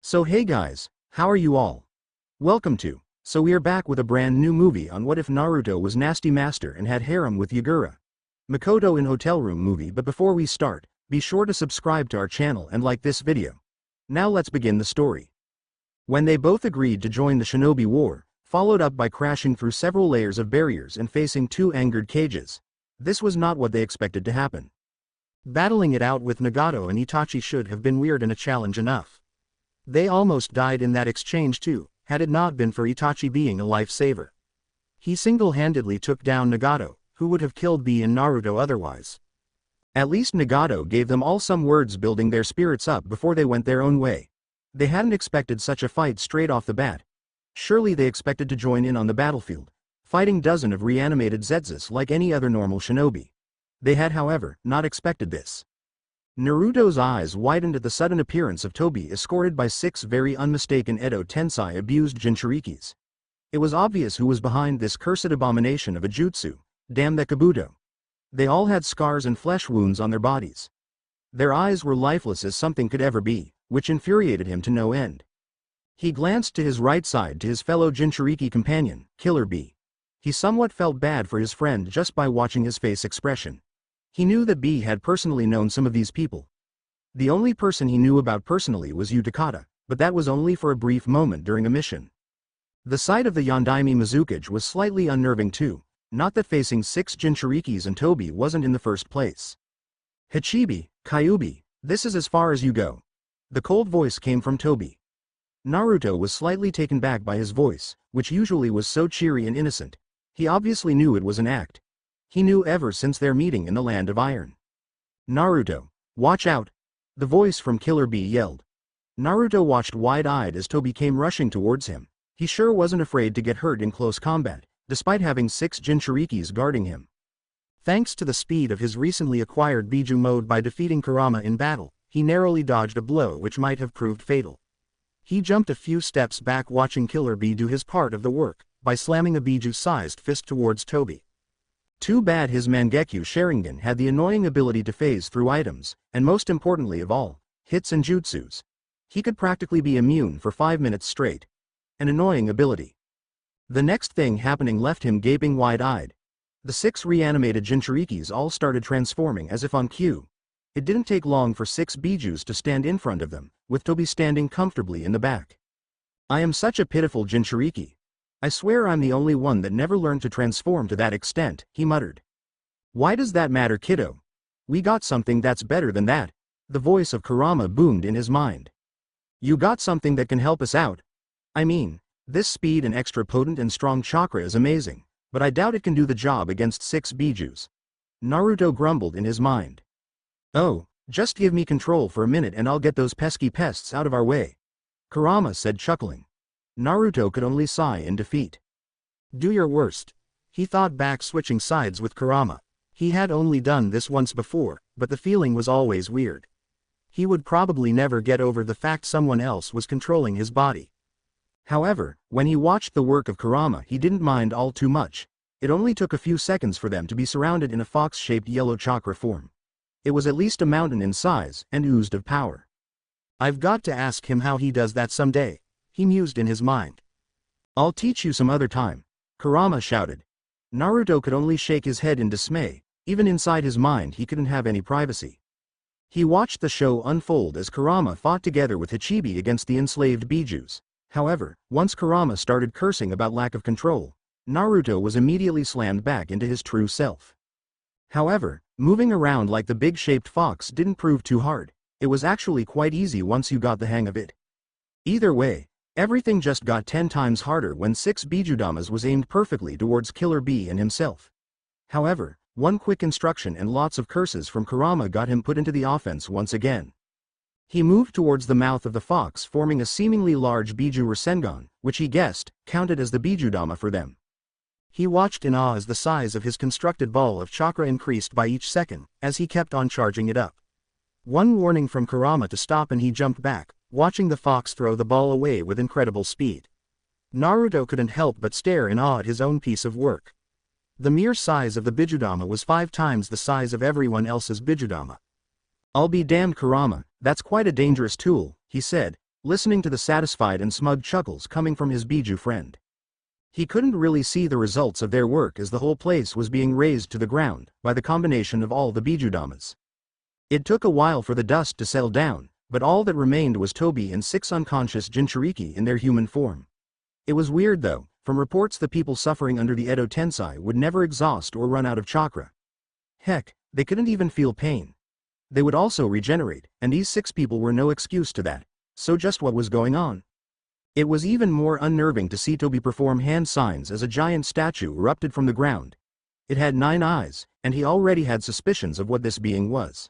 So hey guys, how are you all? Welcome to. So we are back with a brand new movie on what if Naruto was Nasty Master and had harem with Yagura. Mikoto in hotel room movie, but before we start, be sure to subscribe to our channel and like this video. Now let's begin the story. When they both agreed to join the Shinobi War, followed up by crashing through several layers of barriers and facing two angered cages, this was not what they expected to happen. Battling it out with Nagato and Itachi should have been weird and a challenge enough. They almost died in that exchange too, had it not been for Itachi being a lifesaver. He single-handedly took down Nagato, who would have killed Bee and Naruto otherwise. At least Nagato gave them all some words building their spirits up before they went their own way. They hadn't expected such a fight straight off the bat. Surely they expected to join in on the battlefield, fighting dozens of reanimated Zetsus like any other normal shinobi. They had, however, not expected this. Naruto's eyes widened at the sudden appearance of Tobi escorted by 6 very unmistaken Edo Tensei abused Jinchurikis. It was obvious who was behind this cursed abomination of a jutsu. Damn the Kabuto. They all had scars and flesh wounds on their bodies. Their eyes were lifeless as something could ever be, which infuriated him to no end. He glanced to his right side to his fellow Jinchuriki companion, Killer Bee. He somewhat felt bad for his friend just by watching his face expression. He knew that Bee had personally known some of these people. The only person he knew about personally was Utakata, but that was only for a brief moment during a mission. The sight of the Yondaime Mizukage was slightly unnerving too, not that facing 6 Jinchurikis and Tobi wasn't in the first place. Hachibi, Kyubi, this is as far as you go. The cold voice came from Tobi. Naruto was slightly taken back by his voice, which usually was so cheery and innocent. He obviously knew it was an act. He knew ever since their meeting in the Land of Iron. Naruto, watch out! The voice from Killer Bee yelled. Naruto watched wide-eyed as Tobi came rushing towards him. He sure wasn't afraid to get hurt in close combat, despite having 6 Jinchurikis guarding him. Thanks to the speed of his recently acquired Biju mode by defeating Kurama in battle, he narrowly dodged a blow which might have proved fatal. He jumped a few steps back watching Killer Bee do his part of the work, by slamming a Biju-sized fist towards Tobi. Too bad his Mangekyo Sharingan had the annoying ability to phase through items, and most importantly of all, hits and jutsus. He could practically be immune for 5 minutes straight. An annoying ability. The next thing happening left him gaping wide-eyed. The 6 reanimated Jinchurikis all started transforming as if on cue. It didn't take long for 6 Bijus to stand in front of them, with Tobi standing comfortably in the back. I am such a pitiful Jinchuriki. I swear I'm the only one that never learned to transform to that extent, he muttered. Why does that matter, kiddo? We got something that's better than that. The voice of Kurama boomed in his mind. You got something that can help us out? I mean, this speed and extra potent and strong chakra is amazing, but I doubt it can do the job against 6 Bijus. Naruto grumbled in his mind. Oh, just give me control for a minute and I'll get those pesky pests out of our way. Kurama said, chuckling. Naruto could only sigh in defeat. Do your worst. He thought back, switching sides with Kurama. He had only done this once before, but the feeling was always weird. He would probably never get over the fact someone else was controlling his body. However, when he watched the work of Kurama, he didn't mind all too much. It only took a few seconds for them to be surrounded in a fox-shaped yellow chakra form. It was at least a mountain in size and oozed of power. I've got to ask him how he does that someday, he mused in his mind. I'll teach you some other time, Kurama shouted. Naruto could only shake his head in dismay. Even inside his mind he couldn't have any privacy. He watched the show unfold as Kurama fought together with Hachibi against the enslaved Bijus. However, once Kurama started cursing about lack of control, Naruto was immediately slammed back into his true self. However, moving around like the big-shaped fox didn't prove too hard. It was actually quite easy once you got the hang of it. Either way, everything just got 10 times harder when 6 Bijudamas was aimed perfectly towards Killer Bee and himself. However, one quick instruction and lots of curses from Kurama got him put into the offense once again. He moved towards the mouth of the fox, forming a seemingly large Biju Rasengan, which he guessed counted as the Bijudama for them. He watched in awe as the size of his constructed ball of chakra increased by each second, as he kept on charging it up. One warning from Kurama to stop and he jumped back, watching the fox throw the ball away with incredible speed. Naruto couldn't help but stare in awe at his own piece of work. The mere size of the Bijudama was 5 times the size of everyone else's Bijudama. I'll be damned, Kurama, that's quite a dangerous tool, he said, listening to the satisfied and smug chuckles coming from his Biju friend. He couldn't really see the results of their work as the whole place was being razed to the ground by the combination of all the Bijudamas. It took a while for the dust to settle down, but all that remained was Toby and 6 unconscious Jinchuriki in their human form. It was weird though, from reports the people suffering under the Edo Tensei would never exhaust or run out of chakra. Heck, they couldn't even feel pain. They would also regenerate, and these 6 people were no excuse to that. So just what was going on? It was even more unnerving to see Toby perform hand signs as a giant statue erupted from the ground. It had 9 eyes, and he already had suspicions of what this being was.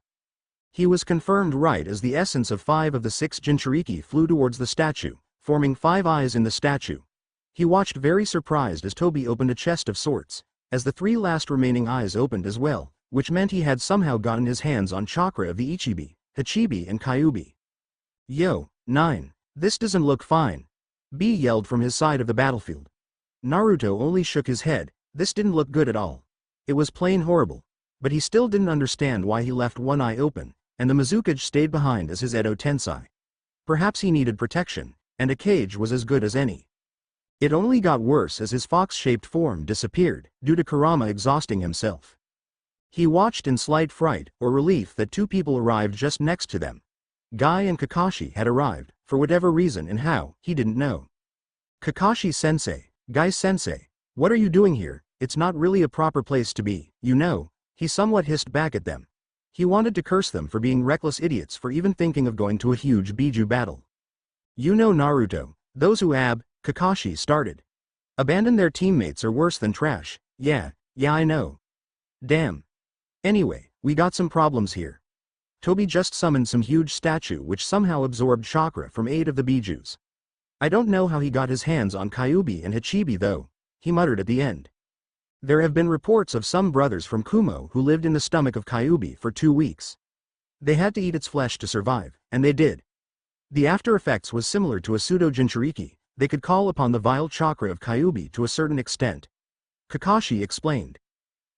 He was confirmed right as the essence of 5 of the 6 Jinchuriki flew towards the statue, forming 5 eyes in the statue. He watched very surprised as Toby opened a chest of sorts, as the 3 last remaining eyes opened as well, which meant he had somehow gotten his hands on chakra of the Ichibi, Hachibi and Kyubi. Yo, 9. This doesn't look fine. B yelled from his side of the battlefield. Naruto only shook his head. This didn't look good at all. It was plain horrible. But he still didn't understand why he left one eye open, and the Mizukage stayed behind as his Edo Tensei. Perhaps he needed protection, and a cage was as good as any. It only got worse as his fox-shaped form disappeared, due to Kurama exhausting himself. He watched in slight fright or relief that 2 people arrived just next to them. Guy and Kakashi had arrived, for whatever reason and how, he didn't know. Kakashi-sensei, Guy-sensei, what are you doing here? It's not really a proper place to be, you know, he somewhat hissed back at them. He wanted to curse them for being reckless idiots for even thinking of going to a huge Biju battle. You know Naruto, those who Kakashi started. Abandon their teammates are worse than trash, yeah, I know. Damn. Anyway, we got some problems here. Toby just summoned some huge statue which somehow absorbed chakra from 8 of the Bijus. I don't know how he got his hands on Kyubi and Hachibi though, he muttered at the end. There have been reports of some brothers from Kumo who lived in the stomach of Kyubi for 2 weeks. They had to eat its flesh to survive, and they did. The after effects was similar to a pseudo-Jinchuriki, they could call upon the vile chakra of Kyubi to a certain extent. Kakashi explained.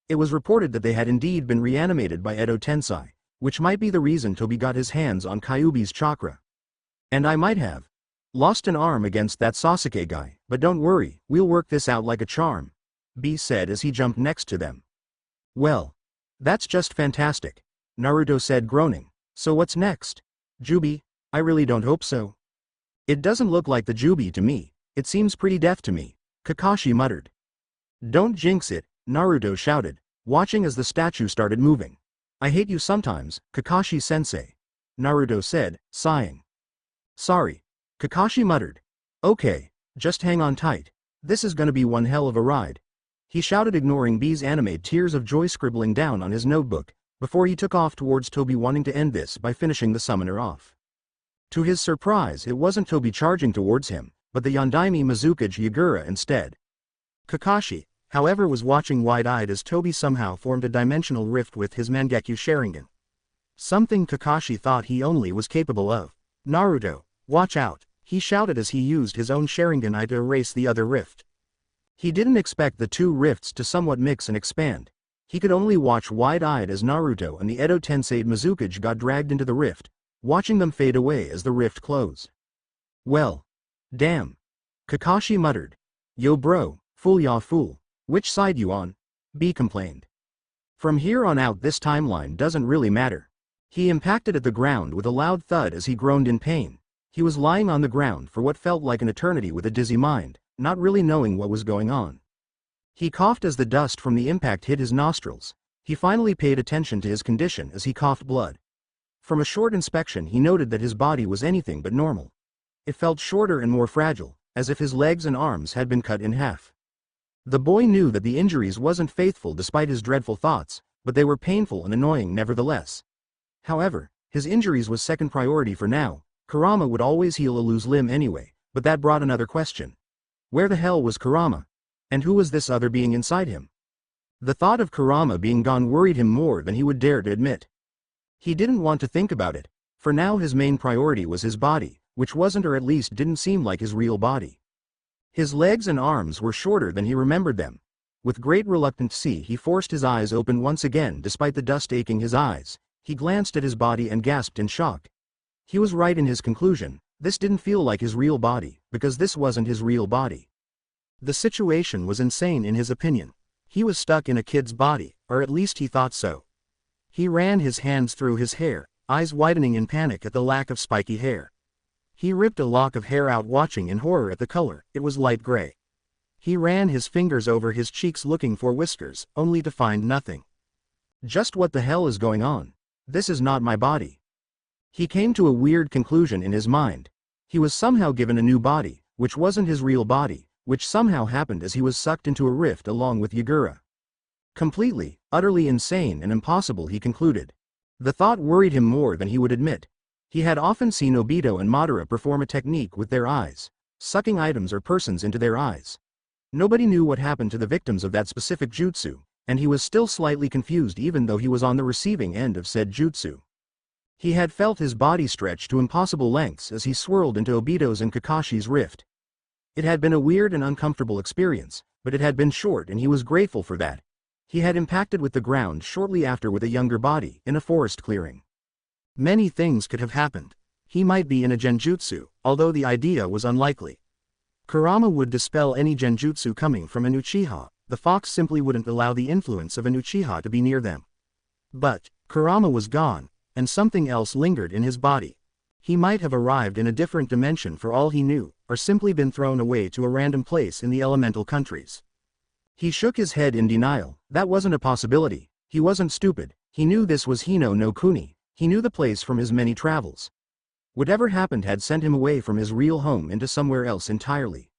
It was reported that they had indeed been reanimated by Edo Tensei, which might be the reason Toby got his hands on Kyubi's chakra. And I might have lost an arm against that Sasuke guy, but don't worry, we'll work this out like a charm, B said as he jumped next to them. Well, that's just fantastic, Naruto said groaning. So what's next? Jubi? I really don't hope so. It doesn't look like the Jubi to me, it seems pretty deaf to me, Kakashi muttered. Don't jinx it, Naruto shouted, watching as the statue started moving. I hate you sometimes, Kakashi-sensei, Naruto said, sighing. Sorry, Kakashi muttered. Okay, just hang on tight. This is gonna be one hell of a ride. He shouted, ignoring B's anime tears of joy scribbling down on his notebook, before he took off towards Toby, wanting to end this by finishing the summoner off. To his surprise, it wasn't Toby charging towards him, but the Yondaime Mizukage Yagura instead. Kakashi, however, was watching wide-eyed as Toby somehow formed a dimensional rift with his Mangekyo Sharingan. Something Kakashi thought he only was capable of. Naruto, watch out, he shouted as he used his own Sharingan eye to erase the other rift. He didn't expect the 2 rifts to somewhat mix and expand. He could only watch wide-eyed as Naruto and the Edo Tensei Mizukage got dragged into the rift, watching them fade away as the rift closed. Well. Damn. Kakashi muttered. Yo bro, fool ya fool. Which side you on? B complained. From here on out this timeline doesn't really matter. He impacted at the ground with a loud thud as he groaned in pain. He was lying on the ground for what felt like an eternity with a dizzy mind, not really knowing what was going on. He coughed as the dust from the impact hit his nostrils. He finally paid attention to his condition as he coughed blood. From a short inspection he noted that his body was anything but normal. It felt shorter and more fragile, as if his legs and arms had been cut in half. The boy knew that the injuries wasn't faithful despite his dreadful thoughts, but they were painful and annoying nevertheless. However, his injuries was second priority for now. Kurama would always heal a loose limb anyway, but that brought another question. Where the hell was Kurama? And who was this other being inside him? The thought of Kurama being gone worried him more than he would dare to admit. He didn't want to think about it. For now his main priority was his body, which wasn't, or at least didn't seem like, his real body. His legs and arms were shorter than he remembered them. With great reluctance he forced his eyes open once again despite the dust aching his eyes. He glanced at his body and gasped in shock. He was right in his conclusion. This didn't feel like his real body, because this wasn't his real body. The situation was insane in his opinion. He was stuck in a kid's body, or at least he thought so. He ran his hands through his hair, eyes widening in panic at the lack of spiky hair. He ripped a lock of hair out, watching in horror at the color. It was light gray. He ran his fingers over his cheeks looking for whiskers, only to find nothing. Just what the hell is going on? This is not my body. He came to a weird conclusion in his mind. He was somehow given a new body, which wasn't his real body, which somehow happened as he was sucked into a rift along with Yagura. Completely, utterly insane and impossible, he concluded. The thought worried him more than he would admit. He had often seen Obito and Madara perform a technique with their eyes, sucking items or persons into their eyes. Nobody knew what happened to the victims of that specific jutsu, and he was still slightly confused even though he was on the receiving end of said jutsu. He had felt his body stretch to impossible lengths as he swirled into Obito's and Kakashi's rift. It had been a weird and uncomfortable experience, but it had been short and he was grateful for that. He had impacted with the ground shortly after with a younger body, in a forest clearing. Many things could have happened. He might be in a genjutsu, although the idea was unlikely. Kurama would dispel any genjutsu coming from an Uchiha. The fox simply wouldn't allow the influence of an Uchiha to be near them. But Kurama was gone, and something else lingered in his body. He might have arrived in a different dimension for all he knew, or simply been thrown away to a random place in the elemental countries. He shook his head in denial. That wasn't a possibility. He wasn't stupid. He knew this was Hino no Kuni. He knew the place from his many travels. Whatever happened had sent him away from his real home into somewhere else entirely.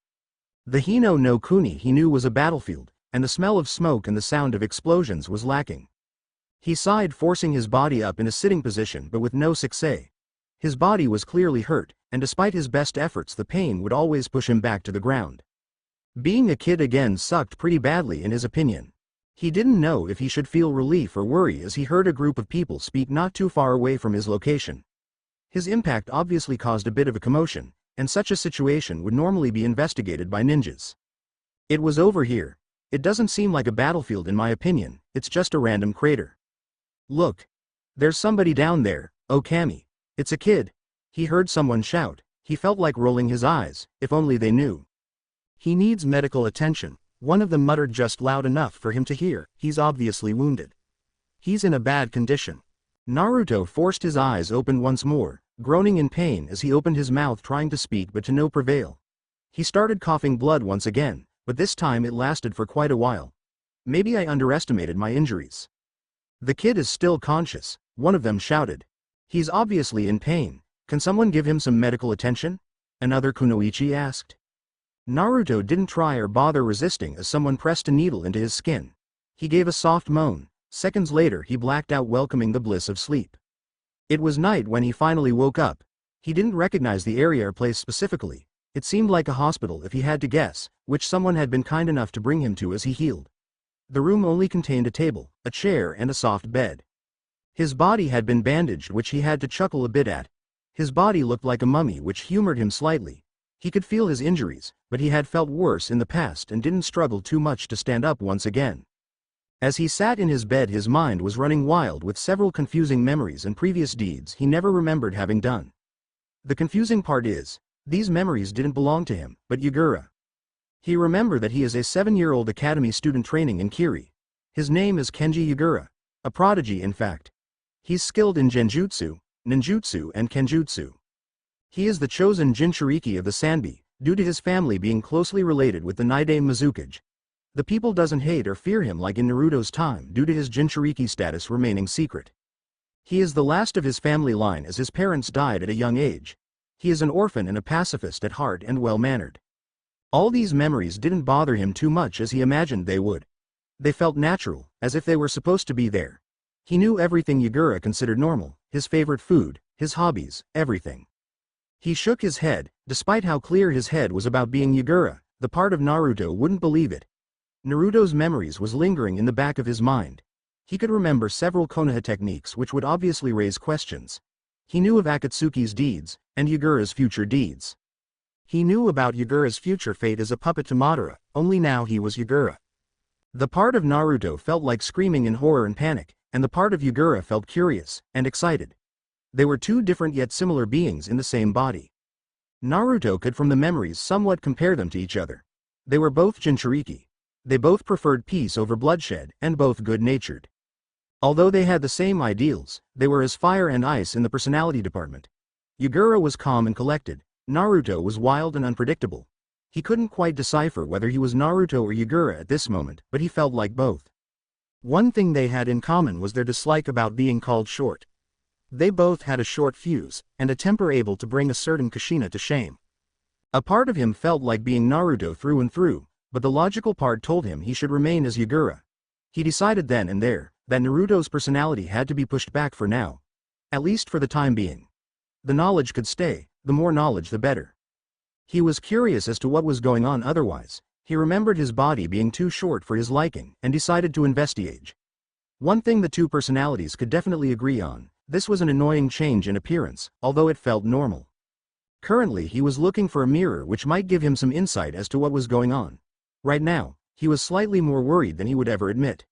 The Hino no Kuni he knew was a battlefield, and the smell of smoke and the sound of explosions was lacking. He sighed, forcing his body up in a sitting position, but with no success. His body was clearly hurt, and despite his best efforts the pain would always push him back to the ground. Being a kid again sucked pretty badly in his opinion. He didn't know if he should feel relief or worry as he heard a group of people speak not too far away from his location. His impact obviously caused a bit of a commotion, and such a situation would normally be investigated by ninjas. It was over here. It doesn't seem like a battlefield in my opinion, it's just a random crater. Look. There's somebody down there, Okami. It's a kid. He heard someone shout. He felt like rolling his eyes, if only they knew. He needs medical attention, one of them muttered just loud enough for him to hear. He's obviously wounded. He's in a bad condition. Naruto forced his eyes open once more, groaning in pain as he opened his mouth trying to speak but to no prevail. He started coughing blood once again, but this time it lasted for quite a while. Maybe I underestimated my injuries. The kid is still conscious, one of them shouted. He's obviously in pain. Can someone give him some medical attention? Another Kunoichi asked. Naruto didn't try or bother resisting as someone pressed a needle into his skin. He gave a soft moan. Seconds later he blacked out, welcoming the bliss of sleep. It was night when he finally woke up. He didn't recognize the area or place specifically. It seemed like a hospital if he had to guess, which someone had been kind enough to bring him to as he healed. The room only contained a table, a chair and a soft bed. His body had been bandaged, which he had to chuckle a bit at. His body looked like a mummy, which humored him slightly. He could feel his injuries, but he had felt worse in the past and didn't struggle too much to stand up once again. As he sat in his bed his mind was running wild with several confusing memories and previous deeds he never remembered having done. The confusing part is, these memories didn't belong to him, but Yagura. He remembered that he is a 7-year-old academy student training in Kiri. His name is Kenji Yagura. A prodigy in fact. He's skilled in genjutsu, ninjutsu and kenjutsu. He is the chosen Jinchuriki of the Sanbi, due to his family being closely related with the Nidame Mizukage. The people doesn't hate or fear him like in Naruto's time due to his Jinchuriki status remaining secret. He is the last of his family line as his parents died at a young age. He is an orphan and a pacifist at heart and well-mannered. All these memories didn't bother him too much as he imagined they would. They felt natural, as if they were supposed to be there. He knew everything Yagura considered normal, his favorite food, his hobbies, everything. He shook his head. Despite how clear his head was about being Yagura, the part of Naruto wouldn't believe it. Naruto's memories was lingering in the back of his mind. He could remember several Konoha techniques which would obviously raise questions. He knew of Akatsuki's deeds, and Yagura's future deeds. He knew about Yagura's future fate as a puppet to Madara, only now he was Yagura. The part of Naruto felt like screaming in horror and panic, and the part of Yagura felt curious and excited. They were two different yet similar beings in the same body. Naruto could from the memories somewhat compare them to each other. They were both Jinchuriki. They both preferred peace over bloodshed, and both good-natured. Although they had the same ideals, they were as fire and ice in the personality department. Yagura was calm and collected. Naruto was wild and unpredictable. He couldn't quite decipher whether he was Naruto or Yagura at this moment, but he felt like both. One thing they had in common was their dislike about being called short. They both had a short fuse, and a temper able to bring a certain Kushina to shame. A part of him felt like being Naruto through and through, but the logical part told him he should remain as Yagura. He decided then and there that Naruto's personality had to be pushed back for now. At least for the time being. The knowledge could stay, the more knowledge the better. He was curious as to what was going on otherwise. He remembered his body being too short for his liking, and decided to investigate. One thing the two personalities could definitely agree on, this was an annoying change in appearance, although it felt normal. Currently he was looking for a mirror which might give him some insight as to what was going on. Right now, he was slightly more worried than he would ever admit.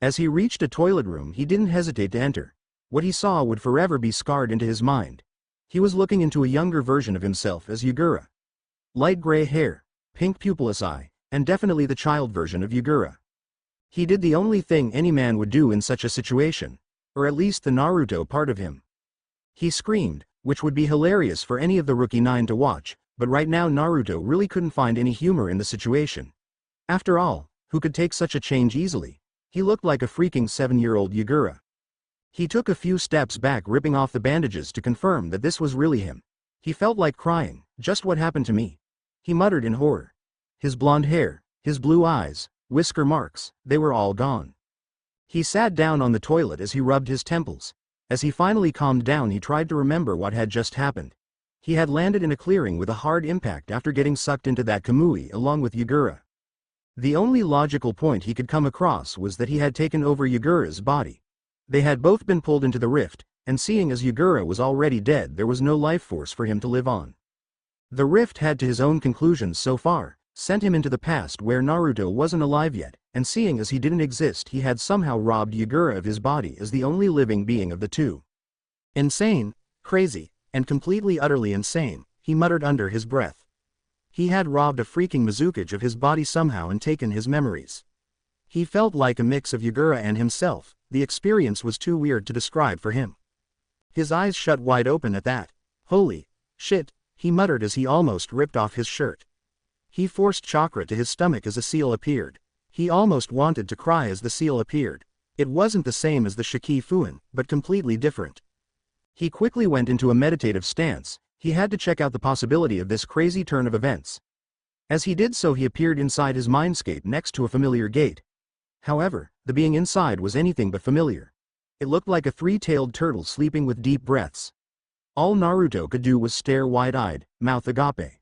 As he reached a toilet room he didn't hesitate to enter. What he saw would forever be scarred into his mind. He was looking into a younger version of himself as Yagura. Light gray hair, pink pupilless eye, and definitely the child version of Yagura. He did the only thing any man would do in such a situation, or at least the Naruto part of him. He screamed, which would be hilarious for any of the Rookie 9 to watch, but right now Naruto really couldn't find any humor in the situation. After all, who could take such a change easily? He looked like a freaking 7-year-old Yagura. He took a few steps back, ripping off the bandages to confirm that this was really him. He felt like crying. Just what happened to me? He muttered in horror. His blonde hair, his blue eyes, whisker marks, they were all gone. He sat down on the toilet as he rubbed his temples. As he finally calmed down he tried to remember what had just happened. He had landed in a clearing with a hard impact after getting sucked into that Kamui along with Yagura. The only logical point he could come across was that he had taken over Yagura's body. They had both been pulled into the rift, and seeing as Yagura was already dead there was no life force for him to live on. The rift had to his own conclusions so far, sent him into the past where Naruto wasn't alive yet, and seeing as he didn't exist he had somehow robbed Yagura of his body as the only living being of the two. Insane, crazy, and completely utterly insane, he muttered under his breath. He had robbed a freaking Mizukage of his body somehow and taken his memories. He felt like a mix of Yagura and himself. The experience was too weird to describe for him. His eyes shut wide open at that. Holy shit, he muttered as he almost ripped off his shirt. He forced chakra to his stomach as a seal appeared. He almost wanted to cry as the seal appeared. It wasn't the same as the Shiki Fuin, but completely different. He quickly went into a meditative stance. He had to check out the possibility of this crazy turn of events. As he did so he appeared inside his mindscape next to a familiar gate. However, the being inside was anything but familiar. It looked like a three-tailed turtle sleeping with deep breaths. All Naruto could do was stare wide-eyed, mouth agape.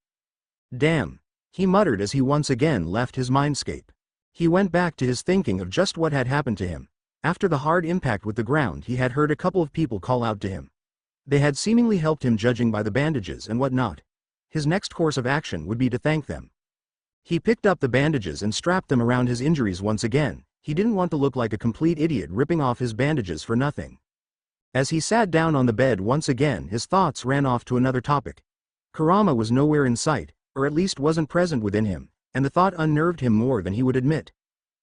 Damn, he muttered as he once again left his mindscape. He went back to his thinking of just what had happened to him. After the hard impact with the ground he had heard a couple of people call out to him. They had seemingly helped him judging by the bandages and whatnot. His next course of action would be to thank them. He picked up the bandages and strapped them around his injuries once again. He didn't want to look like a complete idiot ripping off his bandages for nothing. As he sat down on the bed once again his thoughts ran off to another topic. Kurama was nowhere in sight, or at least wasn't present within him, and the thought unnerved him more than he would admit.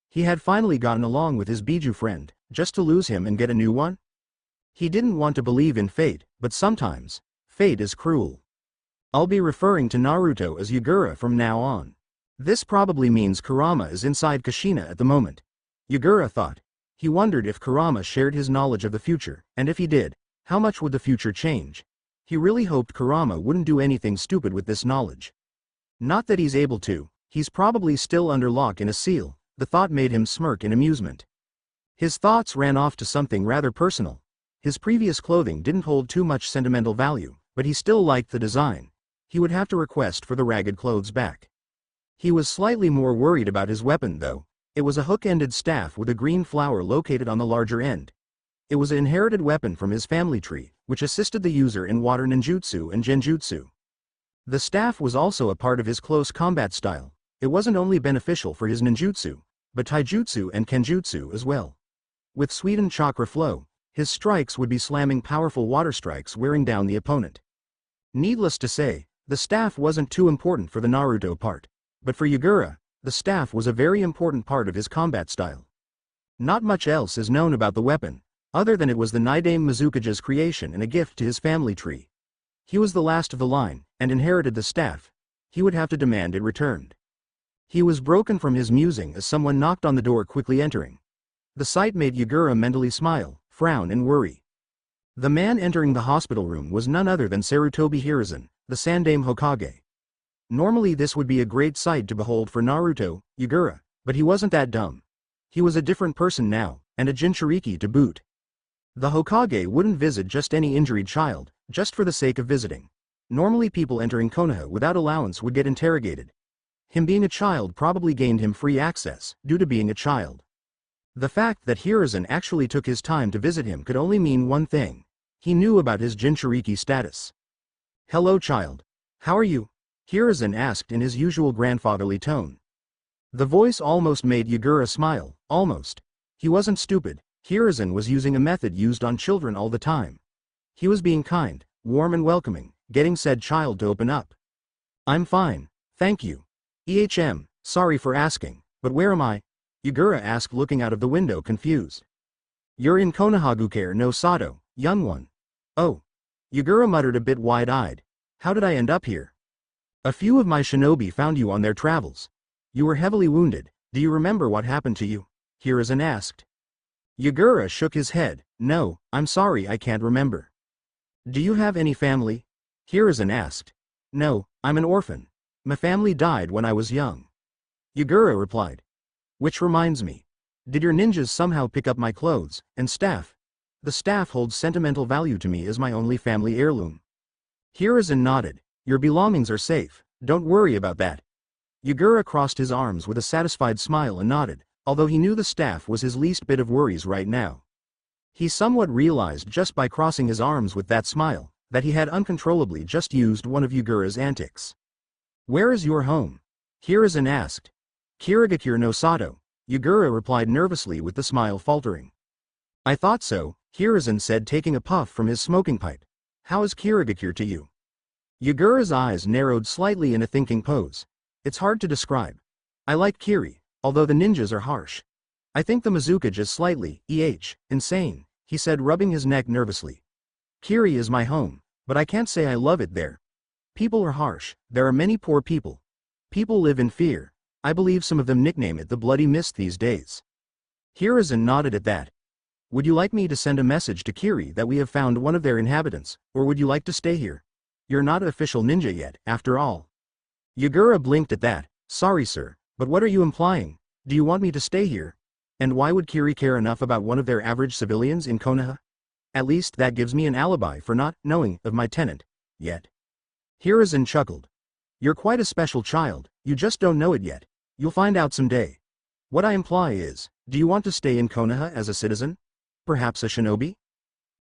He had finally gotten along with his Biju friend, just to lose him and get a new one? He didn't want to believe in fate, but sometimes, fate is cruel. I'll be referring to Naruto as Yagura from now on. This probably means Kurama is inside Kushina at the moment. Yagura thought. He wondered if Kurama shared his knowledge of the future, and if he did, how much would the future change? He really hoped Kurama wouldn't do anything stupid with this knowledge. Not that he's able to, he's probably still under lock in a seal. The thought made him smirk in amusement. His thoughts ran off to something rather personal. His previous clothing didn't hold too much sentimental value, but he still liked the design. He would have to request for the ragged clothes back. He was slightly more worried about his weapon though. It was a hook-ended staff with a green flower located on the larger end. It was an inherited weapon from his family tree, which assisted the user in water ninjutsu and genjutsu. The staff was also a part of his close combat style. It wasn't only beneficial for his ninjutsu, but taijutsu and kenjutsu as well. With sweetened chakra flow, his strikes would be slamming powerful water strikes wearing down the opponent. Needless to say, The staff wasn't too important for the Naruto part. But for Yagura, the staff was a very important part of his combat style. Not much else is known about the weapon, other than it was the Nidaime Mizukage's creation and a gift to his family tree. He was the last of the line, and inherited the staff. He would have to demand it returned. He was broken from his musing as someone knocked on the door, quickly entering. The sight made Yagura mentally smile, frown and worry. The man entering the hospital room was none other than Sarutobi Hiruzen, the Sandaime Hokage. Normally this would be a great sight to behold for Naruto, Yagura, but he wasn't that dumb. He was a different person now, and a Jinchuriki to boot. The Hokage wouldn't visit just any injured child, just for the sake of visiting. Normally people entering Konoha without allowance would get interrogated. Him being a child probably gained him free access, due to being a child. The fact that Hiruzen actually took his time to visit him could only mean one thing. He knew about his Jinchuriki status. "Hello, child. How are you?" Hiruzen asked in his usual grandfatherly tone. The voice almost made Yagura smile, almost. He wasn't stupid. Hiruzen was using a method used on children all the time. He was being kind, warm and welcoming, getting said child to open up. "I'm fine, thank you. Sorry for asking, but where am I?" Yagura asked, looking out of the window confused. "You're in Konohagukare no Sato, young one." "Oh." Yagura muttered, a bit wide-eyed. "How did I end up here?" "A few of my shinobi found you on their travels. You were heavily wounded. Do you remember what happened to you?" Hiruzen asked. Yagura shook his head. "No, I'm sorry, I can't remember." "Do you have any family?" Hiruzen asked. "No, I'm an orphan. My family died when I was young." Yagura replied. "Which reminds me. Did your ninjas somehow pick up my clothes and staff?" "The staff holds sentimental value to me as my only family heirloom." Hiruzen nodded. "Your belongings are safe, don't worry about that." Yagura crossed his arms with a satisfied smile and nodded, although he knew the staff was his least bit of worries right now. He somewhat realized just by crossing his arms with that smile, that he had uncontrollably just used one of Yagura's antics. "Where is your home?" Hiruzen asked. "Kirigakure no Sato," Yagura replied nervously with the smile faltering. "I thought so," Hiruzen said, taking a puff from his smoking pipe. "How is Kirigakure to you?" Yagura's eyes narrowed slightly in a thinking pose. "It's hard to describe. I like Kiri, although the ninjas are harsh. I think the Mizukage is slightly, insane," he said, rubbing his neck nervously. "Kiri is my home, but I can't say I love it there. People are harsh, there are many poor people. People live in fear. I believe some of them nickname it the Bloody Mist these days." Hiruzen nodded at that. "Would you like me to send a message to Kiri that we have found one of their inhabitants, or would you like to stay here? You're not an official ninja yet, after all." Yagura blinked at that. "Sorry sir, but what are you implying? Do you want me to stay here? And why would Kiri care enough about one of their average civilians in Konoha? At least that gives me an alibi for not knowing of my tenant yet." Hiruzen chuckled. "You're quite a special child, you just don't know it yet. You'll find out someday. What I imply is, do you want to stay in Konoha as a citizen? Perhaps a shinobi?"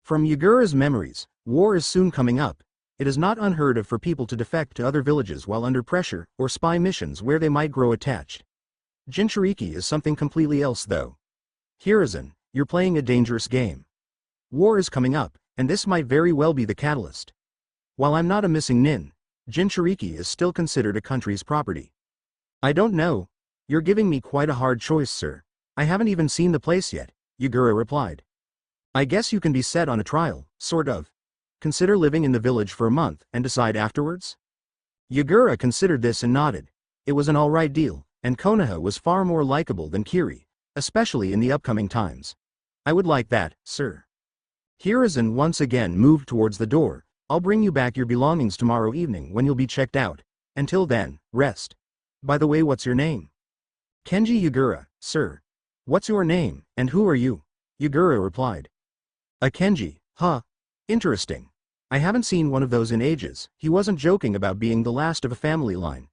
From Yagura's memories, war is soon coming up. It is not unheard of for people to defect to other villages while under pressure, or spy missions where they might grow attached. Jinchuriki is something completely else though. Hiruzen, you're playing a dangerous game. War is coming up, and this might very well be the catalyst. While I'm not a missing nin, Jinchuriki is still considered a country's property. "I don't know. You're giving me quite a hard choice, sir. I haven't even seen the place yet," Yagura replied. "I guess you can be set on a trial, sort of. Consider living in the village for a month and decide afterwards?" Yagura considered this and nodded. It was an alright deal, and Konoha was far more likable than Kiri, especially in the upcoming times. "I would like that, sir." Hiruzen once again moved towards the door. "I'll bring you back your belongings tomorrow evening when you'll be checked out. Until then, rest. By the way, what's your name?" "Kenji Yagura, sir." "What's your name, and who are you?" Yagura replied. "A Kenji, huh? Interesting. I haven't seen one of those in ages." He wasn't joking about being the last of a family line.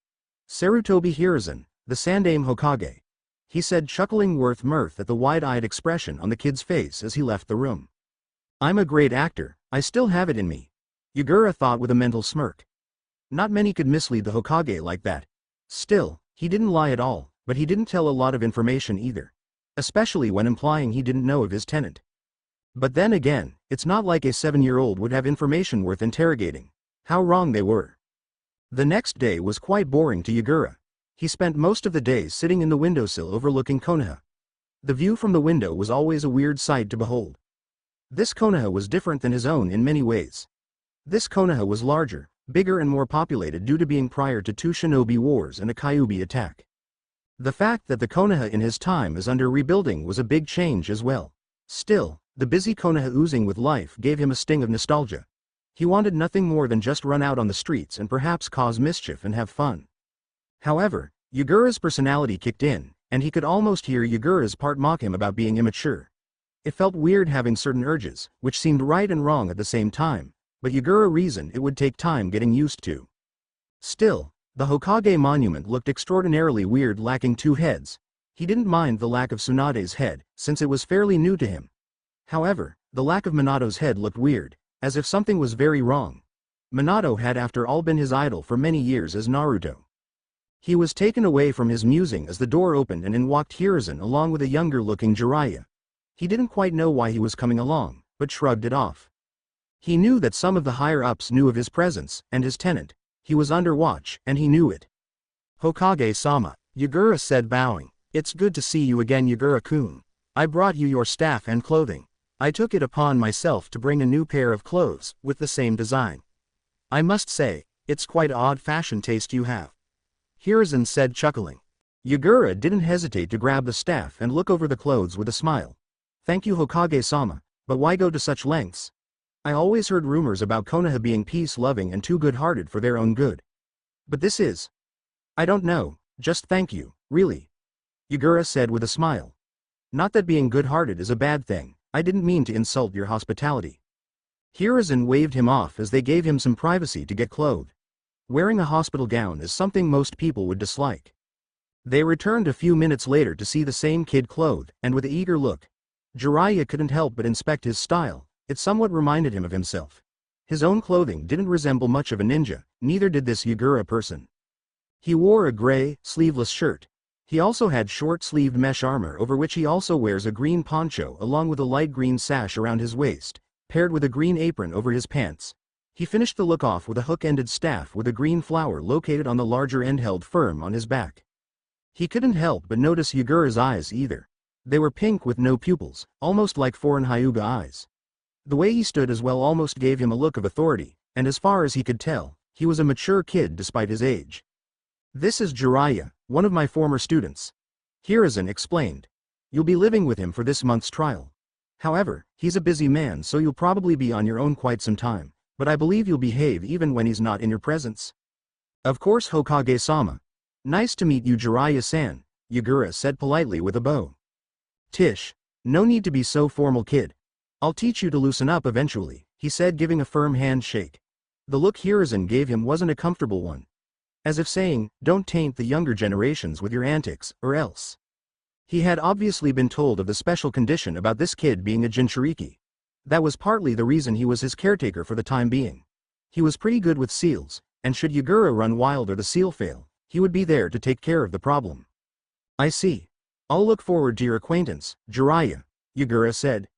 "Sarutobi Hiruzen, the Sandaime Hokage," he said, chuckling worth mirth at the wide-eyed expression on the kid's face as he left the room. "I'm a great actor, I still have it in me," Yagura thought with a mental smirk. Not many could mislead the Hokage like that. Still, he didn't lie at all, but he didn't tell a lot of information either. Especially when implying he didn't know of his tenant. But then again, it's not like a 7-year-old would have information worth interrogating. How wrong they were. The next day was quite boring to Yagura. He spent most of the day sitting in the windowsill overlooking Konoha. The view from the window was always a weird sight to behold. This Konoha was different than his own in many ways. This Konoha was larger, bigger and more populated due to being prior to 2 shinobi wars and a Kyuubi attack. The fact that the Konoha in his time is under rebuilding was a big change as well. Still, the busy Konoha oozing with life gave him a sting of nostalgia. He wanted nothing more than just run out on the streets and perhaps cause mischief and have fun. However, Yagura's personality kicked in, and he could almost hear Yagura's part mock him about being immature. It felt weird having certain urges, which seemed right and wrong at the same time, but Yagura reasoned it would take time getting used to. Still, the Hokage monument looked extraordinarily weird, lacking 2 heads. He didn't mind the lack of Tsunade's head, since it was fairly new to him. However, the lack of Minato's head looked weird, as if something was very wrong. Minato had after all been his idol for many years as Naruto. He was taken away from his musing as the door opened and in walked Hiruzen along with a younger-looking Jiraiya. He didn't quite know why he was coming along, but shrugged it off. He knew that some of the higher-ups knew of his presence, and his tenant. He was under watch, and he knew it. Hokage-sama, Yagura said, bowing. It's good to see you again, Yagura-kun. I brought you your staff and clothing. I took it upon myself to bring a new pair of clothes, with the same design. I must say, it's quite odd fashion taste you have. Hiruzen said, chuckling. Yagura didn't hesitate to grab the staff and look over the clothes with a smile. Thank you, Hokage-sama, but why go to such lengths? I always heard rumors about Konoha being peace-loving and too good-hearted for their own good. But this is... I don't know, just thank you, really. Yagura said with a smile. Not that being good-hearted is a bad thing. I didn't mean to insult your hospitality. Hiruzen waved him off as they gave him some privacy to get clothed. Wearing a hospital gown is something most people would dislike. They returned a few minutes later to see the same kid clothed, and with an eager look. Jiraiya couldn't help but inspect his style. It somewhat reminded him of himself. His own clothing didn't resemble much of a ninja, neither did this Yagura person. He wore a gray, sleeveless shirt. He also had short-sleeved mesh armor over which he also wears a green poncho along with a light green sash around his waist, paired with a green apron over his pants. He finished the look off with a hook-ended staff with a green flower located on the larger end held firm on his back. He couldn't help but notice Yagura's eyes either. They were pink with no pupils, almost like foreign Hyuga eyes. The way he stood as well almost gave him a look of authority, and as far as he could tell, he was a mature kid despite his age. This is Jiraiya, one of my former students. Hiruzen explained. You'll be living with him for this month's trial. However, he's a busy man, so you'll probably be on your own quite some time, but I believe you'll behave even when he's not in your presence. Of course, Hokage-sama. Nice to meet you, Jiraiya-san, Yagura said politely with a bow. Tish. No need to be so formal, kid. I'll teach you to loosen up eventually, he said, giving a firm handshake. The look Hiruzen gave him wasn't a comfortable one. As if saying, don't taint the younger generations with your antics, or else. He had obviously been told of the special condition about this kid being a Jinchuriki. That was partly the reason he was his caretaker for the time being. He was pretty good with seals, and should Yagura run wild or the seal fail, he would be there to take care of the problem. I see. I'll look forward to your acquaintance, Jiraiya, Yagura said.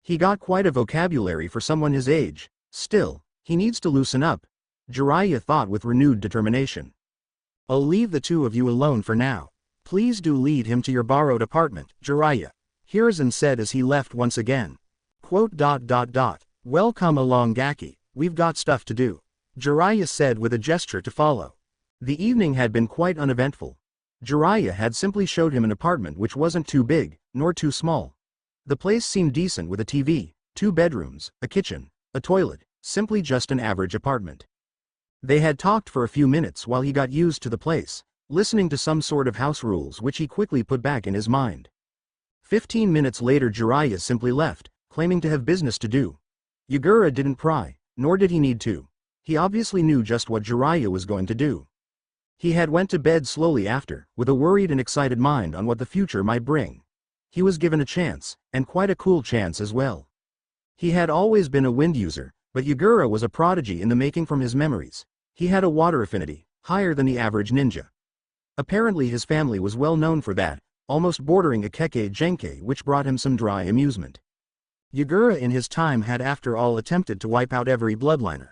He got quite a vocabulary for someone his age. Still, he needs to loosen up, Jiraiya thought with renewed determination. I'll leave the two of you alone for now. Please do lead him to your borrowed apartment, Jiraiya, Hiruzen said as he left once again. Well, come along, Gaki, we've got stuff to do, Jiraiya said with a gesture to follow. The evening had been quite uneventful. Jiraiya had simply showed him an apartment which wasn't too big, nor too small. The place seemed decent with a TV, 2 bedrooms, a kitchen, a toilet, simply just an average apartment. They had talked for a few minutes while he got used to the place, listening to some sort of house rules which he quickly put back in his mind. 15 minutes later Jiraiya simply left, claiming to have business to do. Yagura didn't pry, nor did he need to. He obviously knew just what Jiraiya was going to do. He had went to bed slowly after, with a worried and excited mind on what the future might bring. He was given a chance, and quite a cool chance as well. He had always been a wind user, but Yagura was a prodigy in the making from his memories. He had a water affinity, higher than the average ninja. Apparently his family was well known for that, almost bordering a keke genke, which brought him some dry amusement. Yagura in his time had after all attempted to wipe out every bloodliner.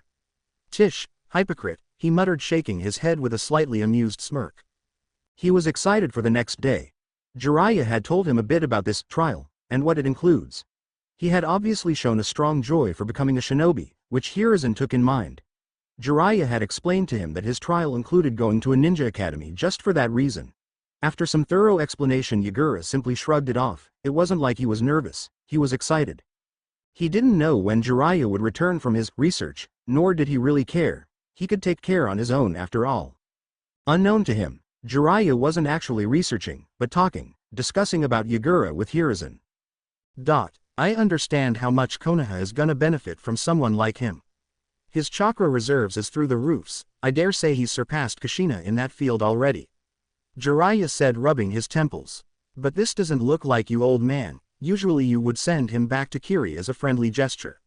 Tish, hypocrite, he muttered, shaking his head with a slightly amused smirk. He was excited for the next day. Jiraiya had told him a bit about this trial, and what it includes. He had obviously shown a strong joy for becoming a shinobi, which Hiruzen took in mind. Jiraiya had explained to him that his trial included going to a ninja academy just for that reason. After some thorough explanation, Yagura simply shrugged it off. It wasn't like he was nervous, he was excited. He didn't know when Jiraiya would return from his research, nor did he really care. He could take care on his own after all. Unknown to him, Jiraiya wasn't actually researching, but talking, discussing about Yagura with Hiruzen. I understand how much Konoha is gonna benefit from someone like him. His chakra reserves is through the roofs. I dare say he's surpassed Kushina in that field already. Jiraiya said, rubbing his temples. But this doesn't look like you, old man. Usually you would send him back to Kiri as a friendly gesture.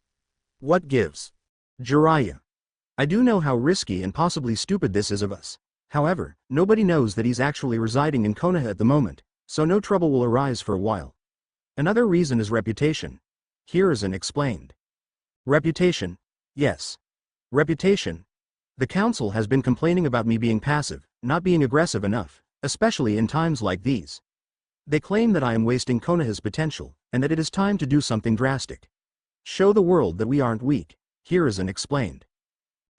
What gives? Jiraiya. I do know how risky and possibly stupid this is of us. However, nobody knows that he's actually residing in Konoha at the moment, so no trouble will arise for a while. Another reason is reputation. Hiruzen explained. Reputation? Yes. Reputation. The council has been complaining about me being passive, not being aggressive enough, especially in times like these. They claim that I am wasting Konoha's potential, and that it is time to do something drastic. Show the world that we aren't weak, Hiruzen explained.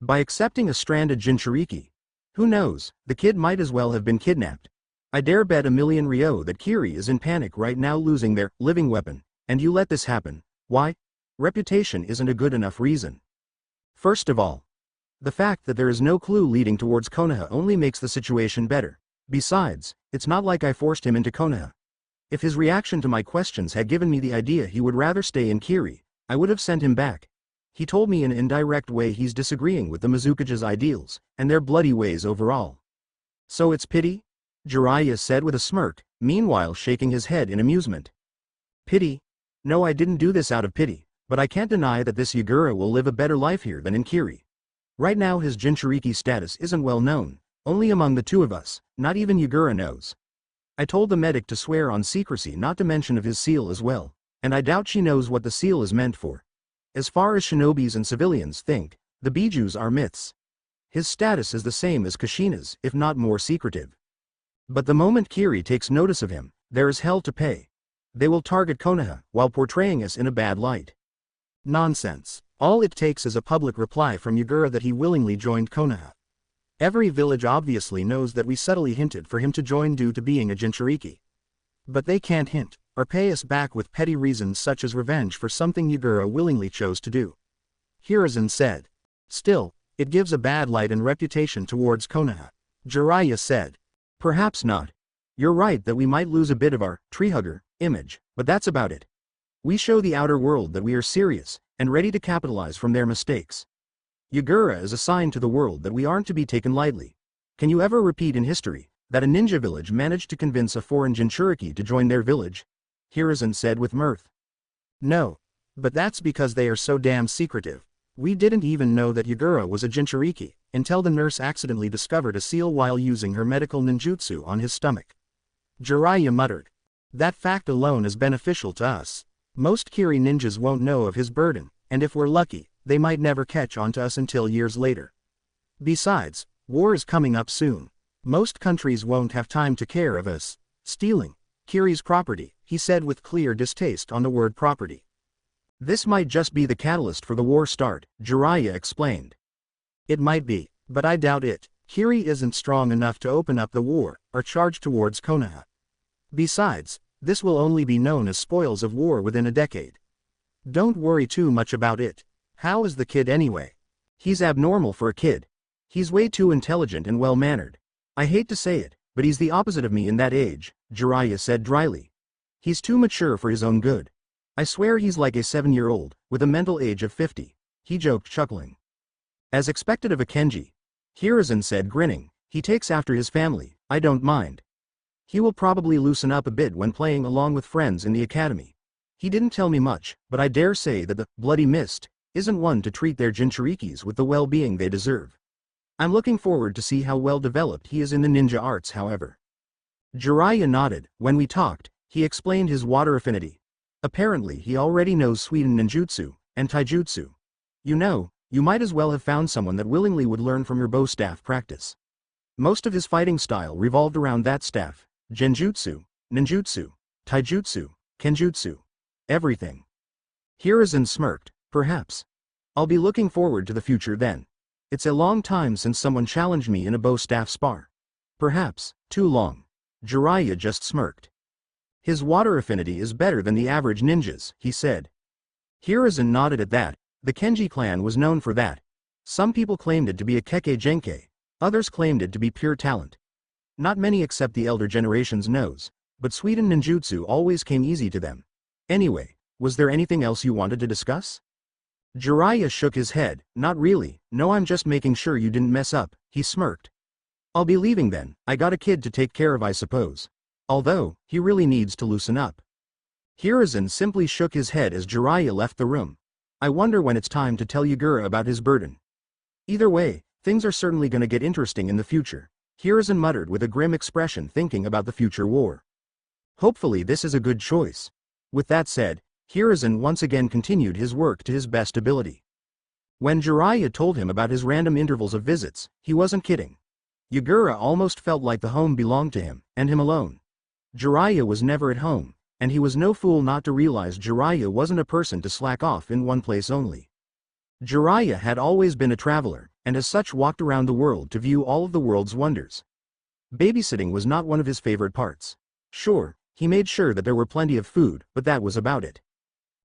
By accepting a stranded Jinchuriki. Who knows, the kid might as well have been kidnapped. I dare bet 1,000,000 ryo that Kiri is in panic right now, losing their living weapon, and you let this happen. Why? Reputation isn't a good enough reason. First of all, the fact that there is no clue leading towards Konoha only makes the situation better. Besides, it's not like I forced him into Konoha. If his reaction to my questions had given me the idea he would rather stay in Kiri, I would have sent him back. He told me in an indirect way he's disagreeing with the Mizukage's ideals, and their bloody ways overall. So it's pity? Jiraiya said with a smirk, meanwhile shaking his head in amusement. Pity? No, I didn't do this out of pity, but I can't deny that this Yagura will live a better life here than in Kiri. Right now his Jinchuriki status isn't well known, only among the two of us, not even Yagura knows. I told the medic to swear on secrecy not to mention of his seal as well, and I doubt she knows what the seal is meant for. As far as shinobis and civilians think, the bijus are myths. His status is the same as Kushina's, if not more secretive. But the moment Kiri takes notice of him, there is hell to pay. They will target Konoha, while portraying us in a bad light. Nonsense. All it takes is a public reply from Yagura that he willingly joined Konoha. Every village obviously knows that we subtly hinted for him to join due to being a Jinchuriki. But they can't hint, or pay us back with petty reasons such as revenge for something Yagura willingly chose to do. Hiruzen said. Still, it gives a bad light and reputation towards Konoha. Jiraiya said. Perhaps not. You're right that we might lose a bit of our treehugger image, but that's about it. We show the outer world that we are serious, and ready to capitalize from their mistakes. Yagura is a sign to the world that we aren't to be taken lightly. Can you ever repeat in history that a ninja village managed to convince a foreign Jinchuriki to join their village? Hiruzen said with mirth. No. But that's because they are so damn secretive. We didn't even know that Yagura was a Jinchuriki, until the nurse accidentally discovered a seal while using her medical ninjutsu on his stomach. Jiraiya muttered. That fact alone is beneficial to us. Most Kiri ninjas won't know of his burden, and if we're lucky, they might never catch on to us until years later. Besides, war is coming up soon. Most countries won't have time to care of us stealing Kiri's property, he said with clear distaste on the word property. This might just be the catalyst for the war start, Jiraiya explained. It might be, but I doubt it. Kiri isn't strong enough to open up the war, or charge towards Konoha. Besides, this will only be known as spoils of war within a decade. Don't worry too much about it. How is the kid anyway? He's abnormal for a kid. He's way too intelligent and well-mannered. I hate to say it, but he's the opposite of me in that age, Jiraiya said dryly. He's too mature for his own good. I swear he's like a 7-year-old, with a mental age of 50, he joked, chuckling. As expected of a Kenji, Hiruzen said, grinning, he takes after his family, I don't mind. He will probably loosen up a bit when playing along with friends in the academy. He didn't tell me much, but I dare say that the Bloody Mist isn't one to treat their Jinchurikis with the well-being they deserve. I'm looking forward to see how well developed he is in the ninja arts, however. Jiraiya nodded. When we talked, he explained his water affinity. Apparently he already knows Suiden ninjutsu and taijutsu. You know, You might as well have found someone that willingly would learn from your bow staff practice. Most of his fighting style revolved around that staff: genjutsu, ninjutsu, taijutsu, kenjutsu. Everything. Hiruzen smirked. Perhaps. I'll be looking forward to the future then. It's a long time since someone challenged me in a bow staff spar. Perhaps, too long. Jiraiya just smirked. His water affinity is better than the average ninja's, he said. Hiruzen nodded at that. The Kenji clan was known for that. Some people claimed it to be a Kekkei Genkei, others claimed it to be pure talent. Not many accept the elder generation's nose, but Sweden ninjutsu always came easy to them. Anyway, was there anything else you wanted to discuss? Jiraiya shook his head. Not really, no, I'm just making sure you didn't mess up, he smirked. I'll be leaving then, I got a kid to take care of, I suppose. Although, he really needs to loosen up. Hiruzen simply shook his head as Jiraiya left the room. I wonder when it's time to tell Yagura about his burden. Either way, things are certainly gonna get interesting in the future, Hiruzen muttered with a grim expression, thinking about the future war. Hopefully this is a good choice. With that said, Hiruzen once again continued his work to his best ability. When Jiraiya told him about his random intervals of visits, he wasn't kidding. Yagura almost felt like the home belonged to him, and him alone. Jiraiya was never at home, and he was no fool not to realize Jiraiya wasn't a person to slack off in one place only. Jiraiya had always been a traveler, and as such walked around the world to view all of the world's wonders. Babysitting was not one of his favorite parts. Sure, he made sure that there were plenty of food, but that was about it.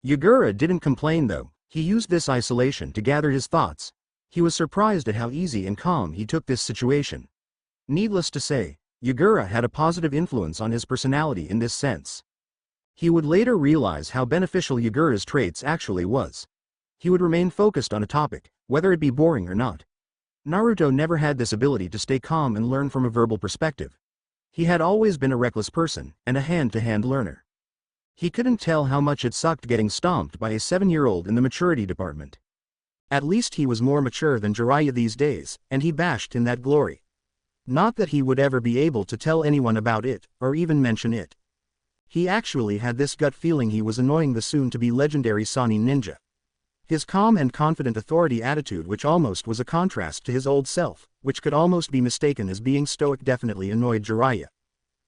Yagura didn't complain though, he used this isolation to gather his thoughts. He was surprised at how easy and calm he took this situation. Needless to say, Yagura had a positive influence on his personality in this sense. He would later realize how beneficial Yagura's traits actually was. He would remain focused on a topic, whether it be boring or not. Naruto never had this ability to stay calm and learn from a verbal perspective. He had always been a reckless person, and a hand-to-hand learner. He couldn't tell how much it sucked getting stomped by a 7-year-old in the maturity department. At least he was more mature than Jiraiya these days, and he bashed in that glory. Not that he would ever be able to tell anyone about it, or even mention it. He actually had this gut feeling he was annoying the soon-to-be legendary Sannin ninja. His calm and confident authority attitude, which almost was a contrast to his old self, which could almost be mistaken as being stoic, definitely annoyed Jiraiya.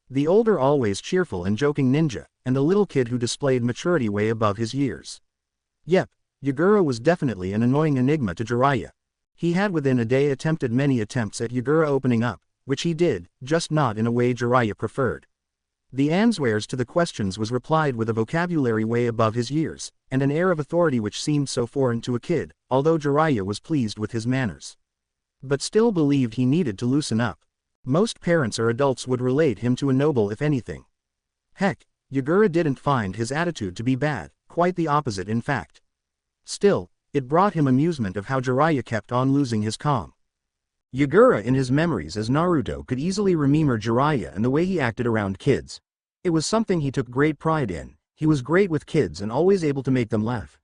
The older, always cheerful and joking ninja, and the little kid who displayed maturity way above his years. Yep, Yagura was definitely an annoying enigma to Jiraiya. He had within a day attempted many attempts at Yagura opening up, which he did, just not in a way Jiraiya preferred. The answers to the questions was replied with a vocabulary way above his years, and an air of authority which seemed so foreign to a kid, although Jiraiya was pleased with his manners. But still believed he needed to loosen up. Most parents or adults would relate him to a noble if anything. Heck, Yagura didn't find his attitude to be bad, quite the opposite in fact. Still, it brought him amusement of how Jiraiya kept on losing his calm. Yagura in his memories as Naruto could easily remember Jiraiya and the way he acted around kids. It was something he took great pride in. He was great with kids and always able to make them laugh.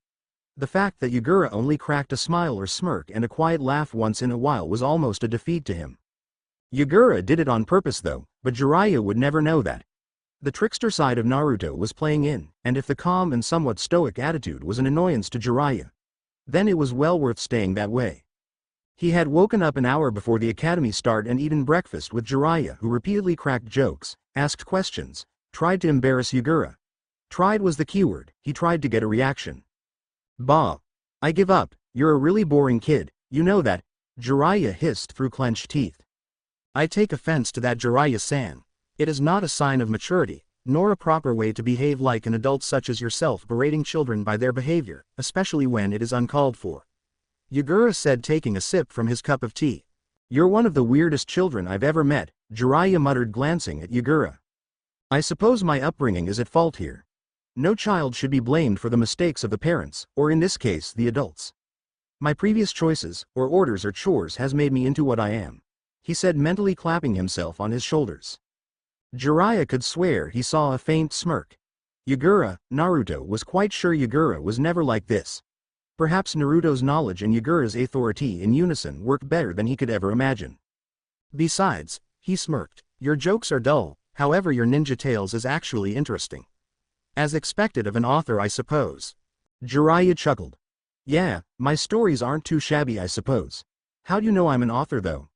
The fact that Yagura only cracked a smile or smirk and a quiet laugh once in a while was almost a defeat to him. Yagura did it on purpose though, but Jiraiya would never know that. The trickster side of Naruto was playing in, and if the calm and somewhat stoic attitude was an annoyance to Jiraiya, then it was well worth staying that way. He had woken up an hour before the academy start and eaten breakfast with Jiraiya, who repeatedly cracked jokes, asked questions, tried to embarrass Yagura. Tried was the keyword, he tried to get a reaction. Bah! I give up, you're a really boring kid, you know that, Jiraiya hissed through clenched teeth. I take offense to that, Jiraiya-san. It is not a sign of maturity, nor a proper way to behave like an adult such as yourself, berating children by their behavior, especially when it is uncalled for. Yagura said, taking a sip from his cup of tea. You're one of the weirdest children I've ever met, Jiraiya muttered, glancing at Yagura. I suppose my upbringing is at fault here. No child should be blamed for the mistakes of the parents, or in this case the adults. My previous choices, or orders or chores, has made me into what I am, he said, mentally clapping himself on his shoulders. Jiraiya could swear he saw a faint smirk. Yagura, Naruto was quite sure Yagura was never like this. Perhaps Naruto's knowledge and Yagura's authority in unison worked better than he could ever imagine. Besides, he smirked, your jokes are dull, however your ninja tales is actually interesting. As expected of an author, I suppose. Jiraiya chuckled. Yeah, my stories aren't too shabby, I suppose. How do you know I'm an author though?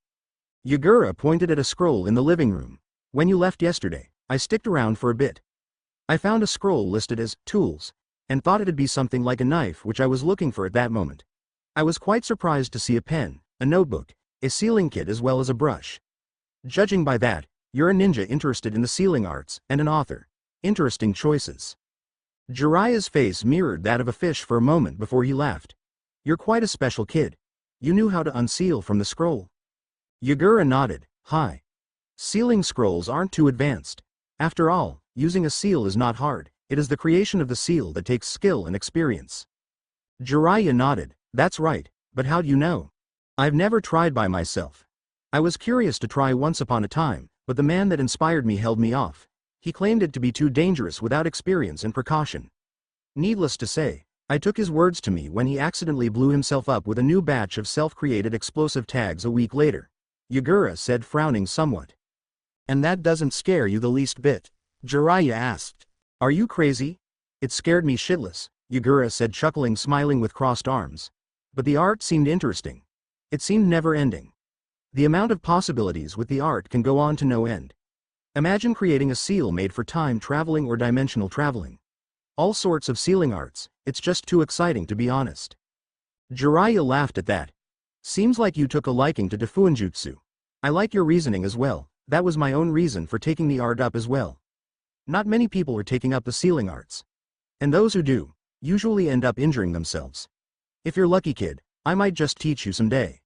Yagura pointed at a scroll in the living room. When you left yesterday, I sticked around for a bit. I found a scroll listed as tools, and thought it'd be something like a knife which I was looking for at that moment. I was quite surprised to see a pen, a notebook, a sealing kit as well as a brush. Judging by that, you're a ninja interested in the sealing arts, and an author. Interesting choices. Jiraiya's face mirrored that of a fish for a moment before he laughed. You're quite a special kid. You knew how to unseal from the scroll. Yagura nodded. Hi. Sealing scrolls aren't too advanced. After all, using a seal is not hard, it is the creation of the seal that takes skill and experience. Jiraiya nodded. That's right, but how do you know? I've never tried by myself. I was curious to try once upon a time, but the man that inspired me held me off. He claimed it to be too dangerous without experience and precaution. Needless to say, I took his words to me when he accidentally blew himself up with a new batch of self-created explosive tags a week later. Yagura said, frowning somewhat. And that doesn't scare you the least bit? Jiraiya asked. Are you crazy? It scared me shitless, Yagura said, chuckling, smiling with crossed arms. But the art seemed interesting. It seemed never-ending. The amount of possibilities with the art can go on to no end. Imagine creating a seal made for time traveling or dimensional traveling. All sorts of sealing arts, it's just too exciting to be honest. Jiraiya laughed at that. Seems like you took a liking to Defuinjutsu. I like your reasoning as well, that was my own reason for taking the art up as well. Not many people are taking up the sealing arts. And those who do, usually end up injuring themselves. If you're lucky, kid, I might just teach you someday.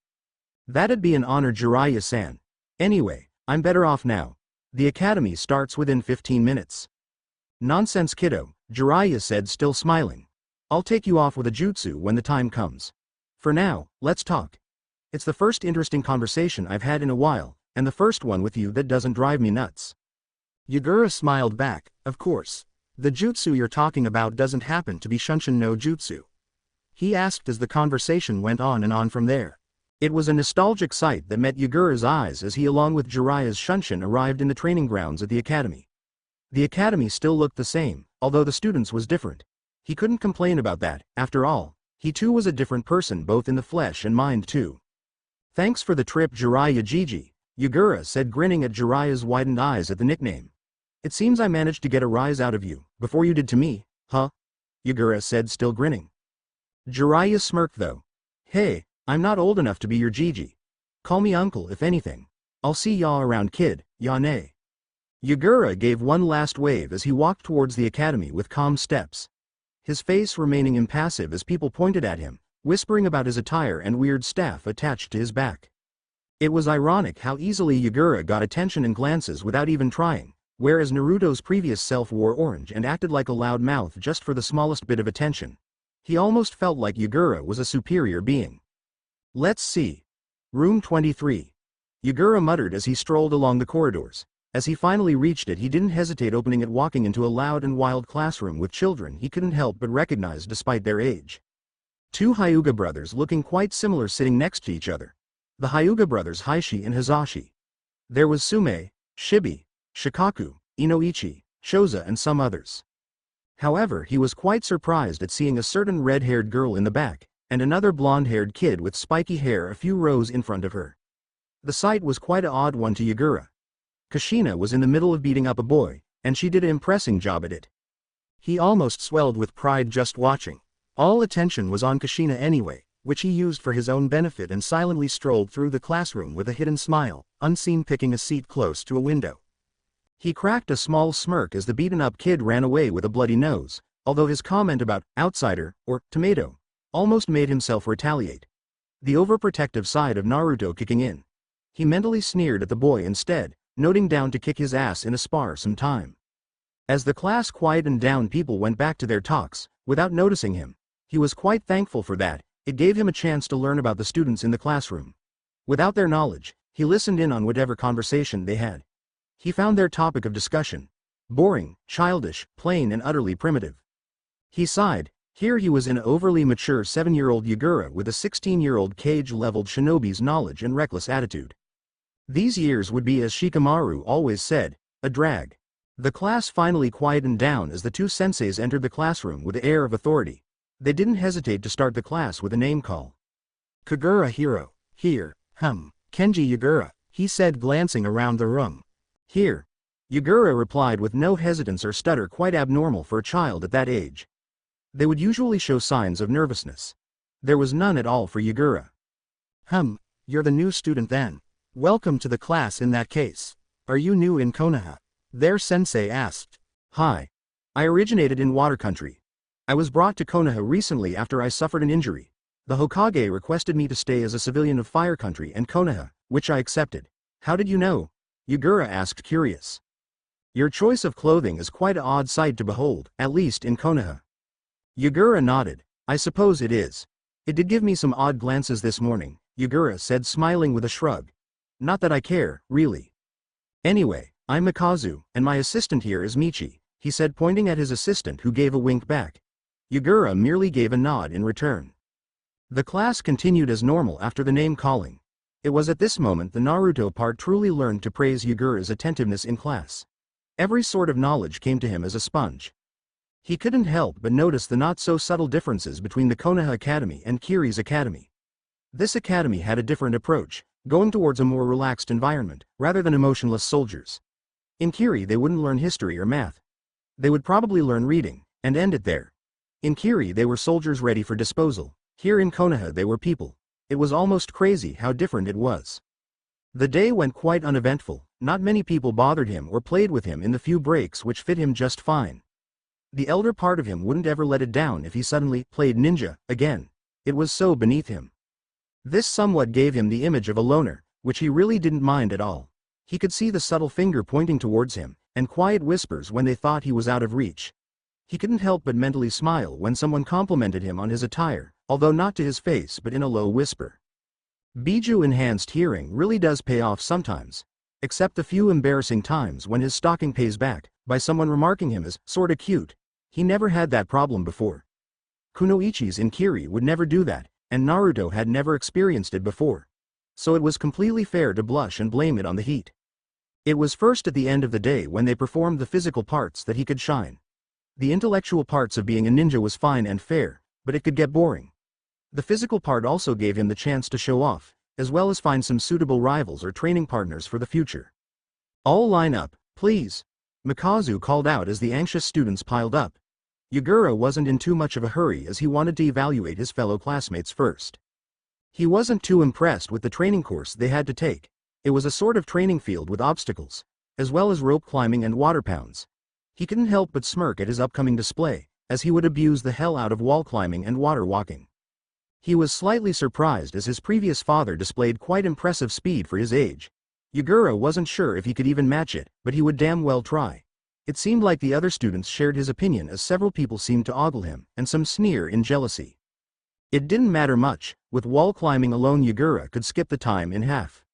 That'd be an honor, Jiraiya-san. Anyway, I'm better off now. The academy starts within 15 minutes. Nonsense, kiddo, Jiraiya said, still smiling. I'll take you off with a jutsu when the time comes. For now, let's talk. It's the first interesting conversation I've had in a while, and the first one with you that doesn't drive me nuts. Yagura smiled back. Of course. The jutsu you're talking about doesn't happen to be Shunshin no Jutsu. He asked as the conversation went on and on from there. It was a nostalgic sight that met Yagura's eyes as he along with Jiraiya's Shunshin arrived in the training grounds at the academy. The academy still looked the same, although the students was different. He couldn't complain about that, after all, he too was a different person both in the flesh and mind too. Thanks for the trip, Jiraiya Gigi, Yagura said, grinning at Jiraiya's widened eyes at the nickname. It seems I managed to get a rise out of you, before you did to me, huh? Yagura said, still grinning. Jiraiya smirked though. Hey, I'm not old enough to be your Gigi. Call me uncle if anything. I'll see y'all around, kid, Yane. Yagura gave one last wave as he walked towards the academy with calm steps. His face remaining impassive as people pointed at him, whispering about his attire and weird staff attached to his back. It was ironic how easily Yagura got attention and glances without even trying, whereas Naruto's previous self wore orange and acted like a loud mouth just for the smallest bit of attention. He almost felt like Yagura was a superior being. Let's see. Room 23. Yagura muttered as he strolled along the corridors. As he finally reached it, he didn't hesitate opening it, walking into a loud and wild classroom with children he couldn't help but recognize despite their age. Two Hyuga brothers looking quite similar sitting next to each other. The Hyuga brothers Heishi and Hizashi. There was Sume, Shibi, Shikaku, Inoichi, Shoza and some others. However, he was quite surprised at seeing a certain red-haired girl in the back, and another blonde-haired kid with spiky hair a few rows in front of her. The sight was quite an odd one to Yagura. Kushina was in the middle of beating up a boy, and she did an impressive job at it. He almost swelled with pride just watching. All attention was on Kushina anyway, which he used for his own benefit and silently strolled through the classroom with a hidden smile, unseen, picking a seat close to a window. He cracked a small smirk as the beaten-up kid ran away with a bloody nose, although his comment about outsider or tomato almost made himself retaliate. The overprotective side of Naruto kicking in. He mentally sneered at the boy instead, noting down to kick his ass in a spar sometime. As the class quietened down, people went back to their talks, without noticing him. He was quite thankful for that. It gave him a chance to learn about the students in the classroom. Without their knowledge, he listened in on whatever conversation they had. He found their topic of discussion boring, childish, plain and utterly primitive. He sighed. Here he was an overly mature 7-year-old Yagura with a 16-year-old cage-leveled shinobi's knowledge and reckless attitude. These years would be, as Shikamaru always said, a drag. The class finally quietened down as the two senseis entered the classroom with an air of authority. They didn't hesitate to start the class with a name call. Kagura Hiro, here, Kenji Yagura, he said glancing around the room. Here. Yagura replied with no hesitance or stutter, quite abnormal for a child at that age. They would usually show signs of nervousness. There was none at all for Yagura. You're the new student then. Welcome to the class in that case. Are you new in Konoha? Their sensei asked. Hi. I originated in Water Country. I was brought to Konoha recently after I suffered an injury. The Hokage requested me to stay as a civilian of Fire Country and Konoha, which I accepted. How did you know? Yagura asked, curious. Your choice of clothing is quite an odd sight to behold, at least in Konoha. Yagura nodded. I suppose it is. It did give me some odd glances this morning, Yagura said, smiling with a shrug. Not that I care, really. Anyway, I'm Mikazu, and my assistant here is Michi, he said, pointing at his assistant, who gave a wink back. Yagura merely gave a nod in return. The class continued as normal after the name calling. It was at this moment the Naruto part truly learned to praise Yagura's attentiveness in class. Every sort of knowledge came to him as a sponge. He couldn't help but notice the not-so-subtle differences between the Konoha Academy and Kiri's Academy. This academy had a different approach, going towards a more relaxed environment, rather than emotionless soldiers. In Kiri they wouldn't learn history or math. They would probably learn reading, and end it there. In Kiri they were soldiers ready for disposal. Here in Konoha they were people. It was almost crazy how different it was. The day went quite uneventful. Not many people bothered him or played with him in the few breaks, which fit him just fine. The elder part of him wouldn't ever let it down if he suddenly played ninja again. It was so beneath him. This somewhat gave him the image of a loner, which he really didn't mind at all. He could see the subtle finger pointing towards him, and quiet whispers when they thought he was out of reach. He couldn't help but mentally smile when someone complimented him on his attire, although not to his face but in a low whisper. Biju enhanced hearing really does pay off sometimes. Except the few embarrassing times when his stalking pays back, by someone remarking him as sorta cute. He never had that problem before. Kunoichis in Kiri would never do that, and Naruto had never experienced it before. So it was completely fair to blush and blame it on the heat. It was first at the end of the day when they performed the physical parts that he could shine. The intellectual parts of being a ninja was fine and fair, but it could get boring. The physical part also gave him the chance to show off, as well as find some suitable rivals or training partners for the future. All line up, please. Mikazu called out as the anxious students piled up. Yagura wasn't in too much of a hurry as he wanted to evaluate his fellow classmates first. He wasn't too impressed with the training course they had to take. It was a sort of training field with obstacles, as well as rope climbing and water pounds. He couldn't help but smirk at his upcoming display, as he would abuse the hell out of wall climbing and water walking. He was slightly surprised as his previous father displayed quite impressive speed for his age. Yagura wasn't sure if he could even match it, but he would damn well try. It seemed like the other students shared his opinion as several people seemed to ogle him, and some sneer in jealousy. It didn't matter much, with wall climbing alone Yagura could skip the time in half.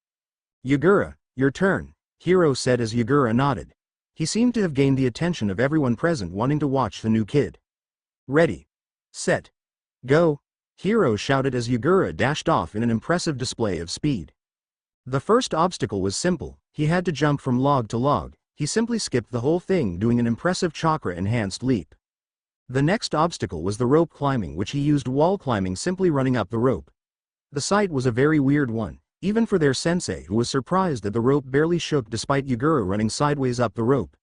Yagura, your turn, Hiro said as Yagura nodded. He seemed to have gained the attention of everyone present wanting to watch the new kid. Ready. Set. Go. Hiro shouted as Yagura dashed off in an impressive display of speed. The first obstacle was simple. He had to jump from log to log. He simply skipped the whole thing, doing an impressive chakra-enhanced leap. The next obstacle was the rope climbing, which he used wall climbing, simply running up the rope. The sight was a very weird one, even for their sensei, who was surprised that the rope barely shook despite Yagura running sideways up the rope.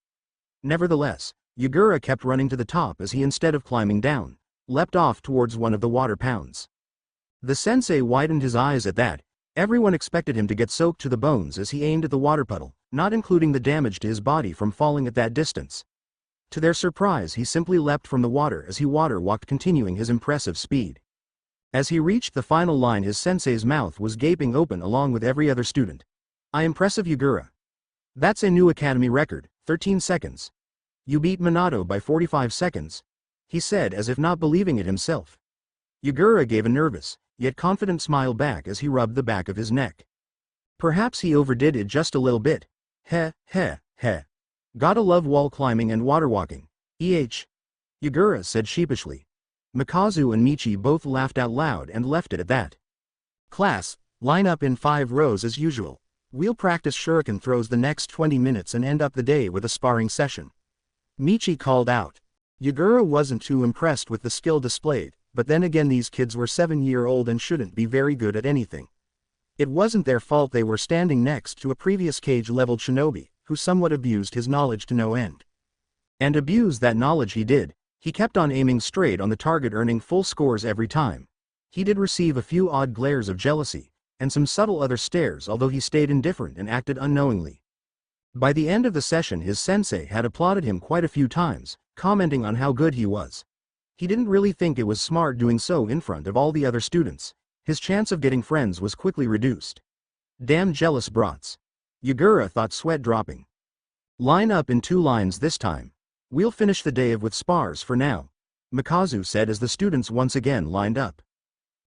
Nevertheless, Yagura kept running to the top as he, instead of climbing down, leapt off towards one of the water pounds. The sensei widened his eyes at that. Everyone expected him to get soaked to the bones as he aimed at the water puddle, not including the damage to his body from falling at that distance. To their surprise, he simply leapt from the water as he water walked, continuing his impressive speed. As he reached the final line, his sensei's mouth was gaping open along with every other student. Impressive, Yagura. That's a new academy record, 13 seconds. You beat Minato by 45 seconds, he said as if not believing it himself. Yagura gave a nervous, yet confident smile back as he rubbed the back of his neck. Perhaps he overdid it just a little bit. Heh. Gotta love wall climbing and water walking. Yagura said sheepishly. Mikazu and Michi both laughed out loud and left it at that. Class, line up in 5 rows as usual. We'll practice shuriken throws the next 20 minutes and end up the day with a sparring session. Michi called out. Yagura wasn't too impressed with the skill displayed, but then again these kids were 7-year-old and shouldn't be very good at anything. It wasn't their fault they were standing next to a previous cage-leveled shinobi, who somewhat abused his knowledge to no end. And abuse that knowledge he did. He kept on aiming straight on the target, earning full scores every time. He did receive a few odd glares of jealousy, and some subtle other stares, although he stayed indifferent and acted unknowingly. By the end of the session his sensei had applauded him quite a few times, commenting on how good he was. He didn't really think it was smart doing so in front of all the other students. His chance of getting friends was quickly reduced. Damn jealous brats. Yagura thought, sweat dropping. Line up in 2 lines this time. We'll finish the day with spars for now, Mikoto said as the students once again lined up.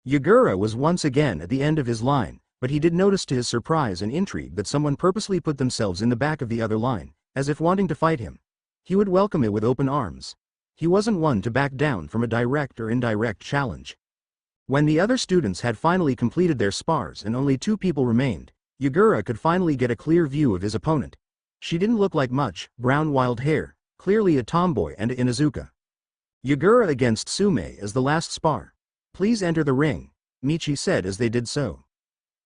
Yagura was once again at the end of his line, but he did notice to his surprise and intrigue that someone purposely put themselves in the back of the other line, as if wanting to fight him. He would welcome it with open arms. He wasn't one to back down from a direct or indirect challenge. When the other students had finally completed their spars and only 2 people remained, Yagura could finally get a clear view of his opponent. She didn't look like much, brown wild hair, clearly a tomboy and a Inuzuka. Yagura against Sume as the last spar. Please enter the ring, Michi said as they did so.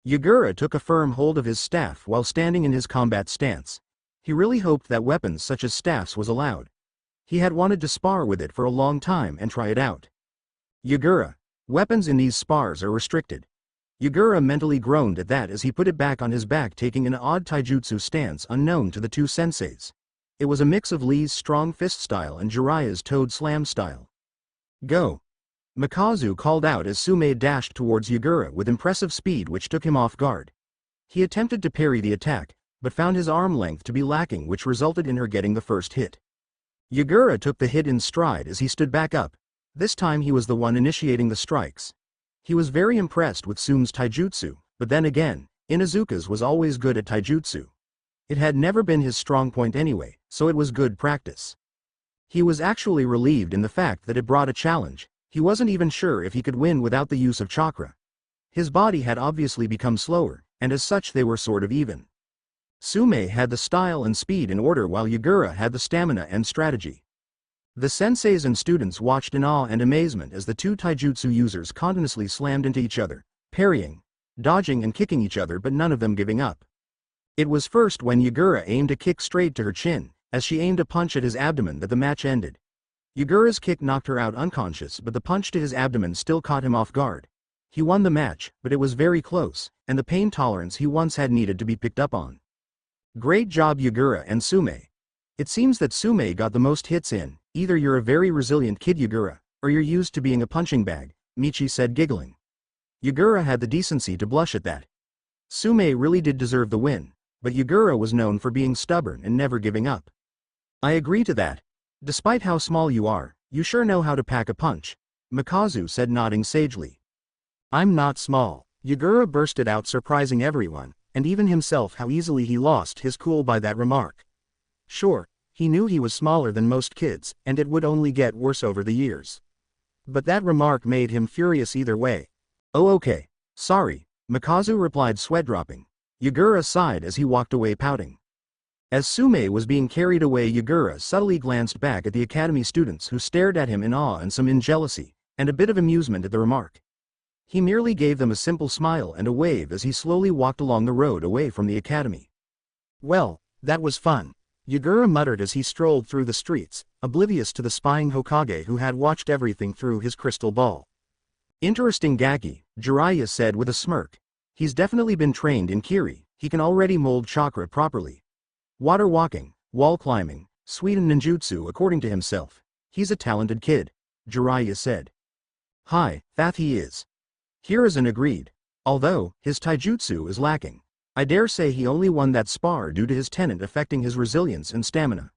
Yagura took a firm hold of his staff while standing in his combat stance. He really hoped that weapons such as staffs was allowed. He had wanted to spar with it for a long time and try it out. Yagura, weapons in these spars are restricted. Yagura mentally groaned at that as he put it back on his back, taking an odd taijutsu stance unknown to the 2 senseis. It was a mix of Lee's strong fist style and Jiraiya's toad slam style. Go! Mikoto called out as Sume dashed towards Yagura with impressive speed, which took him off guard. He attempted to parry the attack, but found his arm length to be lacking, which resulted in her getting the first hit. Yagura took the hit in stride as he stood back up. This time he was the one initiating the strikes. He was very impressed with Sume's taijutsu, but then again, Inuzuka's was always good at taijutsu. It had never been his strong point anyway, so it was good practice. He was actually relieved in the fact that it brought a challenge. He wasn't even sure if he could win without the use of chakra. His body had obviously become slower, and as such they were sort of even. Sume had the style and speed in order while Yagura had the stamina and strategy. The senseis and students watched in awe and amazement as the 2 taijutsu users continuously slammed into each other, parrying, dodging and kicking each other, but none of them giving up. It was first when Yagura aimed a kick straight to her chin, as she aimed a punch at his abdomen, that the match ended. Yagura's kick knocked her out unconscious, but the punch to his abdomen still caught him off guard. He won the match, but it was very close, and the pain tolerance he once had needed to be picked up on. Great job Yagura and Sume. It seems that Sume got the most hits in. Either you're a very resilient kid Yagura, or you're used to being a punching bag, Michi said, giggling. Yagura had the decency to blush at that. Sume really did deserve the win, but Yagura was known for being stubborn and never giving up. I agree to that. Despite how small you are, you sure know how to pack a punch, Mikoto said, nodding sagely. I'm not small, Yagura bursted out, surprising everyone, and even himself, how easily he lost his cool by that remark. Sure, he knew he was smaller than most kids, and it would only get worse over the years. But that remark made him furious either way. Oh okay, sorry, Mikoto replied, sweat dropping. Yagura sighed as he walked away, pouting. As Sume was being carried away, Yagura subtly glanced back at the academy students, who stared at him in awe and some in jealousy, and a bit of amusement at the remark. He merely gave them a simple smile and a wave as he slowly walked along the road away from the academy. Well, that was fun, Yagura muttered as he strolled through the streets, oblivious to the spying Hokage who had watched everything through his crystal ball. Interesting Gaki, Jiraiya said with a smirk. He's definitely been trained in Kiri, he can already mold chakra properly. Water walking, wall climbing, Sweden ninjutsu, according to himself. He's a talented kid, Jiraiya said. Hi, that he is. Hiruzen agreed. Although, his taijutsu is lacking. I dare say he only won that spar due to his tenant affecting his resilience and stamina.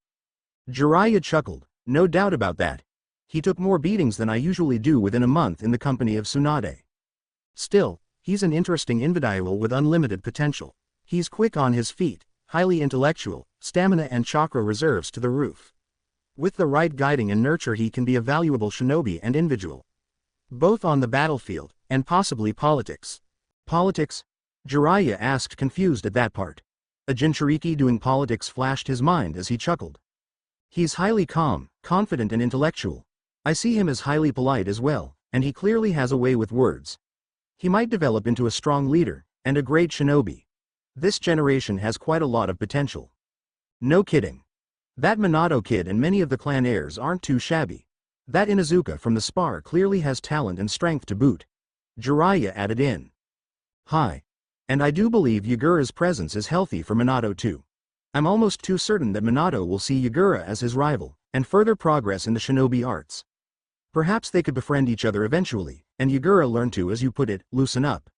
Jiraiya chuckled, no doubt about that. He took more beatings than I usually do within a month in the company of Tsunade. Still, he's an interesting individual with unlimited potential. He's quick on his feet, highly intellectual, stamina and chakra reserves to the roof. With the right guiding and nurture he can be a valuable shinobi and individual. Both on the battlefield, and possibly politics. Politics? Jiraiya asked, confused at that part. A Jinchuriki doing politics flashed his mind as he chuckled. He's highly calm, confident and intellectual. I see him as highly polite as well, and he clearly has a way with words. He might develop into a strong leader, and a great shinobi. This generation has quite a lot of potential. No kidding. That Minato kid and many of the clan heirs aren't too shabby. That Inuzuka from the spar clearly has talent and strength to boot. Jiraiya added in. Hi. And I do believe Yagura's presence is healthy for Minato too. I'm almost too certain that Minato will see Yagura as his rival, and further progress in the shinobi arts. Perhaps they could befriend each other eventually, and Yagura learn to, as you put it, loosen up.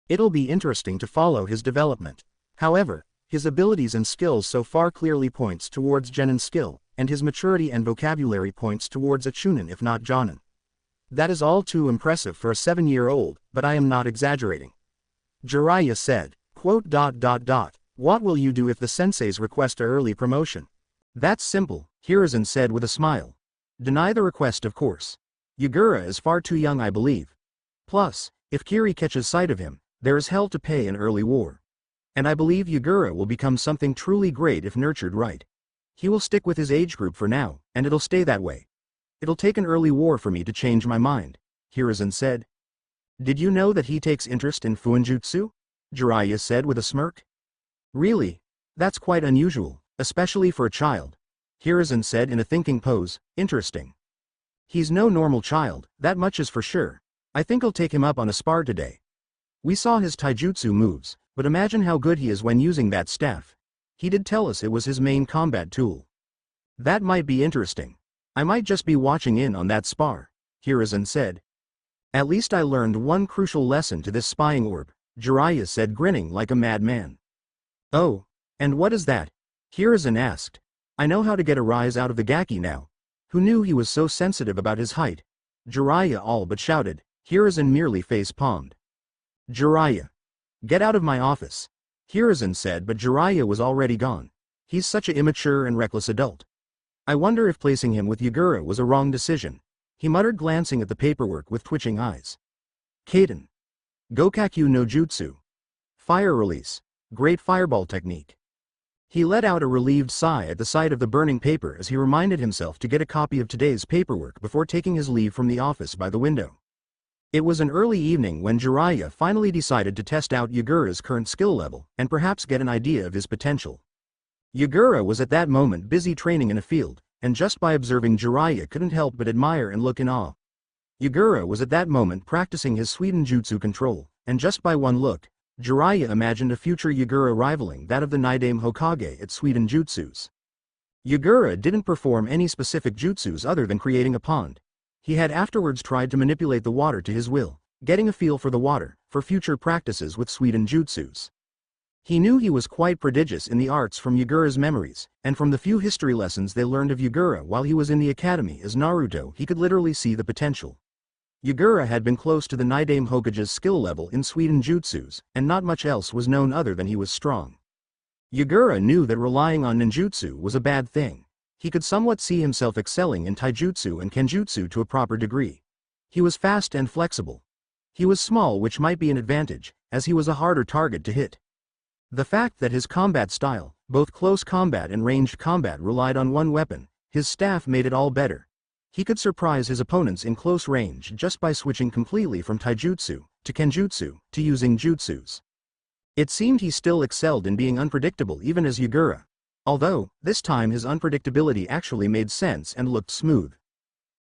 It'll be interesting to follow his development. However, his abilities and skills so far clearly points towards genin skill, and his maturity and vocabulary points towards a chunin if not jonin. That is all too impressive for a 7-year-old, but I am not exaggerating. Jiraiya said, quote, "What will you do if the senseis request a early promotion?" That's simple, Hiruzen said with a smile. Deny the request, of course. Yagura is far too young, I believe. Plus, if Kiri catches sight of him, there is hell to pay in early war. And I believe Yagura will become something truly great if nurtured right. He will stick with his age group for now, and it'll stay that way. It'll take an early war for me to change my mind, Hiruzen said. Did you know that he takes interest in Fuinjutsu? Jiraiya said with a smirk. Really? That's quite unusual, especially for a child. Hiruzen said in a thinking pose. Interesting. He's no normal child, that much is for sure. I think I'll take him up on a spar today. We saw his taijutsu moves, but imagine how good he is when using that staff. He did tell us it was his main combat tool. That might be interesting. I might just be watching in on that spar, Hiruzen said. At least I learned one crucial lesson to this spying orb, Jiraiya said, grinning like a madman. Oh, and what is that? Hiruzen asked. I know how to get a rise out of the gaki now. Who knew he was so sensitive about his height? Jiraiya all but shouted. Hiruzen merely face-palmed. Jiraiya. Get out of my office. Hiruzen said, but Jiraiya was already gone. He's such an immature and reckless adult. I wonder if placing him with Yagura was a wrong decision. He muttered, glancing at the paperwork with twitching eyes. Kaden. Gokakyu no Jutsu. Fire release. Great fireball technique. He let out a relieved sigh at the sight of the burning paper as he reminded himself to get a copy of today's paperwork before taking his leave from the office by the window. It was an early evening when Jiraiya finally decided to test out Yagura's current skill level and perhaps get an idea of his potential. Yagura was at that moment busy training in a field, and just by observing Jiraiya couldn't help but admire and look in awe. Yagura was at that moment practicing his Suiden Jutsu control, and just by one look, Jiraiya imagined a future Yagura rivaling that of the Naidame Hokage at Suiden Jutsus. Yagura didn't perform any specific jutsus other than creating a pond. He had afterwards tried to manipulate the water to his will, getting a feel for the water, for future practices with Suiden Jutsus. He knew he was quite prodigious in the arts from Yagura's memories, and from the few history lessons they learned of Yagura while he was in the academy as Naruto, he could literally see the potential. Yagura had been close to the Naidame Hokage's skill level in Suiden Jutsus, and not much else was known other than he was strong. Yagura knew that relying on ninjutsu was a bad thing. He could somewhat see himself excelling in taijutsu and kenjutsu to a proper degree. He was fast and flexible. He was small, which might be an advantage, as he was a harder target to hit. The fact that his combat style, both close combat and ranged combat, relied on one weapon, his staff, made it all better. He could surprise his opponents in close range just by switching completely from taijutsu to kenjutsu to using jutsus. It seemed he still excelled in being unpredictable even as Yagura. Although, this time his unpredictability actually made sense and looked smooth.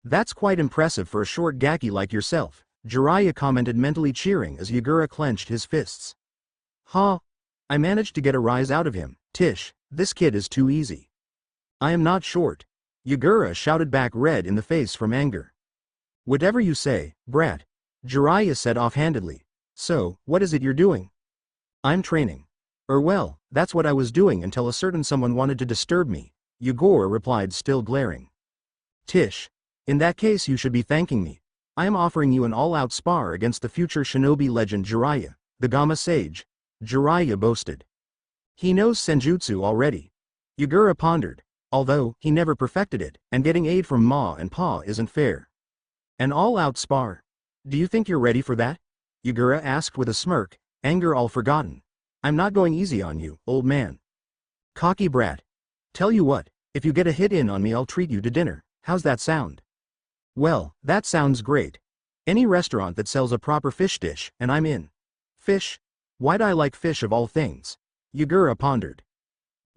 That's quite impressive for a short gaki like yourself, Jiraiya commented, mentally cheering as Yagura clenched his fists. Ha! I managed to get a rise out of him. Tish, this kid is too easy. I am not short. Yagura shouted back, red in the face from anger. Whatever you say, brat. Jiraiya said offhandedly. So, what is it you're doing? I'm training. Well, that's what I was doing until a certain someone wanted to disturb me, Yagura replied, still glaring. Tish. In that case you should be thanking me. I am offering you an all-out spar against the future shinobi legend Jiraiya, the Gamma Sage. Jiraiya boasted. He knows senjutsu already. Yagura pondered. Although, he never perfected it, and getting aid from Ma and Pa isn't fair. An all-out spar. Do you think you're ready for that? Yagura asked with a smirk, anger all forgotten. I'm not going easy on you, old man. Cocky brat. Tell you what, if you get a hit in on me I'll treat you to dinner, how's that sound? Well, that sounds great. Any restaurant that sells a proper fish dish, and I'm in. Fish? Why'd I like fish of all things? Yagura pondered.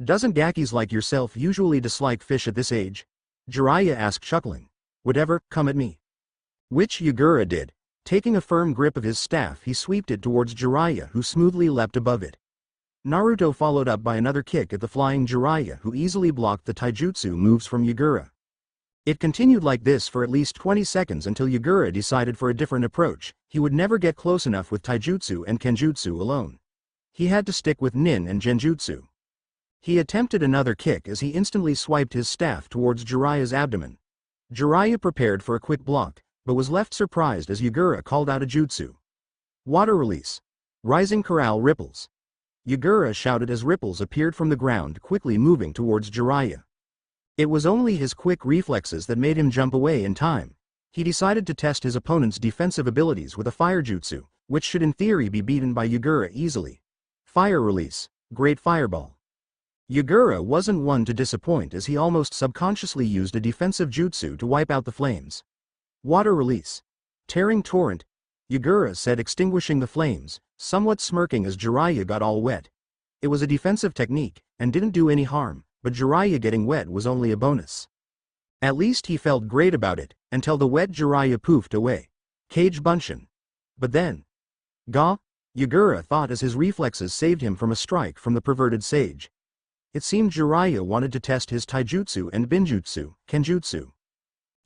Doesn't gakis like yourself usually dislike fish at this age? Jiraiya asked, chuckling. Whatever, come at me. Which Yagura did. Taking a firm grip of his staff, he sweeped it towards Jiraiya, who smoothly leapt above it. Naruto followed up by another kick at the flying Jiraiya, who easily blocked the taijutsu moves from Yagura. It continued like this for at least 20 seconds until Yagura decided for a different approach. He would never get close enough with taijutsu and kenjutsu alone. He had to stick with nin and genjutsu. He attempted another kick as he instantly swiped his staff towards Jiraiya's abdomen. Jiraiya prepared for a quick block, but was left surprised as Yagura called out a jutsu. Water release. Rising corral ripples. Yagura shouted as ripples appeared from the ground, quickly moving towards Jiraiya. It was only his quick reflexes that made him jump away in time. He decided to test his opponent's defensive abilities with a fire jutsu, which should in theory be beaten by Yagura easily. Fire release. Great fireball. Yagura wasn't one to disappoint as he almost subconsciously used a defensive jutsu to wipe out the flames. Water release. Tearing torrent. Yagura said, extinguishing the flames, somewhat smirking as Jiraiya got all wet. It was a defensive technique, and didn't do any harm, but Jiraiya getting wet was only a bonus. At least he felt great about it, until the wet Jiraiya poofed away. Cage bunshin. But then. Gah? Yagura thought as his reflexes saved him from a strike from the perverted sage. It seemed Jiraiya wanted to test his taijutsu and binjutsu, kenjutsu.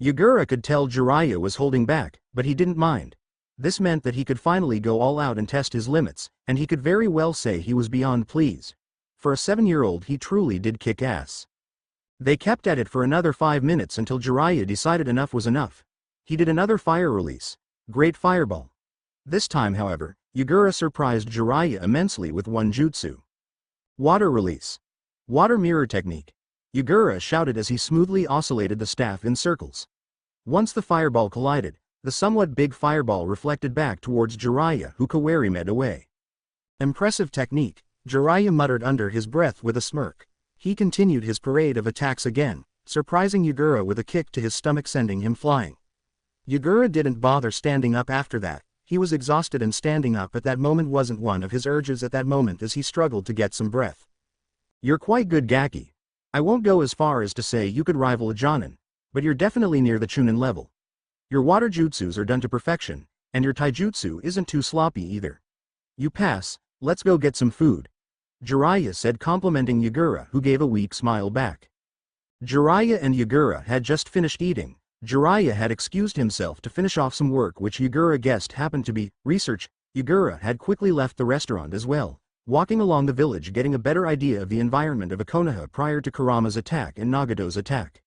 Yagura could tell Jiraiya was holding back, but he didn't mind. This meant that he could finally go all out and test his limits, and he could very well say he was beyond pleased. For a 7-year-old he truly did kick ass. They kept at it for another 5 minutes until Jiraiya decided enough was enough. He did another fire release. Great fireball. This time, however, Yagura surprised Jiraiya immensely with one jutsu. Water release. Water mirror technique. Yagura shouted as he smoothly oscillated the staff in circles. Once the fireball collided, the somewhat big fireball reflected back towards Jiraiya, who kawari-med away. Impressive technique, Jiraiya muttered under his breath with a smirk. He continued his parade of attacks again, surprising Yagura with a kick to his stomach, sending him flying. Yagura didn't bother standing up after that. He was exhausted, and standing up at that moment wasn't one of his urges at that moment as he struggled to get some breath. You're quite good, Gaki. I won't go as far as to say you could rival a Jonin, but you're definitely near the Chunin level. Your water jutsus are done to perfection, and your taijutsu isn't too sloppy either. You pass, let's go get some food. Jiraiya said, complimenting Yagura, who gave a weak smile back. Jiraiya and Yagura had just finished eating. Jiraiya had excused himself to finish off some work which Yagura guessed happened to be research. Yagura had quickly left the restaurant as well, walking along the village, getting a better idea of the environment of Konoha prior to Kurama's attack and Nagato's attack.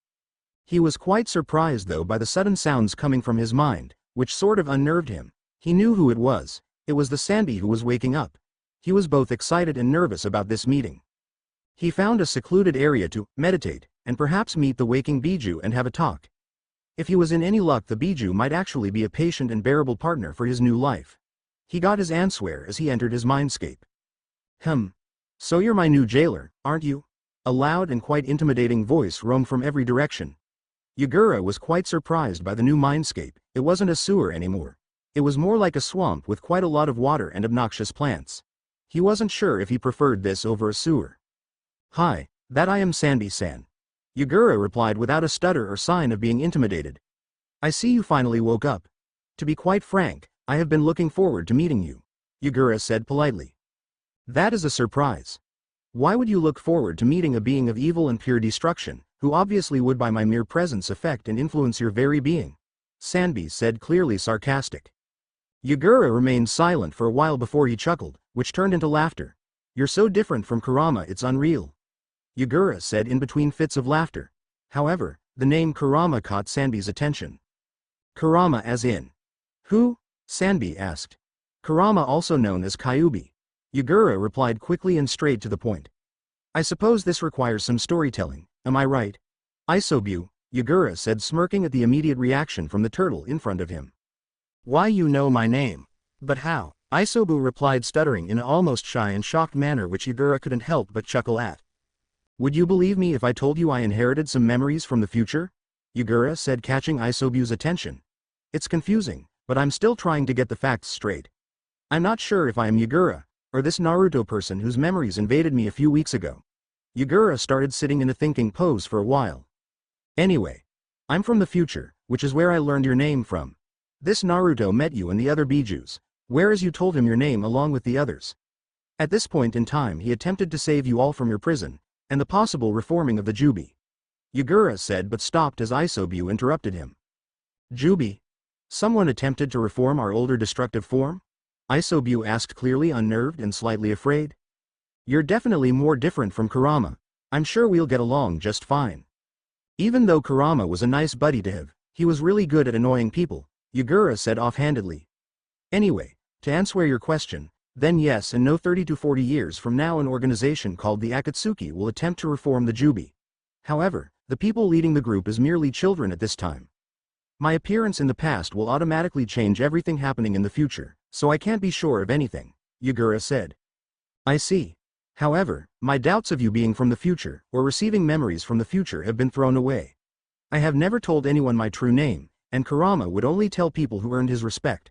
He was quite surprised though by the sudden sounds coming from his mind, which sort of unnerved him. He knew who it was. It was the Sanbi who was waking up. He was both excited and nervous about this meeting. He found a secluded area to meditate, and perhaps meet the waking Biju and have a talk. If he was in any luck, the Biju might actually be a patient and bearable partner for his new life. He got his answer as he entered his mindscape. So you're my new jailer, aren't you? A loud and quite intimidating voice roamed from every direction. Yagura was quite surprised by the new mindscape. It wasn't a sewer anymore. It was more like a swamp with quite a lot of water and obnoxious plants. He wasn't sure if he preferred this over a sewer. Hi, that I am Sanbi-san. Yagura replied without a stutter or sign of being intimidated. I see you finally woke up. To be quite frank, I have been looking forward to meeting you, Yagura said politely. That is a surprise. Why would you look forward to meeting a being of evil and pure destruction, who obviously would by my mere presence affect and influence your very being? Sanbi said, clearly sarcastic. Yagura remained silent for a while before he chuckled, which turned into laughter. You're so different from Kurama, it's unreal, Yagura said in between fits of laughter. However, the name Kurama caught Sanbi's attention. Kurama as in? Who? Sanbi asked. Kurama, also known as Kyuubi. Yagura replied quickly and straight to the point. I suppose this requires some storytelling, am I right? Isobu, Yagura said, smirking at the immediate reaction from the turtle in front of him. Why, you know my name. But how? Isobu replied, stuttering in an almost shy and shocked manner which Yagura couldn't help but chuckle at. Would you believe me if I told you I inherited some memories from the future? Yagura said, catching Isobu's attention. It's confusing, but I'm still trying to get the facts straight. I'm not sure if I am Yagura, or this Naruto person whose memories invaded me a few weeks ago. Yagura started sitting in a thinking pose for a while. Anyway, I'm from the future, which is where I learned your name from. This Naruto met you and the other Bijus, whereas you told him your name along with the others. At this point in time he attempted to save you all from your prison, and the possible reforming of the Jubi. Yagura said but stopped as Isobu interrupted him. Jubi? Someone attempted to reform our older destructive form? Isobu asked, clearly unnerved and slightly afraid. You're definitely more different from Kurama. I'm sure we'll get along just fine. Even though Kurama was a nice buddy to have, he was really good at annoying people, Yagura said offhandedly. Anyway, to answer your question, then yes and no, 30 to 40 years from now an organization called the Akatsuki will attempt to reform the Jubi. However, the people leading the group is merely children at this time. My appearance in the past will automatically change everything happening in the future, so I can't be sure of anything, Yagura said. I see. However, my doubts of you being from the future, or receiving memories from the future have been thrown away. I have never told anyone my true name, and Kurama would only tell people who earned his respect.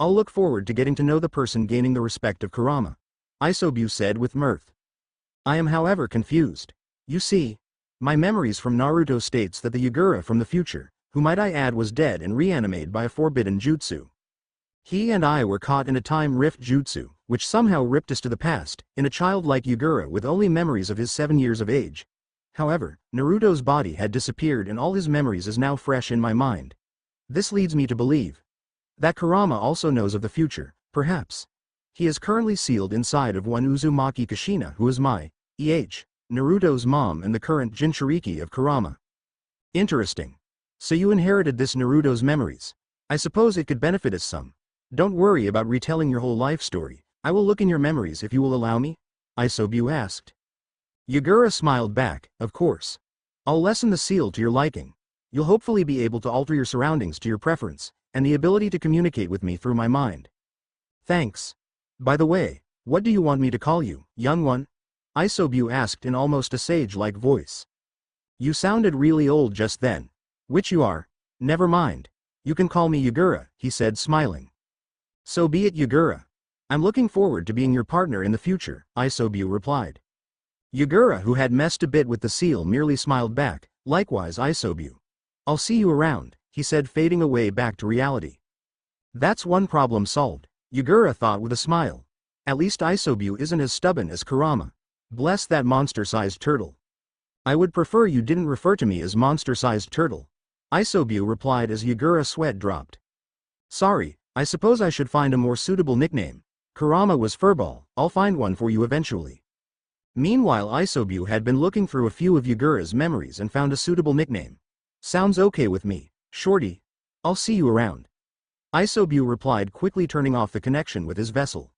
I'll look forward to getting to know the person gaining the respect of Kurama, Isobu said with mirth. I am however confused. You see, my memories from Naruto states that the Yagura from the future, who might I add was dead and reanimated by a forbidden jutsu. He and I were caught in a time rift jutsu, which somehow ripped us to the past, in a childlike Yagura with only memories of his 7 years of age. However, Naruto's body had disappeared and all his memories is now fresh in my mind. This leads me to believe that Kurama also knows of the future, perhaps. He is currently sealed inside of one Uzumaki Kushina who is my Naruto's mom and the current Jinchuriki of Kurama. Interesting. So you inherited this Naruto's memories. I suppose it could benefit us some. Don't worry about retelling your whole life story. I will look in your memories if you will allow me? Isobu asked. Yagura smiled back, of course. I'll lessen the seal to your liking. You'll hopefully be able to alter your surroundings to your preference, and the ability to communicate with me through my mind. Thanks. By the way, what do you want me to call you, young one? Isobu asked in almost a sage-like voice. You sounded really old just then. Which you are. Never mind. You can call me Yagura, he said smiling. So be it, Yagura. I'm looking forward to being your partner in the future, Isobu replied. Yagura, who had messed a bit with the seal, merely smiled back. Likewise, Isobu. I'll see you around, he said, fading away back to reality. That's one problem solved, Yagura thought with a smile. At least Isobu isn't as stubborn as Kurama. Bless that monster-sized turtle. I would prefer you didn't refer to me as monster-sized turtle, Isobu replied as Yagura's sweat dropped. Sorry, I suppose I should find a more suitable nickname. Kurama was furball. I'll find one for you eventually. Meanwhile, Isobu had been looking through a few of Yagura's memories and found a suitable nickname. Sounds okay with me, Shorty. I'll see you around. Isobu replied, quickly turning off the connection with his vessel.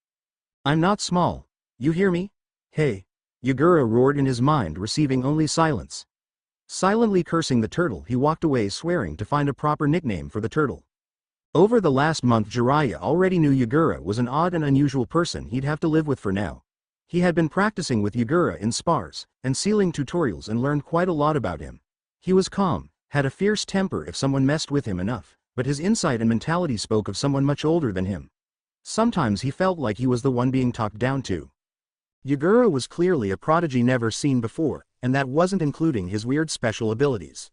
I'm not small. You hear me? Hey. Yagura roared in his mind, receiving only silence. Silently cursing the turtle, he walked away, swearing to find a proper nickname for the turtle. Over the last month, Jiraiya already knew Yagura was an odd and unusual person he'd have to live with for now. He had been practicing with Yagura in spars and sealing tutorials and learned quite a lot about him. He was calm, had a fierce temper if someone messed with him enough, but his insight and mentality spoke of someone much older than him. Sometimes he felt like he was the one being talked down to. Yagura was clearly a prodigy never seen before, and that wasn't including his weird special abilities.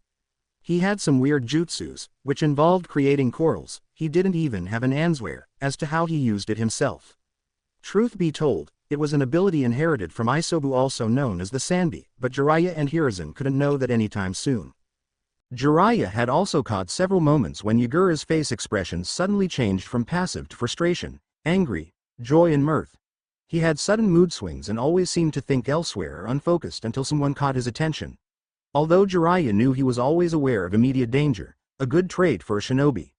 He had some weird jutsus, which involved creating corals. He didn't even have an answer as to how he used it himself. Truth be told, it was an ability inherited from Isobu, also known as the Sanbi, but Jiraiya and Hiruzen couldn't know that anytime soon. Jiraiya had also caught several moments when Yagura's face expressions suddenly changed from passive to frustration, angry, joy and mirth. He had sudden mood swings and always seemed to think elsewhere or unfocused until someone caught his attention. Although Jiraiya knew he was always aware of immediate danger, a good trait for a shinobi.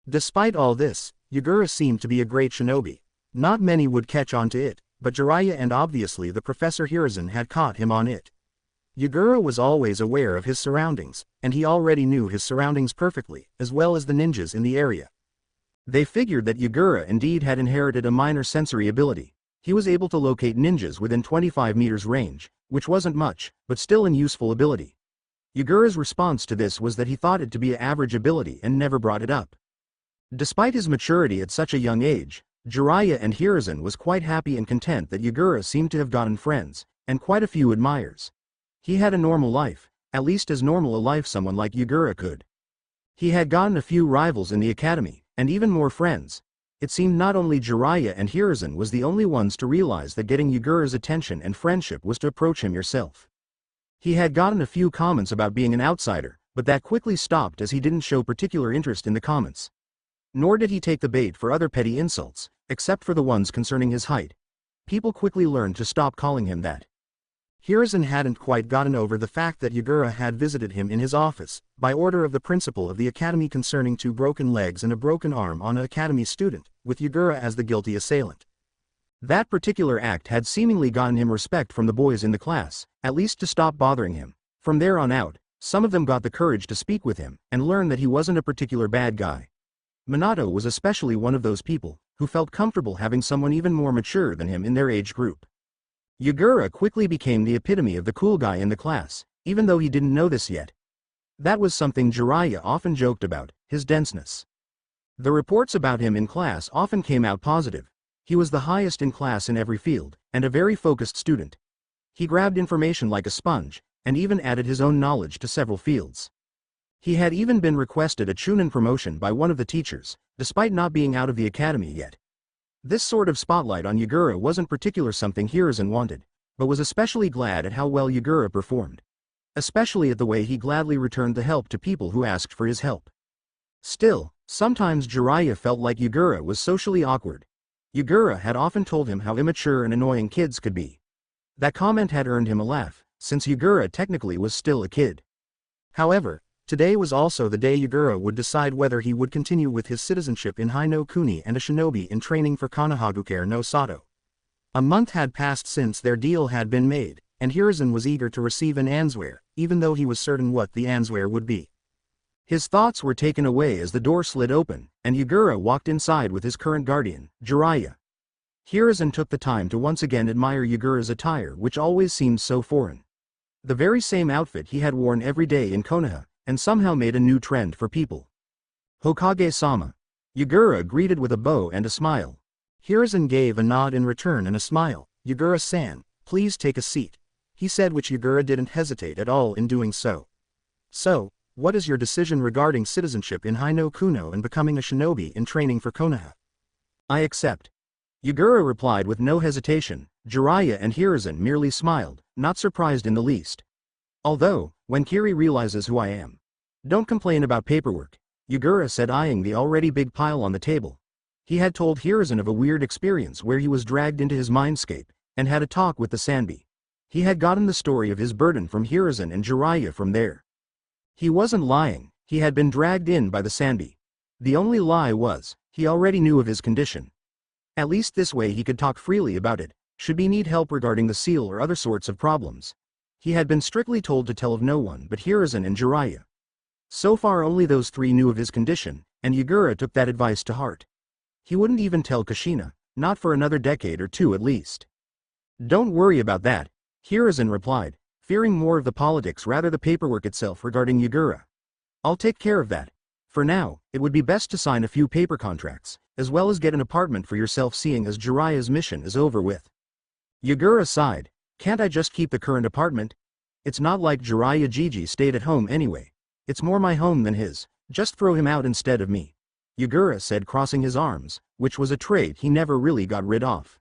Despite all this, Yagura seemed to be a great shinobi. Not many would catch on to it, but Jiraiya and obviously the Professor Hiruzen had caught him on it. Yagura was always aware of his surroundings, and he already knew his surroundings perfectly, as well as the ninjas in the area. They figured that Yagura indeed had inherited a minor sensory ability. He was able to locate ninjas within 25 meters range, which wasn't much, but still an useful ability. Yagura's response to this was that he thought it to be an average ability and never brought it up. Despite his maturity at such a young age, Jiraiya and Hiruzen was quite happy and content that Yagura seemed to have gotten friends, and quite a few admirers. He had a normal life, at least as normal a life someone like Yagura could. He had gotten a few rivals in the academy, and even more friends. It seemed not only Jiraiya and Hiruzen was the only ones to realize that getting Yagura's attention and friendship was to approach him yourself. He had gotten a few comments about being an outsider, but that quickly stopped as he didn't show particular interest in the comments. Nor did he take the bait for other petty insults, except for the ones concerning his height. People quickly learned to stop calling him that. Hiruzen hadn't quite gotten over the fact that Yagura had visited him in his office, by order of the principal of the academy concerning 2 broken legs and a broken arm on an academy student, with Yagura as the guilty assailant. That particular act had seemingly gotten him respect from the boys in the class, at least to stop bothering him. From there on out, some of them got the courage to speak with him, and learn that he wasn't a particular bad guy. Minato was especially one of those people, who felt comfortable having someone even more mature than him in their age group. Yagura quickly became the epitome of the cool guy in the class, even though he didn't know this yet. That was something Jiraiya often joked about, his denseness. The reports about him in class often came out positive. He was the highest in class in every field, and a very focused student. He grabbed information like a sponge, and even added his own knowledge to several fields. He had even been requested a Chunin promotion by one of the teachers, despite not being out of the academy yet. This sort of spotlight on Yagura wasn't particularly something Hiruzen wanted, but was especially glad at how well Yagura performed. Especially at the way he gladly returned the help to people who asked for his help. Still, sometimes Jiraiya felt like Yagura was socially awkward. Yagura had often told him how immature and annoying kids could be. That comment had earned him a laugh, since Yagura technically was still a kid. However, today was also the day Yagura would decide whether he would continue with his citizenship in Hai no Kuni and a shinobi in training for Konohagakure no Sato. A month had passed since their deal had been made, and Hiruzen was eager to receive an answer, even though he was certain what the answer would be. His thoughts were taken away as the door slid open, and Yagura walked inside with his current guardian, Jiraiya. Hiruzen took the time to once again admire Yagura's attire, which always seemed so foreign. The very same outfit he had worn every day in Konoha, and somehow made a new trend for people. Hokage-sama. Yagura greeted with a bow and a smile. Hiruzen gave a nod in return and a smile. Yagura-san, please take a seat, he said, which Yagura didn't hesitate at all in doing so. So, what is your decision regarding citizenship in Hai no Kuno and becoming a shinobi in training for Konoha? I accept. Yagura replied with no hesitation. Jiraiya and Hiruzen merely smiled, not surprised in the least. Although, when Kiri realizes who I am. Don't complain about paperwork, Yagura said, eyeing the already big pile on the table. He had told Hiruzen of a weird experience where he was dragged into his mindscape, and had a talk with the Sanbi. He had gotten the story of his burden from Hiruzen and Jiraiya from there. He wasn't lying, he had been dragged in by the Sanbi. The only lie was, he already knew of his condition. At least this way he could talk freely about it, should he need help regarding the seal or other sorts of problems. He had been strictly told to tell of no one but Hiruzen and Jiraiya. So far only those 3 knew of his condition, and Yagura took that advice to heart. He wouldn't even tell Kushina, not for another decade or 2 at least. Don't worry about that, Hiruzen replied, fearing more of the politics rather the paperwork itself regarding Yagura. I'll take care of that. For now, it would be best to sign a few paper contracts, as well as get an apartment for yourself, seeing as Jiraiya's mission is over with. Yagura sighed. Can't I just keep the current apartment? It's not like Jiraiya Gigi stayed at home anyway. It's more my home than his, just throw him out instead of me. Yagura said, crossing his arms, which was a trait he never really got rid of.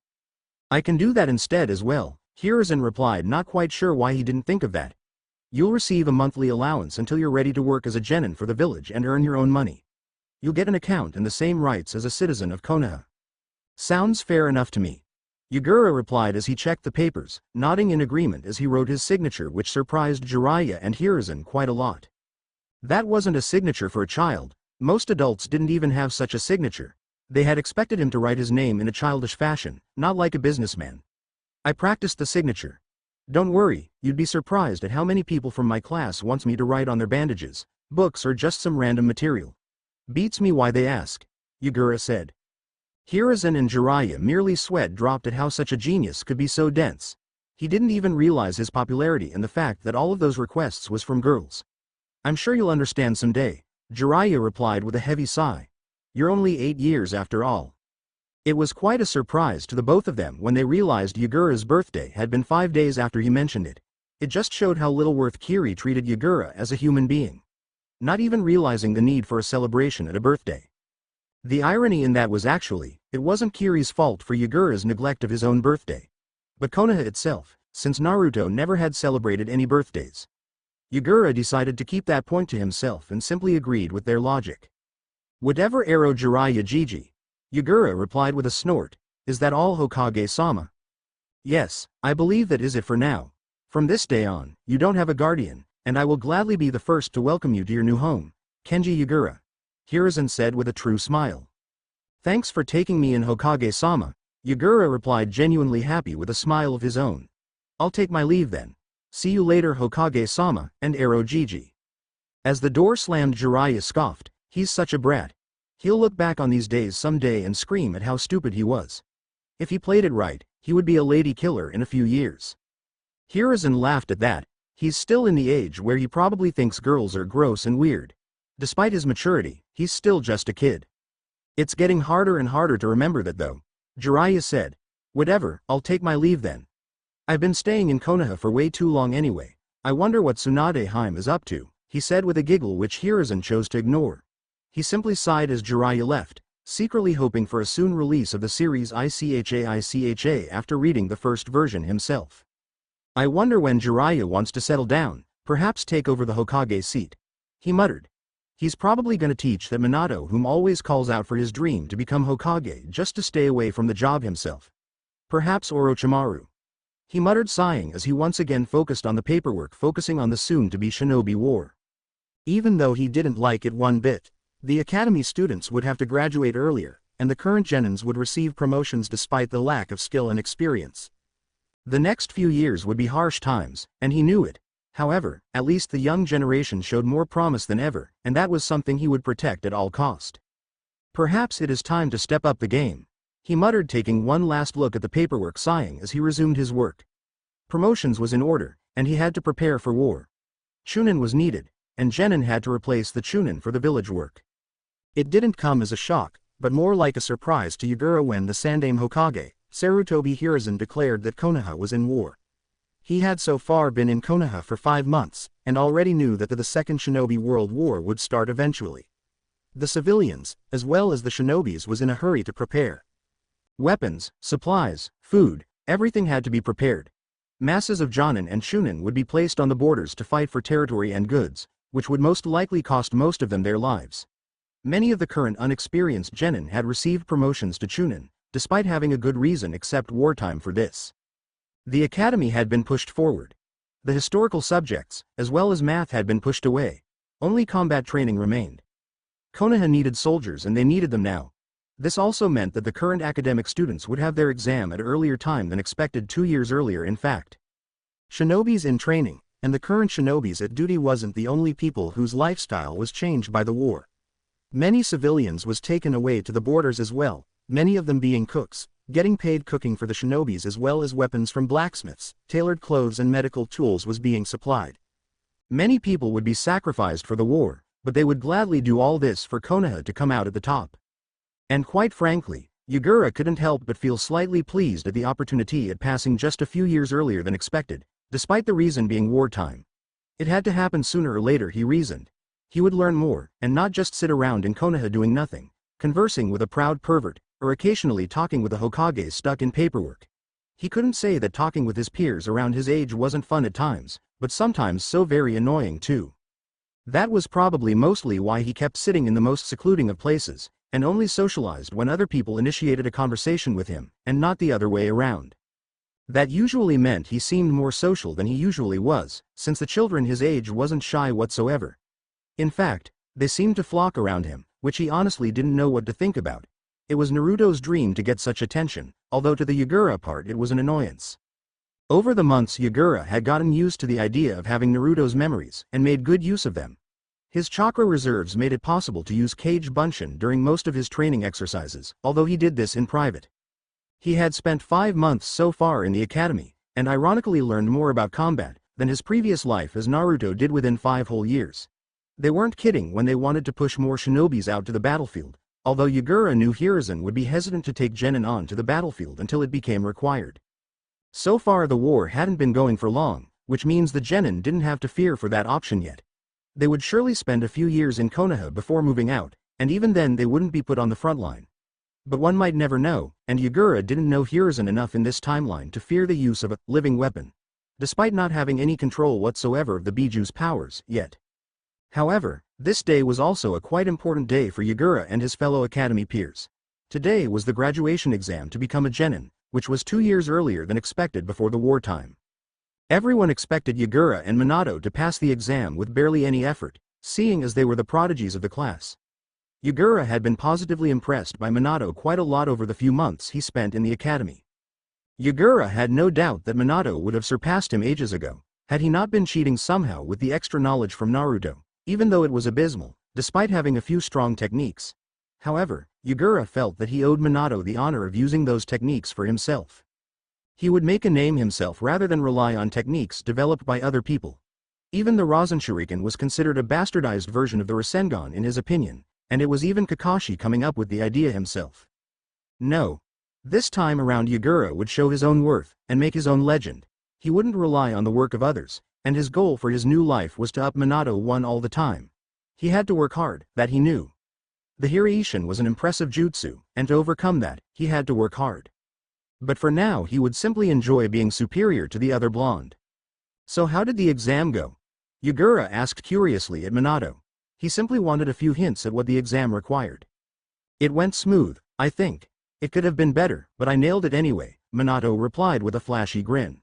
I can do that instead as well, Hiruzen replied, not quite sure why he didn't think of that. You'll receive a monthly allowance until you're ready to work as a genin for the village and earn your own money. You'll get an account and the same rights as a citizen of Konoha. Sounds fair enough to me. Yagura replied as he checked the papers, nodding in agreement as he wrote his signature, which surprised Jiraiya and Hiruzen quite a lot. That wasn't a signature for a child. Most adults didn't even have such a signature. They had expected him to write his name in a childish fashion, not like a businessman. I practiced the signature. Don't worry, you'd be surprised at how many people from my class wants me to write on their bandages, books, or just some random material. Beats me why they ask, Yagura said. Hiruzen and Jiraiya merely sweat dropped at how such a genius could be so dense. He didn't even realize his popularity and the fact that all of those requests was from girls. I'm sure you'll understand someday, Jiraiya replied with a heavy sigh. You're only 8 years after all. It was quite a surprise to the both of them when they realized Yagura's birthday had been 5 days after he mentioned it. It just showed how little worth Kiri treated Yagura as a human being. Not even realizing the need for a celebration at a birthday. The irony in that was actually, it wasn't Kiri's fault for Yagura's neglect of his own birthday, but Konoha itself, since Naruto never had celebrated any birthdays. Yagura decided to keep that point to himself and simply agreed with their logic. Whatever Ero Jiraiya Jiji, Yagura replied with a snort, is that all Hokage-sama? Yes, I believe that is it for now. From this day on, you don't have a guardian, and I will gladly be the first to welcome you to your new home, Kenji Yagura, Hiruzen said with a true smile. Thanks for taking me in Hokage-sama, Yagura replied, genuinely happy with a smile of his own. I'll take my leave then. See you later Hokage-sama, and Ero Jiji. As the door slammed, Jiraiya scoffed, he's such a brat. He'll look back on these days someday and scream at how stupid he was. If he played it right, he would be a lady killer in a few years. Hiruzen laughed at that. He's still in the age where he probably thinks girls are gross and weird. Despite his maturity, he's still just a kid. It's getting harder and harder to remember that though. Jiraiya said. Whatever, I'll take my leave then. I've been staying in Konoha for way too long anyway. I wonder what Tsunade Haim is up to, he said with a giggle which Hiruzen chose to ignore. He simply sighed as Jiraiya left, secretly hoping for a soon release of the series ICHA after reading the first version himself. I wonder when Jiraiya wants to settle down, perhaps take over the Hokage seat. He muttered. He's probably gonna teach that Minato, whom always calls out for his dream to become Hokage just to stay away from the job himself. Perhaps Orochimaru. He muttered, sighing as he once again focused on the paperwork, focusing on the soon-to-be shinobi war. Even though he didn't like it one bit, the academy students would have to graduate earlier, and the current genins would receive promotions despite the lack of skill and experience. The next few years would be harsh times, and he knew it. However, at least the young generation showed more promise than ever, and that was something he would protect at all cost. Perhaps it is time to step up the game, he muttered, taking one last look at the paperwork, sighing as he resumed his work. Promotions was in order, and he had to prepare for war. Chunin was needed, and Genin had to replace the Chunin for the village work. It didn't come as a shock, but more like a surprise to Yagura when the Sandaime Hokage, Sarutobi Hiruzen, declared that Konoha was in war. He had so far been in Konoha for 5 months, and already knew that the Second Shinobi World War would start eventually. The civilians, as well as the shinobis, was in a hurry to prepare. Weapons, supplies, food, everything had to be prepared. Masses of Jonin and Chunin would be placed on the borders to fight for territory and goods, which would most likely cost most of them their lives. Many of the current unexperienced genin had received promotions to Chunin, despite having a good reason except wartime for this. The academy had been pushed forward. The historical subjects, as well as math, had been pushed away. Only combat training remained. Konoha needed soldiers, and they needed them now. This also meant that the current academic students would have their exam at an earlier time than expected, 2 years earlier in fact. Shinobis in training, and the current shinobis at duty wasn't the only people whose lifestyle was changed by the war. Many civilians was taken away to the borders as well, many of them being cooks, getting paid cooking for the shinobis, as well as weapons from blacksmiths, tailored clothes and medical tools was being supplied. Many people would be sacrificed for the war, but they would gladly do all this for Konoha to come out at the top. And quite frankly, Yagura couldn't help but feel slightly pleased at the opportunity at passing just a few years earlier than expected, despite the reason being wartime. It had to happen sooner or later, he reasoned. He would learn more, and not just sit around in Konoha doing nothing, conversing with a proud pervert, or occasionally talking with a Hokage stuck in paperwork. He couldn't say that talking with his peers around his age wasn't fun at times, but sometimes so very annoying too. That was probably mostly why he kept sitting in the most secluding of places, and only socialized when other people initiated a conversation with him, and not the other way around. That usually meant he seemed more social than he usually was, since the children his age wasn't shy whatsoever. In fact, they seemed to flock around him, which he honestly didn't know what to think about. It was Naruto's dream to get such attention, although to the Yagura part it was an annoyance. Over the months, Yagura had gotten used to the idea of having Naruto's memories, and made good use of them. His chakra reserves made it possible to use Kage Bunshin during most of his training exercises, although he did this in private. He had spent 5 months so far in the academy, and ironically learned more about combat than his previous life as Naruto did within 5 whole years. They weren't kidding when they wanted to push more shinobis out to the battlefield, although Yagura knew Hiruzen would be hesitant to take genin on to the battlefield until it became required. So far the war hadn't been going for long, which means the genin didn't have to fear for that option yet. They would surely spend a few years in Konoha before moving out, and even then they wouldn't be put on the front line. But one might never know, and Yagura didn't know Hiruzen enough in this timeline to fear the use of a living weapon, despite not having any control whatsoever of the Bijuu's powers yet. However, this day was also a quite important day for Yagura and his fellow academy peers. Today was the graduation exam to become a genin, which was 2 years earlier than expected before the wartime. Everyone expected Yagura and Minato to pass the exam with barely any effort, seeing as they were the prodigies of the class. Yagura had been positively impressed by Minato quite a lot over the few months he spent in the academy. Yagura had no doubt that Minato would have surpassed him ages ago, had he not been cheating somehow with the extra knowledge from Naruto, even though it was abysmal, despite having a few strong techniques. However, Yagura felt that he owed Minato the honor of using those techniques for himself. He would make a name himself rather than rely on techniques developed by other people. Even the Rasen Shuriken was considered a bastardized version of the Rasengan in his opinion, and it was even Kakashi coming up with the idea himself. No. This time around Yagura would show his own worth, and make his own legend. He wouldn't rely on the work of others, and his goal for his new life was to up Minato one all the time. He had to work hard, that he knew. The Hiraishin was an impressive jutsu, and to overcome that, he had to work hard. But for now he would simply enjoy being superior to the other blonde. So how did the exam go? Yagura asked curiously at Minato. He simply wanted a few hints at what the exam required. It went smooth, I think. It could have been better, but I nailed it anyway, Minato replied with a flashy grin.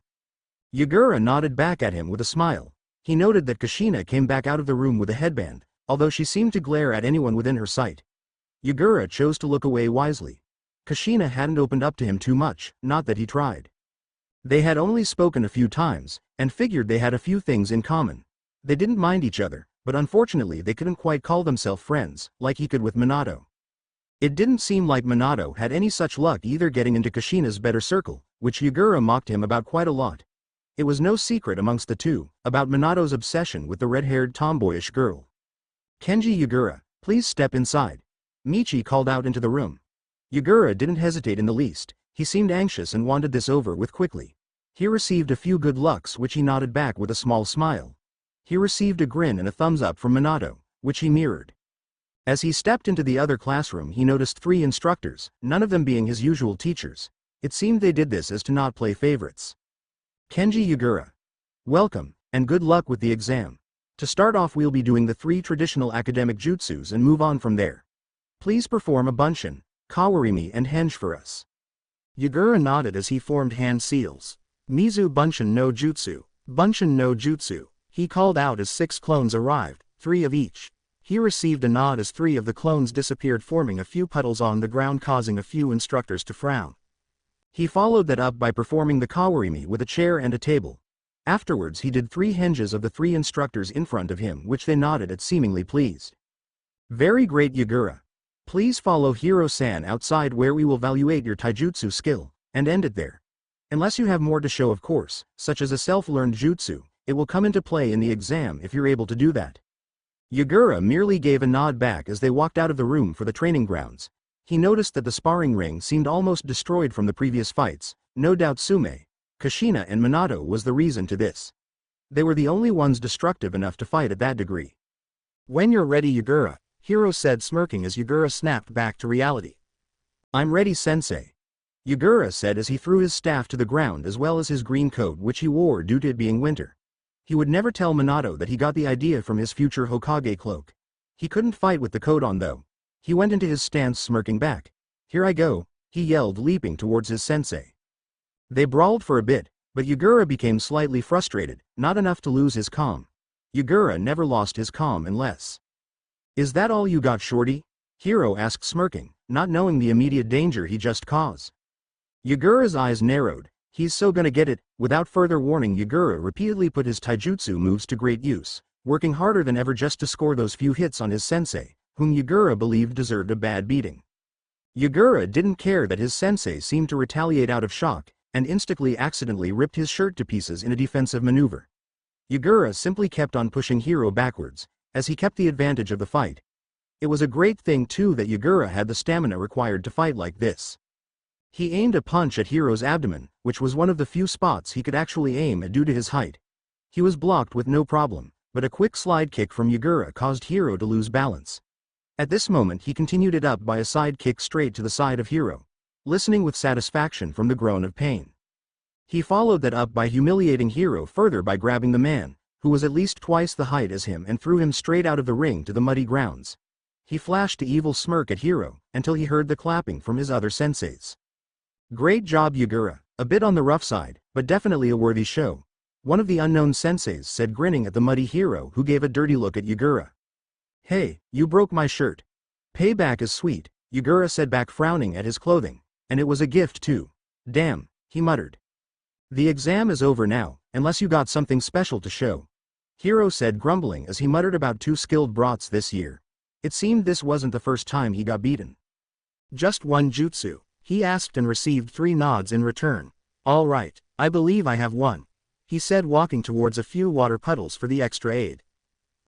Yagura nodded back at him with a smile. He noted that Kushina came back out of the room with a headband, although she seemed to glare at anyone within her sight. Yagura chose to look away wisely. Kushina hadn't opened up to him too much, not that he tried. They had only spoken a few times, and figured they had a few things in common. They didn't mind each other, but unfortunately they couldn't quite call themselves friends, like he could with Minato. It didn't seem like Minato had any such luck either getting into Kushina's better circle, which Yagura mocked him about quite a lot. It was no secret amongst the two, about Minato's obsession with the red-haired tomboyish girl. Kenji Yagura, please step inside. Michi called out into the room. Yagura didn't hesitate in the least, he seemed anxious and wanted this over with quickly. He received a few good looks which he nodded back with a small smile. He received a grin and a thumbs up from Minato, which he mirrored. As he stepped into the other classroom he noticed 3 instructors, none of them being his usual teachers. It seemed they did this as to not play favorites. Kenji Yagura. Welcome, and good luck with the exam. To start off we'll be doing the 3 traditional academic jutsus and move on from there. Please perform a bunshin, kawarimi and henge for us. Yagura nodded as he formed hand seals. Mizu Bunshin no Jutsu, Bunshin no Jutsu, he called out as 6 clones arrived, 3 of each. He received a nod as 3 of the clones disappeared, forming a few puddles on the ground, causing a few instructors to frown. He followed that up by performing the kawarimi with a chair and a table. Afterwards he did 3 henges of the 3 instructors in front of him, which they nodded at, seemingly pleased. Very great, Yagura. Please follow Hiro-san outside where we will evaluate your taijutsu skill, and end it there. Unless you have more to show, of course, such as a self-learned jutsu, it will come into play in the exam if you're able to do that. Yagura merely gave a nod back as they walked out of the room for the training grounds. He noticed that the sparring ring seemed almost destroyed from the previous fights. No doubt Sume, Kushina and Minato was the reason to this. They were the only ones destructive enough to fight at that degree. When you're ready, Yagura, Hiro said, smirking as Yagura snapped back to reality. I'm ready, sensei. Yagura said as he threw his staff to the ground as well as his green coat, which he wore due to it being winter. He would never tell Minato that he got the idea from his future Hokage cloak. He couldn't fight with the coat on though. He went into his stance smirking back. Here I go, he yelled, leaping towards his sensei. They brawled for a bit, but Yagura became slightly frustrated, not enough to lose his calm. Yagura never lost his calm unless. Is that all you got, shorty? Hiro asked, smirking, not knowing the immediate danger he just caused. Yagura's eyes narrowed. He's so gonna get it. Without further warning, Yagura repeatedly put his taijutsu moves to great use, working harder than ever just to score those few hits on his sensei, whom Yagura believed deserved a bad beating. Yagura didn't care that his sensei seemed to retaliate out of shock, and instantly accidentally ripped his shirt to pieces in a defensive maneuver. Yagura simply kept on pushing Hiro backwards, as he kept the advantage of the fight. It was a great thing too that Yagura had the stamina required to fight like this. He aimed a punch at Hiro's abdomen, which was one of the few spots he could actually aim at due to his height. He was blocked with no problem, but a quick slide kick from Yagura caused Hiro to lose balance. At this moment he continued it up by a side kick straight to the side of Hiro, listening with satisfaction from the groan of pain. He followed that up by humiliating Hiro further by grabbing the man, who was at least twice the height as him, and threw him straight out of the ring to the muddy grounds. He flashed an evil smirk at Hiro, until he heard the clapping from his other senseis. Great job Yagura, a bit on the rough side, but definitely a worthy show, one of the unknown senseis said, grinning at the muddy Hiro, who gave a dirty look at Yagura. Hey, you broke my shirt. Payback is sweet, Yagura said back, frowning at his clothing, and it was a gift too. Damn, he muttered. The exam is over now, unless you got something special to show, Hiro said, grumbling as he muttered about 2 skilled brats this year. It seemed this wasn't the first time he got beaten. Just one jutsu, he asked, and received 3 nods in return. All right, I believe I have one, he said, walking towards a few water puddles for the extra aid.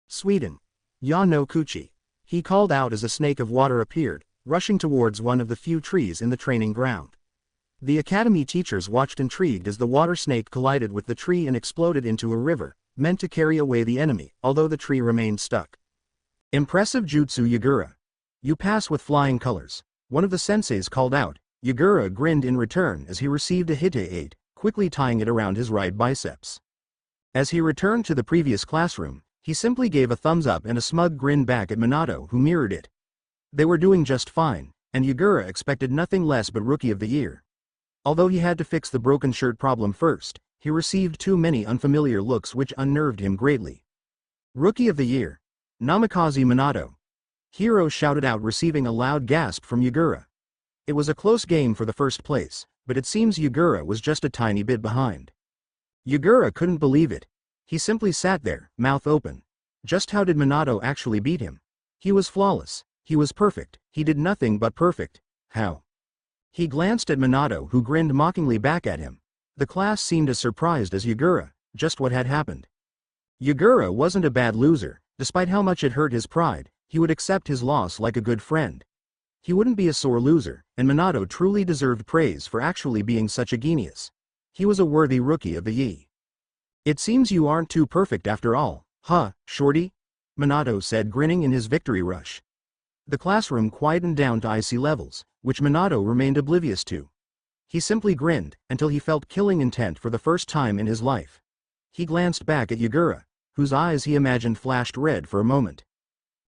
Sweden. Ya no Kuchi, he called out as a snake of water appeared, rushing towards one of the few trees in the training ground. The academy teachers watched intrigued as the water snake collided with the tree and exploded into a river, meant to carry away the enemy, although the tree remained stuck. Impressive jutsu Yagura. You pass with flying colors, one of the senseis called out. Yagura grinned in return as he received a hite 8, quickly tying it around his right biceps. As he returned to the previous classroom, he simply gave a thumbs up and a smug grin back at Minato, who mirrored it. They were doing just fine, and Yagura expected nothing less but Rookie of the Year. Although he had to fix the broken shirt problem first, he received too many unfamiliar looks which unnerved him greatly. Rookie of the Year. Namikaze Minato. Hiro shouted out, receiving a loud gasp from Yagura. It was a close game for the first place, but it seems Yagura was just a tiny bit behind. Yagura couldn't believe it. He simply sat there, mouth open. Just how did Minato actually beat him? He was flawless, he was perfect, he did nothing but perfect. How? He glanced at Minato, who grinned mockingly back at him. The class seemed as surprised as Yagura, just what had happened. Yagura wasn't a bad loser, despite how much it hurt his pride, he would accept his loss like a good friend. He wouldn't be a sore loser, and Minato truly deserved praise for actually being such a genius. He was a worthy Rookie of the Year. It seems you aren't too perfect after all, huh, shorty? Minato said, grinning in his victory rush. The classroom quietened down to icy levels, which Minato remained oblivious to. He simply grinned, until he felt killing intent for the first time in his life. He glanced back at Yagura, whose eyes he imagined flashed red for a moment.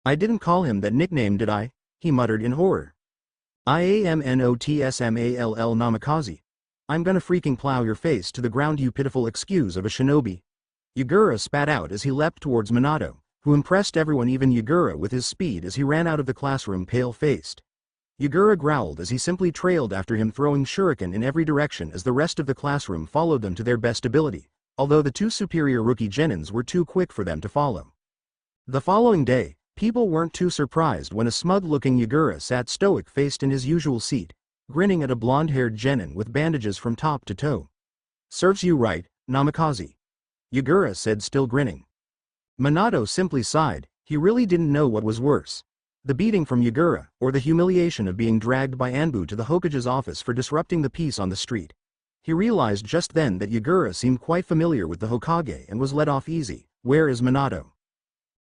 I didn't call him that nickname, did I? He muttered in horror. IAMNOTSMALL Namikaze. I'm gonna freaking plow your face to the ground, you pitiful excuse of a shinobi. Yagura spat out as he leapt towards Minato, who impressed everyone, even Yagura, with his speed as he ran out of the classroom pale-faced. Yagura growled as he simply trailed after him, throwing shuriken in every direction as the rest of the classroom followed them to their best ability, although the 2 superior rookie genins were too quick for them to follow. The following day, people weren't too surprised when a smug-looking Yagura sat stoic-faced in his usual seat, grinning at a blonde-haired genin with bandages from top to toe. Serves you right, Namikaze. Yagura said, still grinning. Minato simply sighed. He really didn't know what was worse, the beating from Yagura, or the humiliation of being dragged by Anbu to the Hokage's office for disrupting the peace on the street. He realized just then that Yagura seemed quite familiar with the Hokage and was let off easy. Where is Minato?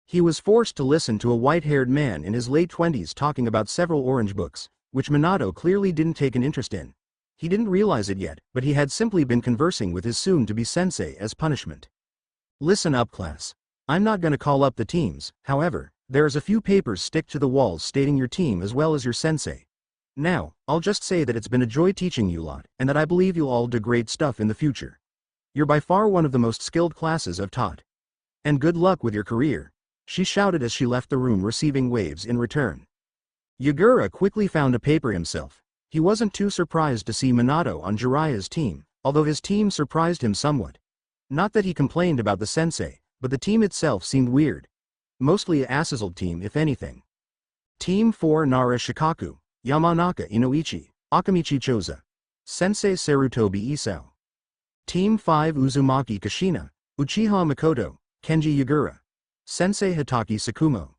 He was forced to listen to a white-haired man in his late 20s talking about several orange books, which Minato clearly didn't take an interest in. He didn't realize it yet, but he had simply been conversing with his soon-to-be sensei as punishment. Listen up, class. I'm not gonna call up the teams, however, there's a few papers stick to the walls stating your team as well as your sensei. Now, I'll just say that it's been a joy teaching you lot, and that I believe you'll all do great stuff in the future. You're by far one of the most skilled classes I've taught. And good luck with your career, she shouted as she left the room, receiving waves in return. Yagura quickly found a paper himself. He wasn't too surprised to see Minato on Jiraiya's team, although his team surprised him somewhat. Not that he complained about the sensei, but the team itself seemed weird. Mostly a Azazel team, if anything. Team 4 Nara Shikaku, Yamanaka Inoichi, Akamichi Choza. Sensei Sarutobi Isao. Team 5 Uzumaki Kashina, Uchiha Mikoto, Kenji Yagura. Sensei Hitaki Sakumo.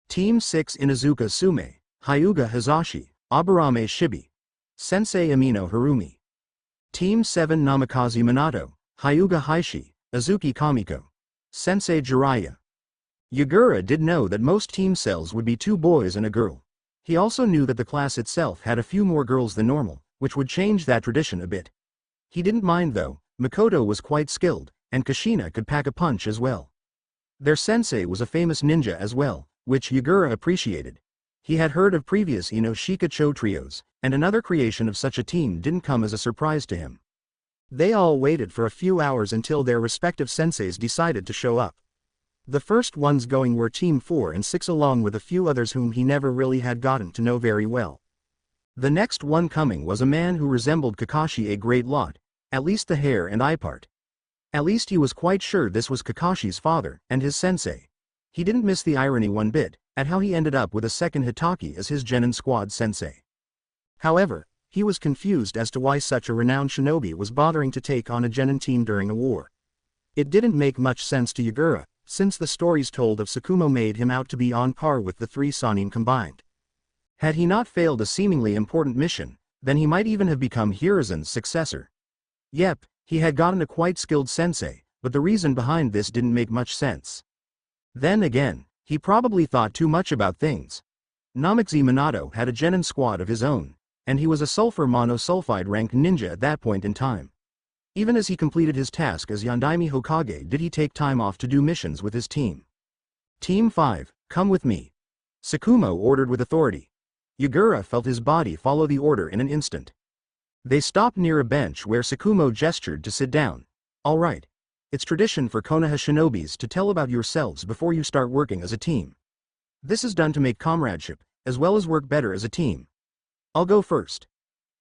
Team 6 Inuzuka Sume, Hyuga Hazashi, Aburame Shibi. Sensei Amino Harumi. Team 7 Namikaze Minato, Hyuga Haishi, Azuki Kamiko. Sensei Jiraiya. Yagura did know that most team cells would be 2 boys and a girl. He also knew that the class itself had a few more girls than normal, which would change that tradition a bit. He didn't mind though. Mikoto was quite skilled, and Kushina could pack a punch as well. Their sensei was a famous ninja as well, which Yagura appreciated. He had heard of previous Inoshika-cho trios, and another creation of such a team didn't come as a surprise to him. They all waited for a few hours until their respective senseis decided to show up. The first ones going were Team 4 and 6 along with a few others whom he never really had gotten to know very well. The next one coming was a man who resembled Kakashi a great lot, at least the hair and eye part. At least he was quite sure this was Kakashi's father and his sensei. He didn't miss the irony one bit, at how he ended up with a second Hitaki as his Genin squad sensei. However, he was confused as to why such a renowned shinobi was bothering to take on a Genin team during a war. It didn't make much sense to Yagura, since the stories told of Tsukumo made him out to be on par with the 3 Sannin combined. Had he not failed a seemingly important mission, then he might even have become Hiruzen's successor. Yep, he had gotten a quite skilled sensei, but the reason behind this didn't make much sense. Then again, he probably thought too much about things. Namikaze Minato had a Genin squad of his own, and he was a sulfur monosulfide rank ninja at that point in time. Even as he completed his task as Yondaime Hokage did he take time off to do missions with his team. Team 5, come with me. Tsukumo ordered with authority. Yagura felt his body follow the order in an instant. They stopped near a bench where Tsukumo gestured to sit down. All right. It's tradition for Konoha shinobis to tell about yourselves before you start working as a team. This is done to make comradeship, as well as work better as a team. I'll go first.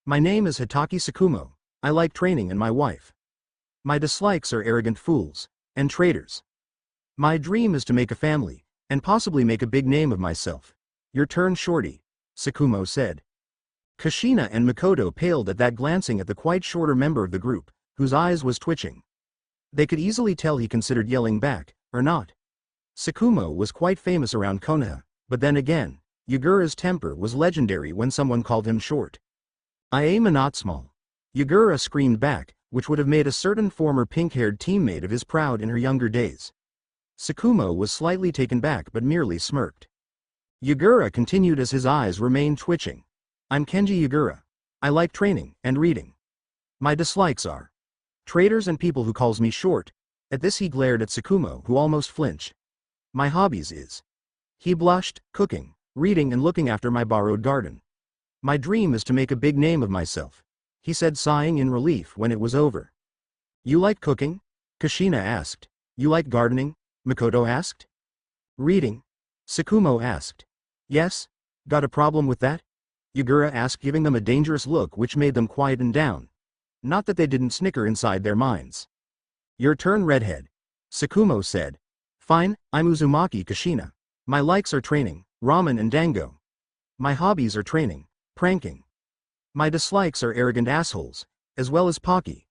My name is Hitaki Tsukumo. I like training and my wife. My dislikes are arrogant fools and traitors. My dream is to make a family, and possibly make a big name of myself. Your turn, shorty, Tsukumo said. Kushina and Mikoto paled at that, glancing at the quite shorter member of the group, whose eyes was twitching. They could easily tell he considered yelling back, or not. Tsukumo was quite famous around Konoha, but then again, Yagura's temper was legendary when someone called him short. I am not small. Yagura screamed back, which would have made a certain former pink-haired teammate of his proud in her younger days. Tsukumo was slightly taken back but merely smirked. Yagura continued as his eyes remained twitching. I'm Kenji Yagura. I like training and reading. My dislikes are traitors and people who calls me short. At this he glared at Tsukumo, who almost flinched. My hobbies is. He blushed, cooking, reading and looking after my borrowed garden. My dream is to make a big name of myself, he said, sighing in relief when it was over. You like cooking? Kushina asked. You like gardening? Mikoto asked. Reading? Tsukumo asked. Yes? Got a problem with that? Yagura asked, giving them a dangerous look which made them quieten down. Not that they didn't snicker inside their minds. Your turn, redhead, Tsukumo said. Fine, I'm Uzumaki Kushina. My likes are training, ramen and dango. My hobbies are training, pranking. My dislikes are arrogant assholes, as well as Pocky.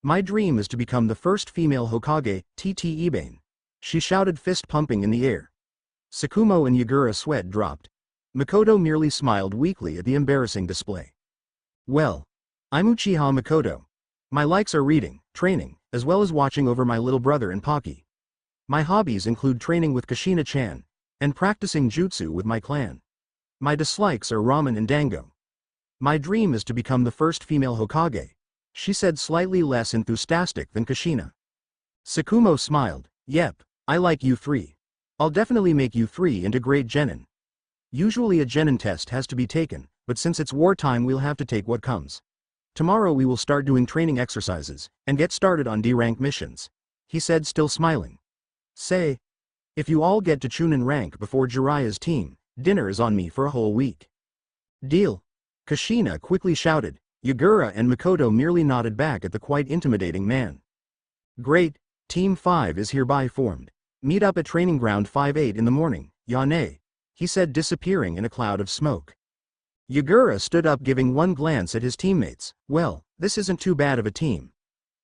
My dream is to become the first female Hokage, TT Ibane. She shouted, fist pumping in the air. Tsukumo and Yagura sweat dropped. Mikoto merely smiled weakly at the embarrassing display. Well, I'm Uchiha Mikoto. My likes are reading, training, as well as watching over my little brother and Pocky. My hobbies include training with Kushina-chan, and practicing jutsu with my clan. My dislikes are ramen and dango. My dream is to become the first female Hokage, she said, slightly less enthusiastic than Kushina. Tsukumo smiled. Yep, I like you 3. I'll definitely make you 3 into great genin. Usually a genin test has to be taken, but since it's wartime we'll have to take what comes. Tomorrow we will start doing training exercises, and get started on D-rank missions, he said, still smiling. Say, if you all get to Chunin rank before Jiraiya's team, dinner is on me for a whole week. Deal, Kushina quickly shouted. Yagura and Mikoto merely nodded back at the quite intimidating man. Great, Team 5 is hereby formed. Meet up at Training Ground 5-8 in the morning, Yane, he said, disappearing in a cloud of smoke. Yagura stood up, giving one glance at his teammates. Well, this isn't too bad of a team.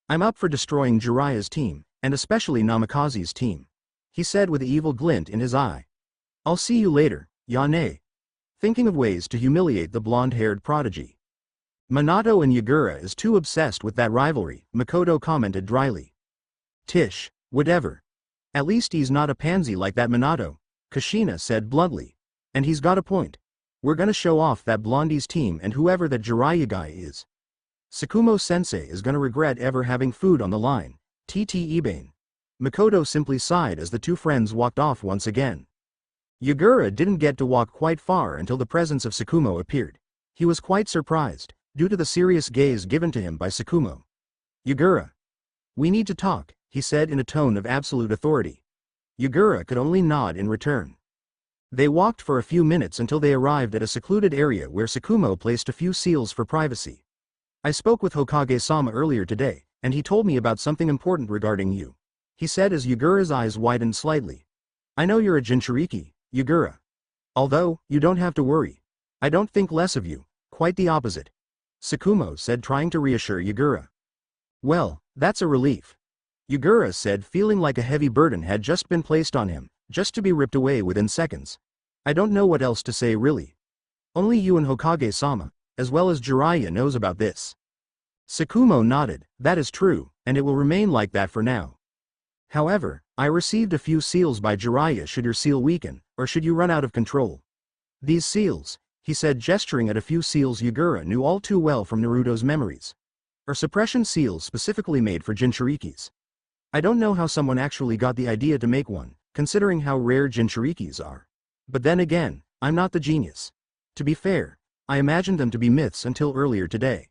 I'm up for destroying Jiraiya's team, and especially Namikaze's team, he said with an evil glint in his eye. I'll see you later, Yane. Thinking of ways to humiliate the blonde-haired prodigy. Minato and Yagura is too obsessed with that rivalry, Mikoto commented dryly. Tish, whatever. At least he's not a pansy like that Minato, Kushina said bluntly. And he's got a point. We're gonna show off that Blondie's team and whoever that Jiraiya guy is. Tsukumo-sensei is gonna regret ever having food on the line, TT Ebane. Mikoto simply sighed as the two friends walked off once again. Yagura didn't get to walk quite far until the presence of Tsukumo appeared. He was quite surprised, due to the serious gaze given to him by Tsukumo. Yagura. We need to talk, he said in a tone of absolute authority. Yagura could only nod in return. They walked for a few minutes until they arrived at a secluded area where Tsukumo placed a few seals for privacy. I spoke with Hokage-sama earlier today, and he told me about something important regarding you. He said as Yagura's eyes widened slightly. I know you're a Jinchuriki, Yagura. Although, you don't have to worry. I don't think less of you, quite the opposite. Tsukumo said, trying to reassure Yagura. Well, that's a relief. Yagura said, feeling like a heavy burden had just been placed on him, just to be ripped away within seconds. I don't know what else to say really. Only you and Hokage-sama, as well as Jiraiya, knows about this. Tsukumo nodded. That is true, and it will remain like that for now. However, I received a few seals by Jiraiya should your seal weaken, or should you run out of control. These seals, he said, gesturing at a few seals Yagura knew all too well from Naruto's memories, are suppression seals specifically made for Jinchurikis. I don't know how someone actually got the idea to make one, considering how rare Jinchurikis are. But then again, I'm not the genius. To be fair, I imagined them to be myths until earlier today.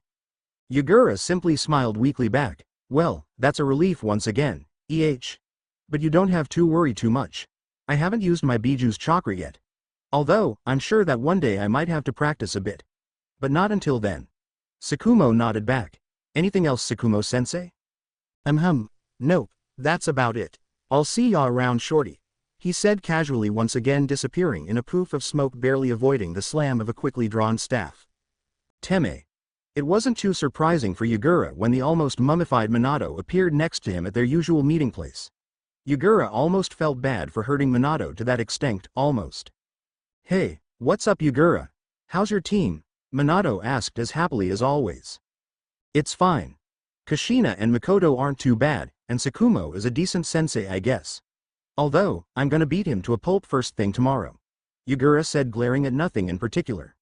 Yagura simply smiled weakly back. Well, that's a relief once again, But you don't have to worry too much. I haven't used my Biju's chakra yet. Although, I'm sure that one day I might have to practice a bit. But not until then. Tsukumo nodded back. Anything else, Tsukumo-sensei? Nope, that's about it. I'll see ya around, shorty. He said casually, once again disappearing in a poof of smoke, barely avoiding the slam of a quickly drawn staff. Teme. It wasn't too surprising for Yagura when the almost mummified Minato appeared next to him at their usual meeting place. Yagura almost felt bad for hurting Minato to that extent, almost. Hey, what's up Yagura? How's your team? Minato asked as happily as always. It's fine. Kushina and Mikoto aren't too bad, and Tsukumo is a decent sensei, I guess. Although, I'm gonna beat him to a pulp first thing tomorrow. Yagura said, glaring at nothing in particular.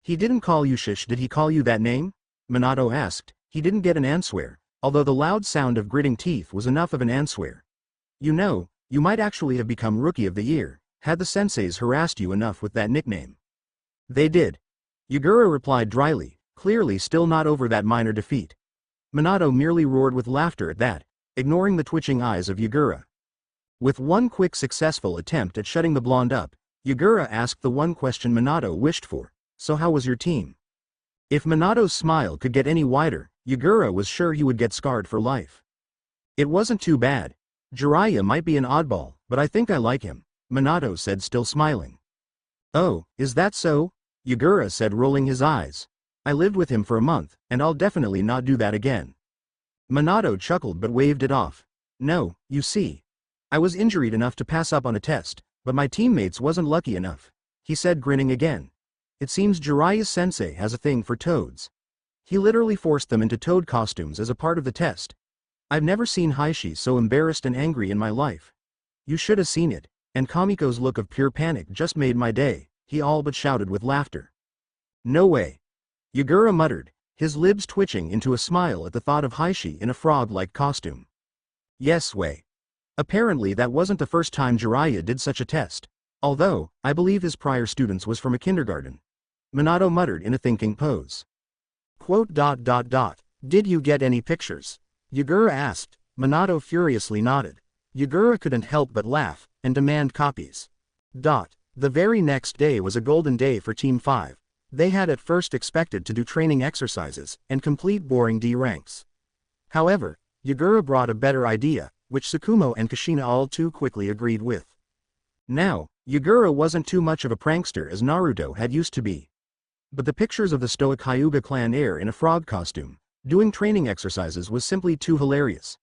He didn't call you Shish, did he call you that name? Minato asked. He didn't get an answer, although the loud sound of gritting teeth was enough of an answer. You know, you might actually have become Rookie of the Year, had the senseis harassed you enough with that nickname. They did. Yagura replied dryly, clearly still not over that minor defeat. Minato merely roared with laughter at that, ignoring the twitching eyes of Yagura. With one quick successful attempt at shutting the blonde up, Yagura asked the one question Minato wished for. So how was your team? If Minato's smile could get any wider, Yagura was sure he would get scarred for life. It wasn't too bad. Jiraiya might be an oddball, but I think I like him, Minato said, still smiling. Oh, is that so? Yagura said, rolling his eyes. I lived with him for a month, and I'll definitely not do that again. Minato chuckled but waved it off. No, you see. I was injured enough to pass up on a test, but my teammates wasn't lucky enough, he said, grinning again. It seems Jiraiya sensei has a thing for toads. He literally forced them into toad costumes as a part of the test. I've never seen Heishi so embarrassed and angry in my life. You should have seen it, and Kamiko's look of pure panic just made my day, he all but shouted with laughter. No way. Yagura muttered, his lips twitching into a smile at the thought of Heishi in a frog-like costume. Yes way. Apparently that wasn't the first time Jiraiya did such a test, although, I believe his prior students was from a kindergarten. Minato muttered in a thinking pose. Did you get any pictures? Yagura asked. Minato furiously nodded. Yagura couldn't help but laugh, and demand copies. The very next day was a golden day for Team 5. They had at first expected to do training exercises, and complete boring D ranks. However, Yagura brought a better idea, which Tsukumo and Kushina all too quickly agreed with. Now, Yagura wasn't too much of a prankster as Naruto had used to be. But the pictures of the stoic Hyuga clan heir in a frog costume, doing training exercises was simply too hilarious.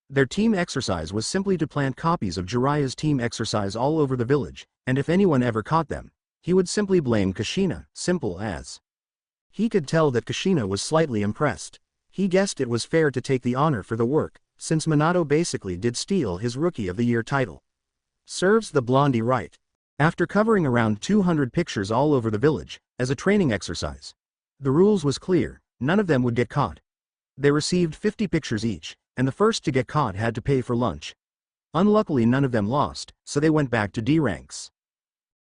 Their team exercise was simply to plant copies of Jiraiya's team exercise all over the village, and if anyone ever caught them, he would simply blame Kushina, simple as. He could tell that Kushina was slightly impressed. He guessed it was fair to take the honor for the work, since Minato basically did steal his Rookie of the Year title. Serves the blondie right. After covering around 200 pictures all over the village, as a training exercise, the rules was clear, none of them would get caught. They received 50 pictures each, and the first to get caught had to pay for lunch. Unluckily none of them lost, so they went back to D ranks.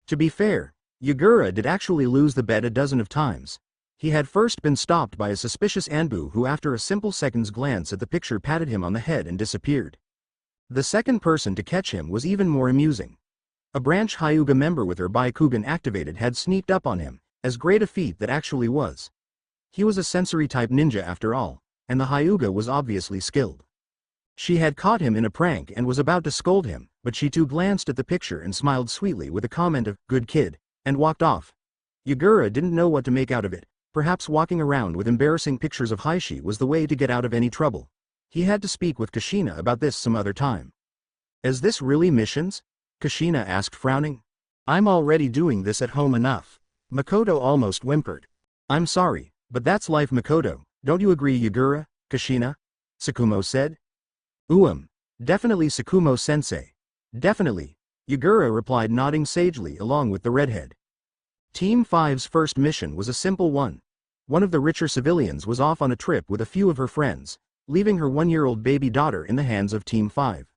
To be fair, Yagura did actually lose the bet a dozen of times. He had first been stopped by a suspicious Anbu who after a simple second's glance at the picture patted him on the head and disappeared. The second person to catch him was even more amusing. A branch Hyuga member with her Byakugan activated had sneaked up on him, as great a feat that actually was. He was a sensory-type ninja after all, and the Hyuga was obviously skilled. She had caught him in a prank and was about to scold him, but she too glanced at the picture and smiled sweetly with a comment of, "Good kid," and walked off. Yagura didn't know what to make out of it. Perhaps walking around with embarrassing pictures of Heishi was the way to get out of any trouble. He had to speak with Kushina about this some other time. "Is this really missions?" Kushina asked frowning. "I'm already doing this at home enough." Mikoto almost whimpered. "I'm sorry, but that's life, Mikoto, don't you agree, Yagura, Kushina?" Tsukumo said. Definitely, Tsukumo-sensei. Definitely," Yagura replied, nodding sagely along with the redhead. Team 5's first mission was a simple one. One of the richer civilians was off on a trip with a few of her friends, leaving her 1-year-old baby daughter in the hands of Team 5.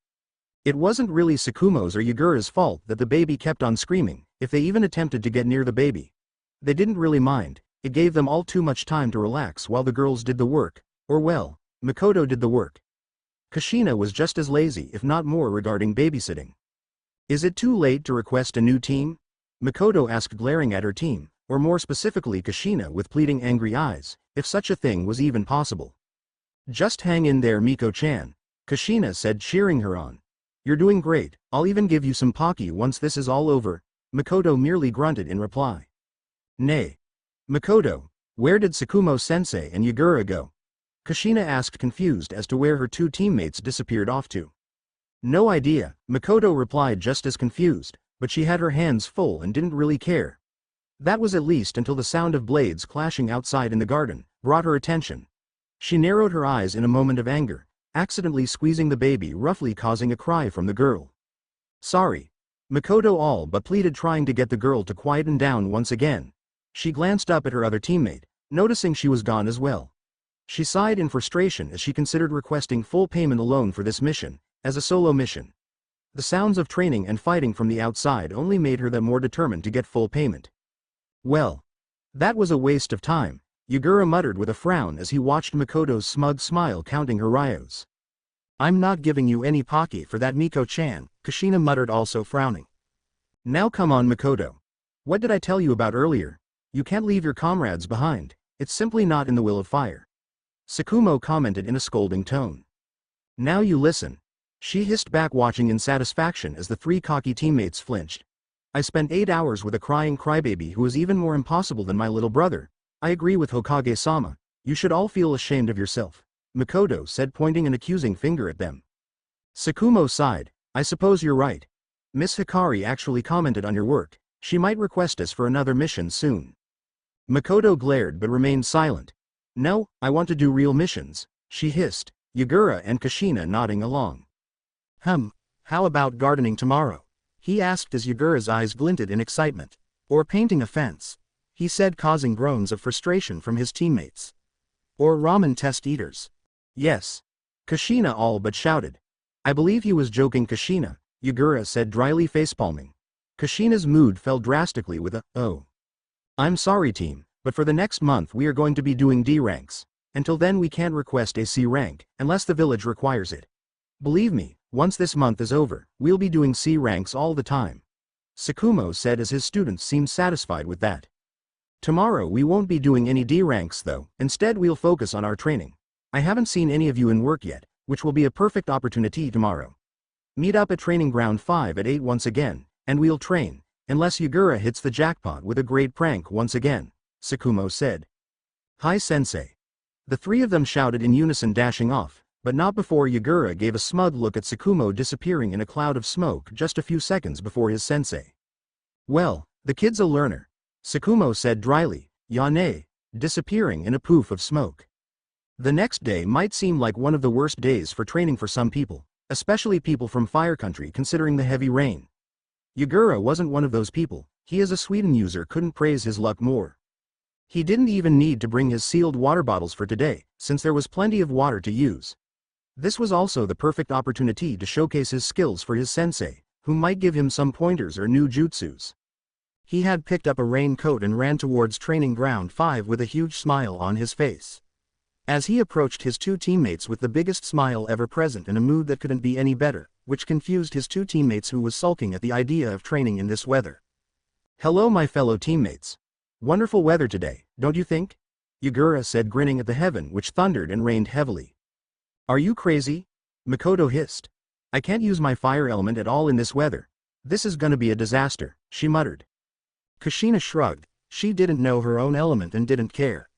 It wasn't really Tsukumo's or Yagura's fault that the baby kept on screaming, if they even attempted to get near the baby. They didn't really mind, it gave them all too much time to relax while the girls did the work, or well, Mikoto did the work. Kushina was just as lazy if not more regarding babysitting. "Is it too late to request a new team?" Mikoto asked, glaring at her team, or more specifically Kushina with pleading angry eyes, if such a thing was even possible. "Just hang in there, Miko-chan," Kushina said, cheering her on. "You're doing great, I'll even give you some Pocky once this is all over," Mikoto merely grunted in reply. "Nay. Mikoto, where did Tsukumo-sensei and Yagura go?" Kushina asked, confused as to where her two teammates disappeared off to. "No idea," Mikoto replied, just as confused, but she had her hands full and didn't really care. That was at least until the sound of blades clashing outside in the garden brought her attention. She narrowed her eyes in a moment of anger, accidentally squeezing the baby, roughly causing a cry from the girl. "Sorry." Mikoto all but pleaded, trying to get the girl to quieten down once again. She glanced up at her other teammate, noticing she was gone as well. She sighed in frustration as she considered requesting full payment alone for this mission, as a solo mission. The sounds of training and fighting from the outside only made her the more determined to get full payment. "Well, that was a waste of time," Yagura muttered with a frown as he watched Mikoto's smug smile counting her ryos. "I'm not giving you any Pocky for that, Miko-chan," Kushina muttered, also frowning. "Now come on, Mikoto. What did I tell you about earlier? You can't leave your comrades behind, it's simply not in the will of fire," Tsukumo commented in a scolding tone. "Now you listen," she hissed back, watching in satisfaction as the three cocky teammates flinched. "I spent 8 hours with a crying crybaby who is even more impossible than my little brother. I agree with Hokage-sama, you should all feel ashamed of yourself," Mikoto said, pointing an accusing finger at them. Tsukumo sighed. "I suppose you're right. Miss Hikari actually commented on your work, she might request us for another mission soon." Mikoto glared but remained silent. "No, I want to do real missions," she hissed, Yagura and Kushina nodding along. How about gardening tomorrow?" he asked as Yagura's eyes glinted in excitement. "Or painting a fence," he said, causing groans of frustration from his teammates. "Or ramen test eaters." "Yes," Kushina all but shouted. "I believe he was joking, Kushina," Yagura said, dryly facepalming. Kushina's mood fell drastically with a, "Oh. I'm sorry, team, but for the next month we are going to be doing D ranks. Until then we can't request a C rank, unless the village requires it. Believe me, once this month is over, we'll be doing C ranks all the time," Tsukumo said as his students seemed satisfied with that. "Tomorrow we won't be doing any D ranks though, instead we'll focus on our training. I haven't seen any of you in work yet, which will be a perfect opportunity tomorrow. Meet up at Training Ground 5 at 8 once again, and we'll train, unless Yagura hits the jackpot with a great prank once again," Tsukumo said. "Hi, sensei." The three of them shouted in unison, dashing off, But not before Yagura gave a smug look at Tsukumo disappearing in a cloud of smoke just a few seconds before his sensei. Well, the kid's a learner, Tsukumo said dryly, Yane, disappearing in a poof of smoke. The next day might seem like one of the worst days for training for some people, especially people from Fire Country considering the heavy rain. Yagura wasn't one of those people. He as a Sweden user couldn't praise his luck more. He didn't even need to bring his sealed water bottles for today, since there was plenty of water to use. This was also the perfect opportunity to showcase his skills for his sensei, who might give him some pointers or new jutsus. He had picked up a raincoat and ran towards Training Ground 5 with a huge smile on his face. As he approached his two teammates with the biggest smile ever present in a mood that couldn't be any better, which confused his two teammates who was sulking at the idea of training in this weather. Hello my fellow teammates. Wonderful weather today, don't you think? Yagura said grinning at the heaven which thundered and rained heavily. Are you crazy? Mikoto hissed. I can't use my fire element at all in this weather. This is gonna be a disaster, she muttered. Kushina shrugged. She didn't know her own element and didn't care.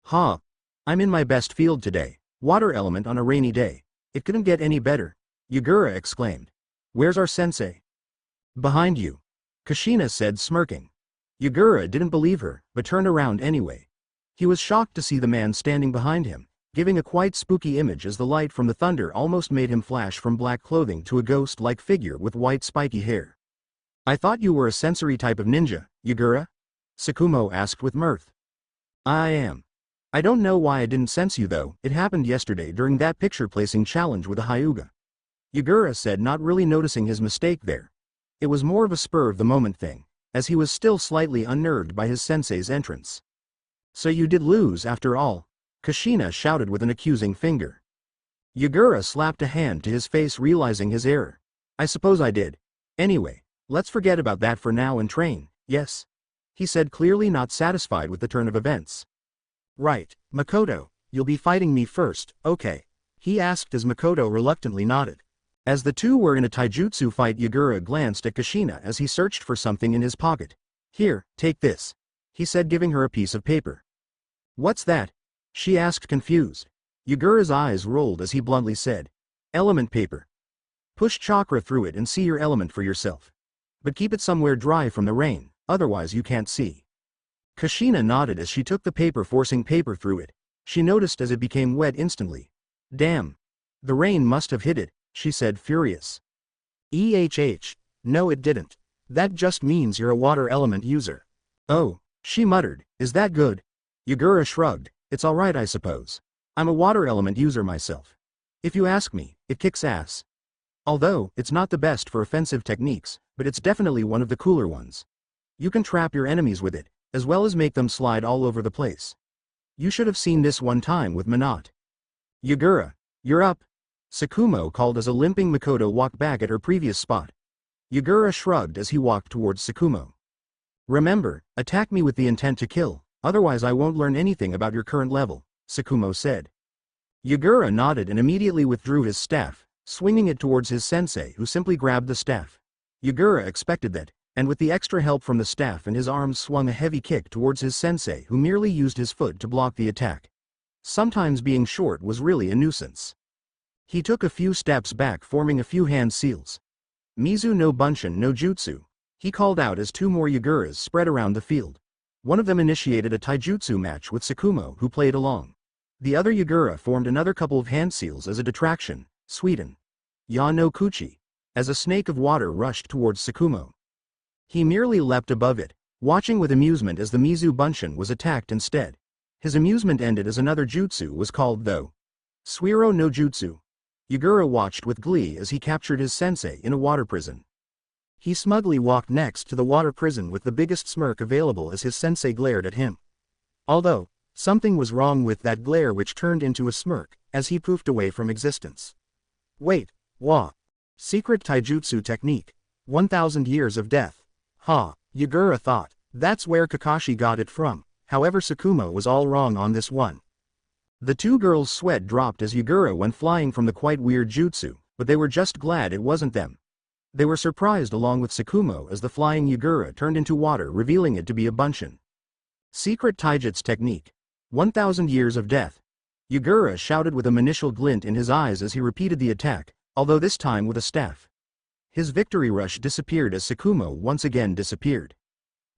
Huh. I'm in my best field today. Water element on a rainy day. It couldn't get any better, Yagura exclaimed. Where's our sensei? Behind you, Kushina said smirking. Yagura didn't believe her, but turned around anyway. He was shocked to see the man standing behind him, giving a quite spooky image as the light from the thunder almost made him flash from black clothing to a ghost-like figure with white spiky hair. I thought you were a sensory type of ninja, Yagura? Tsukumo asked with mirth. I am. I don't know why I didn't sense you though, it happened yesterday during that picture-placing challenge with a Hyuga. Yagura said, not really noticing his mistake there. It was more of a spur-of-the-moment thing, as he was still slightly unnerved by his sensei's entrance. So you did lose after all, Kushina shouted with an accusing finger. Yagura slapped a hand to his face realizing his error. I suppose I did. Anyway, let's forget about that for now and train, yes? He said clearly not satisfied with the turn of events. Right, Mikoto, you'll be fighting me first, okay? He asked as Mikoto reluctantly nodded. As the two were in a taijutsu fight, Yagura glanced at Kushina as he searched for something in his pocket. Here, take this, he said giving her a piece of paper. What's that? She asked confused. Yagura's eyes rolled as he bluntly said. Element paper. Push chakra through it and see your element for yourself. But keep it somewhere dry from the rain, otherwise you can't see. Kushina nodded as she took the paper, forcing paper through it. She noticed as it became wet instantly. Damn. The rain must have hit it, she said furious. No it didn't. That just means you're a water element user. Oh, she muttered, is that good? Yagura shrugged, it's alright I suppose. I'm a water element user myself. If you ask me, it kicks ass. Although, it's not the best for offensive techniques, but it's definitely one of the cooler ones. You can trap your enemies with it, as well as make them slide all over the place. You should have seen this one time with Minot. Yagura, you're up, Tsukumo called as a limping Mikoto walked back at her previous spot. Yagura shrugged as he walked towards Tsukumo. Remember, attack me with the intent to kill, otherwise I won't learn anything about your current level, Tsukumo said. Yagura nodded and immediately withdrew his staff, swinging it towards his sensei who simply grabbed the staff. Yagura expected that, and with the extra help from the staff and his arms swung a heavy kick towards his sensei who merely used his foot to block the attack. Sometimes being short was really a nuisance. He took a few steps back, forming a few hand seals. Mizu no Bunshin no Jutsu, he called out as two more Yaguras spread around the field. One of them initiated a taijutsu match with Tsukumo who played along. The other Yagura formed another couple of hand seals as a detraction, Sweden. Ya no Kuchi, as a snake of water rushed towards Tsukumo. He merely leapt above it, watching with amusement as the Mizu Bunshin was attacked instead. His amusement ended as another jutsu was called though. Suiro no Jutsu. Yagura watched with glee as he captured his sensei in a water prison. He smugly walked next to the water prison with the biggest smirk available as his sensei glared at him. Although, something was wrong with that glare which turned into a smirk, as he poofed away from existence. Wait, wah. Secret taijutsu technique. 1,000 years of death. Ha, Yagura thought, that's where Kakashi got it from, however Tsukumo was all wrong on this one. The two girls' sweat dropped as Yagura went flying from the quite weird jutsu, but they were just glad it wasn't them. They were surprised along with Tsukumo as the flying Yagura turned into water, revealing it to be a Bunshin. Secret taijutsu technique. 1,000 years of death. Yagura shouted with a maniacal glint in his eyes as he repeated the attack, although this time with a staff. His victory rush disappeared as Tsukumo once again disappeared.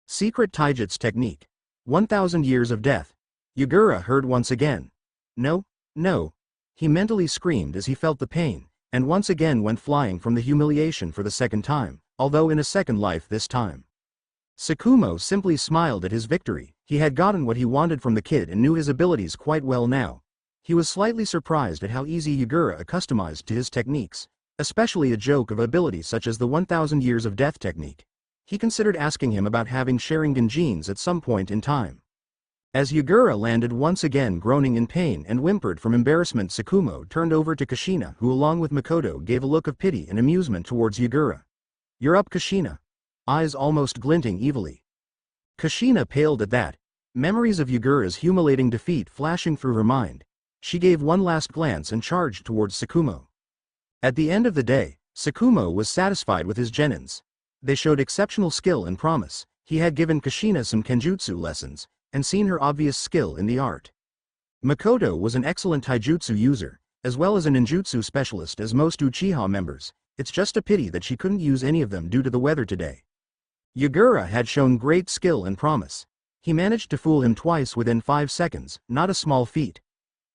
Secret Taijutsu technique. 1,000 years of death. Yagura heard once again. No, no. He mentally screamed as he felt the pain, and once again went flying from the humiliation for the second time, although in a second life this time. Tsukumo simply smiled at his victory. He had gotten what he wanted from the kid and knew his abilities quite well now. He was slightly surprised at how easy Yagura customized to his techniques, especially a joke of ability such as the 1,000 years of death technique. He considered asking him about having Sharingan genes at some point in time. As Yagura landed once again groaning in pain and whimpered from embarrassment, Tsukumo turned over to Kushina, who along with Mikoto gave a look of pity and amusement towards Yagura. "You're up, Kushina." Eyes almost glinting evilly. Kushina paled at that, memories of Yagura's humiliating defeat flashing through her mind. She gave one last glance and charged towards Tsukumo. At the end of the day, Tsukumo was satisfied with his genins. They showed exceptional skill and promise. He had given Kushina some kenjutsu lessons, and seen her obvious skill in the art. Mikoto was an excellent taijutsu user, as well as a ninjutsu specialist as most Uchiha members. It's just a pity that she couldn't use any of them due to the weather today. Yagura had shown great skill and promise. He managed to fool him twice within 5 seconds, not a small feat.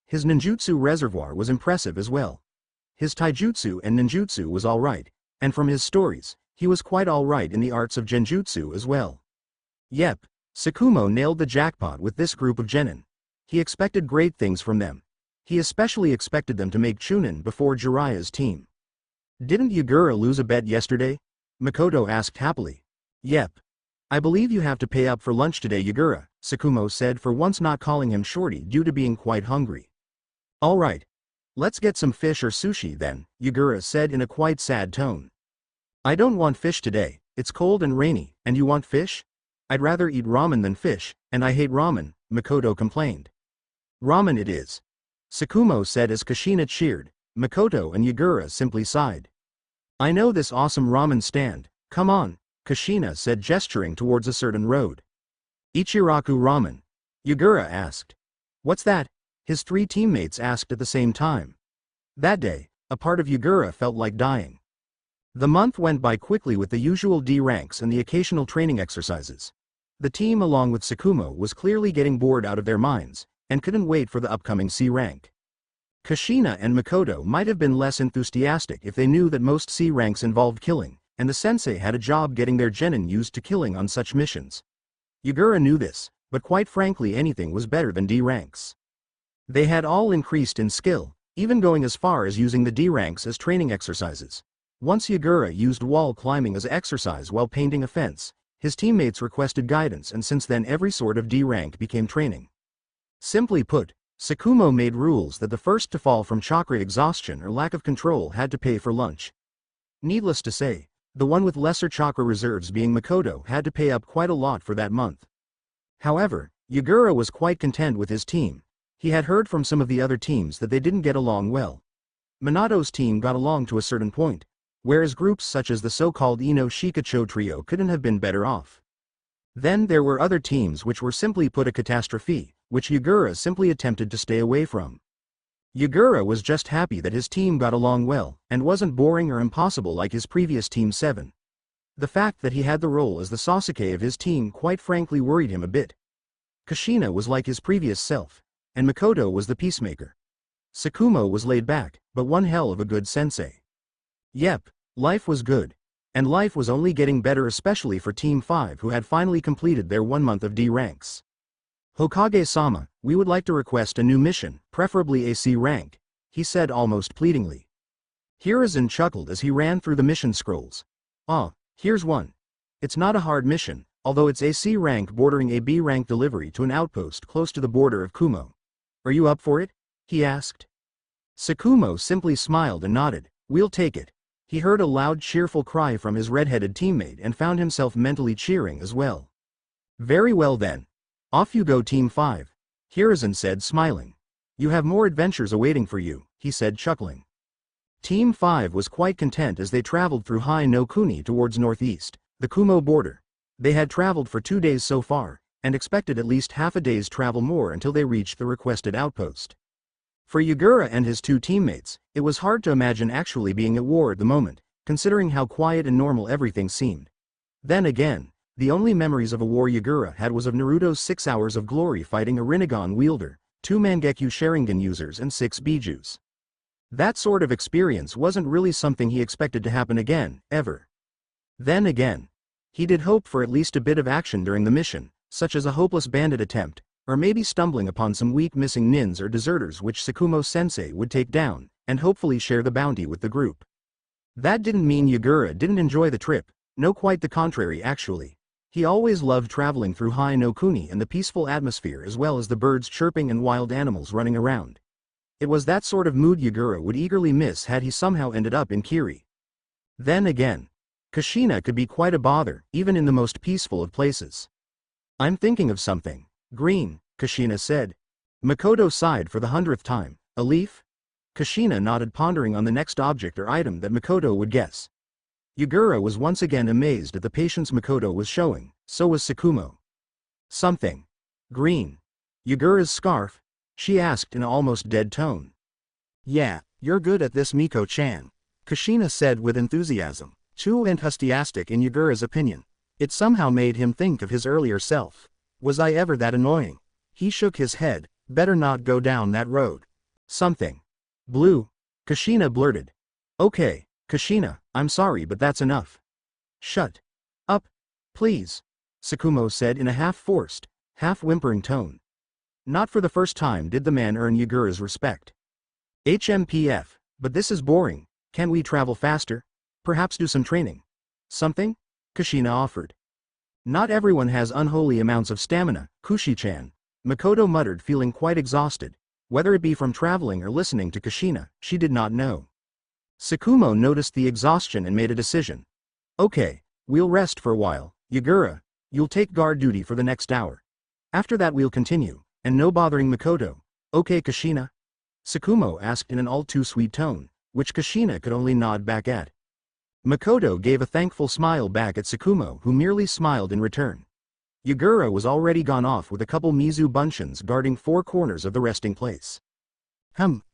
His ninjutsu reservoir was impressive as well. His taijutsu and ninjutsu was alright, and from his stories, he was quite alright in the arts of genjutsu as well. Yep, Tsukumo nailed the jackpot with this group of genin. He expected great things from them. He especially expected them to make Chunin before Jiraiya's team. "Didn't Yagura lose a bet yesterday?" Mikoto asked happily. "Yep. I believe you have to pay up for lunch today, Yagura," Tsukumo said, for once not calling him shorty due to being quite hungry. "Alright. Let's get some fish or sushi then," Yagura said in a quite sad tone. "I don't want fish today, it's cold and rainy, and you want fish? I'd rather eat ramen than fish, and I hate ramen," Mikoto complained. "Ramen it is," Tsukumo said as Kushina cheered. Mikoto and Yagura simply sighed. "I know this awesome ramen stand, come on," Kushina said, gesturing towards a certain road. "Ichiraku ramen?" Yagura asked. "What's that?" his 3 teammates asked at the same time. That day, a part of Yagura felt like dying. The month went by quickly with the usual D ranks and the occasional training exercises. The team along with Tsukumo was clearly getting bored out of their minds, and couldn't wait for the upcoming C rank. Kushina and Mikoto might have been less enthusiastic if they knew that most C ranks involved killing, and the sensei had a job getting their genin used to killing on such missions. Yagura knew this, but quite frankly anything was better than D ranks. They had all increased in skill, even going as far as using the D ranks as training exercises. Once Yagura used wall climbing as exercise while painting a fence, his teammates requested guidance, and since then every sort of D rank became training. Simply put, Tsukumo made rules that the first to fall from chakra exhaustion or lack of control had to pay for lunch. Needless to say, the one with lesser chakra reserves, being Mikoto, had to pay up quite a lot for that month. However, Yagura was quite content with his team. He had heard from some of the other teams that they didn't get along well. Minato's team got along to a certain point, whereas groups such as the so-called Ino Shikacho trio couldn't have been better off. Then there were other teams which were simply put a catastrophe, which Yagura simply attempted to stay away from. Yagura was just happy that his team got along well, and wasn't boring or impossible like his previous Team 7. The fact that he had the role as the Sasuke of his team quite frankly worried him a bit. Kushina was like his previous self, and Mikoto was the peacemaker. Tsukumo was laid back, but one hell of a good sensei. Yep, life was good. And life was only getting better, especially for Team 5, who had finally completed their 1 month of D ranks. "Hokage-sama, we would like to request a new mission, preferably a C rank," he said almost pleadingly. Hiruzen chuckled as he ran through the mission scrolls. "Ah, here's one. It's not a hard mission, although it's a C rank bordering a B rank delivery to an outpost close to the border of Kumo. Are you up for it?" he asked. Tsukumo simply smiled and nodded. "We'll take it." He heard a loud cheerful cry from his red-headed teammate and found himself mentally cheering as well. "Very well then. Off you go, Team 5, Hiruzen said, smiling. "You have more adventures awaiting for you," he said, chuckling. Team 5 was quite content as they traveled through Hai no Kuni towards northeast, the Kumo border. They had traveled for 2 days so far, and expected at least half a day's travel more until they reached the requested outpost. For Yagura and his two teammates, it was hard to imagine actually being at war at the moment, considering how quiet and normal everything seemed. Then again, the only memories of a war Yagura had was of Naruto's 6 hours of glory fighting a Rinnegan wielder, 2 Mangekyo Sharingan users and 6 Bijus. That sort of experience wasn't really something he expected to happen again, ever. Then again, he did hope for at least a bit of action during the mission, such as a hopeless bandit attempt, or maybe stumbling upon some weak missing nins or deserters which Tsukumo-sensei would take down, and hopefully share the bounty with the group. That didn't mean Yagura didn't enjoy the trip, no, quite the contrary actually. He always loved traveling through Hai no Kuni and the peaceful atmosphere as well as the birds chirping and wild animals running around. It was that sort of mood Yagura would eagerly miss had he somehow ended up in Kiri. Then again, Kushina could be quite a bother, even in the most peaceful of places. I'm thinking of something. Green, Kushina said. Mikoto sighed for the 100th time. A leaf? Kushina nodded, pondering on the next object or item that Mikoto would guess. Yagura was once again amazed at the patience Mikoto was showing, so was Tsukumo. Something. Green. Yagura's scarf? She asked in an almost dead tone. Yeah, you're good at this, Miko-chan, Kushina said with enthusiasm, too enthusiastic in Yagura's opinion. It somehow made him think of his earlier self. Was I ever that annoying? He shook his head. Better not go down that road. Something. Blue. Kushina blurted. Okay, Kushina, I'm sorry but that's enough. Shut up, please, Tsukumo said in a half-forced, half-whimpering tone. Not for the first time did the man earn Yagura's respect. HMPF, but this is boring. Can we travel faster? Perhaps do some training. Something? Kushina offered. Not everyone has unholy amounts of stamina, Kushi-chan, Mikoto muttered, feeling quite exhausted. Whether it be from traveling or listening to Kushina, she did not know. Tsukumo noticed the exhaustion and made a decision. Okay, we'll rest for a while. Yagura, you'll take guard duty for the next hour. After that we'll continue, and no bothering Mikoto. Okay, Kushina? Tsukumo asked in an all-too-sweet tone, which Kushina could only nod back at. Mikoto gave a thankful smile back at Tsukumo, who merely smiled in return. Yagura was already gone off with a couple Mizu Bunshins guarding 4 corners of the resting place.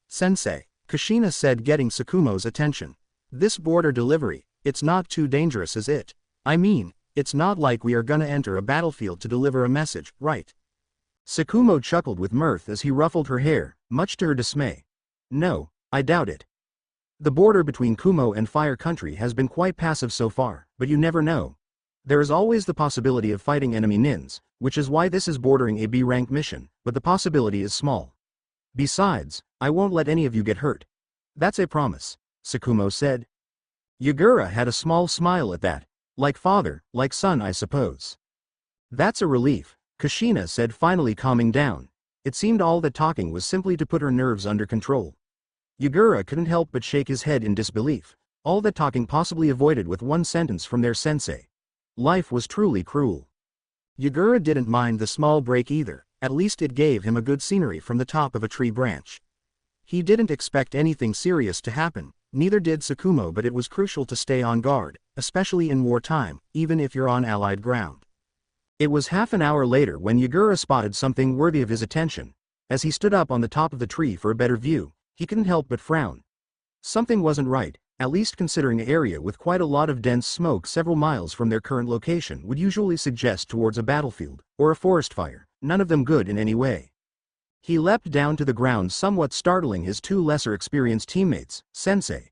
Sensei, Kushina said, getting Tsukumo's attention. This border delivery, it's not too dangerous, is it? I mean, it's not like we are gonna enter a battlefield to deliver a message, right? Tsukumo chuckled with mirth as he ruffled her hair, much to her dismay. No, I doubt it. The border between Kumo and Fire Country has been quite passive so far, but you never know. There is always the possibility of fighting enemy nins, which is why this is bordering a B-rank mission, but the possibility is small. Besides, I won't let any of you get hurt. That's a promise, Tsukumo said. Yagura had a small smile at that. Like father, like son, I suppose. That's a relief, Kushina said, finally calming down. It seemed all that talking was simply to put her nerves under control. Yagura couldn't help but shake his head in disbelief. All that talking possibly avoided with one sentence from their sensei. Life was truly cruel. Yagura didn't mind the small break either, at least it gave him a good scenery from the top of a tree branch. He didn't expect anything serious to happen, neither did Tsukumo, but it was crucial to stay on guard, especially in wartime, even if you're on Allied ground. It was half an hour later when Yagura spotted something worthy of his attention. As he stood up on the top of the tree for a better view, he couldn't help but frown. Something wasn't right, at least considering an area with quite a lot of dense smoke several miles from their current location would usually suggest towards a battlefield, or a forest fire, none of them good in any way. He leapt down to the ground, somewhat startling his 2 lesser experienced teammates. Sensei.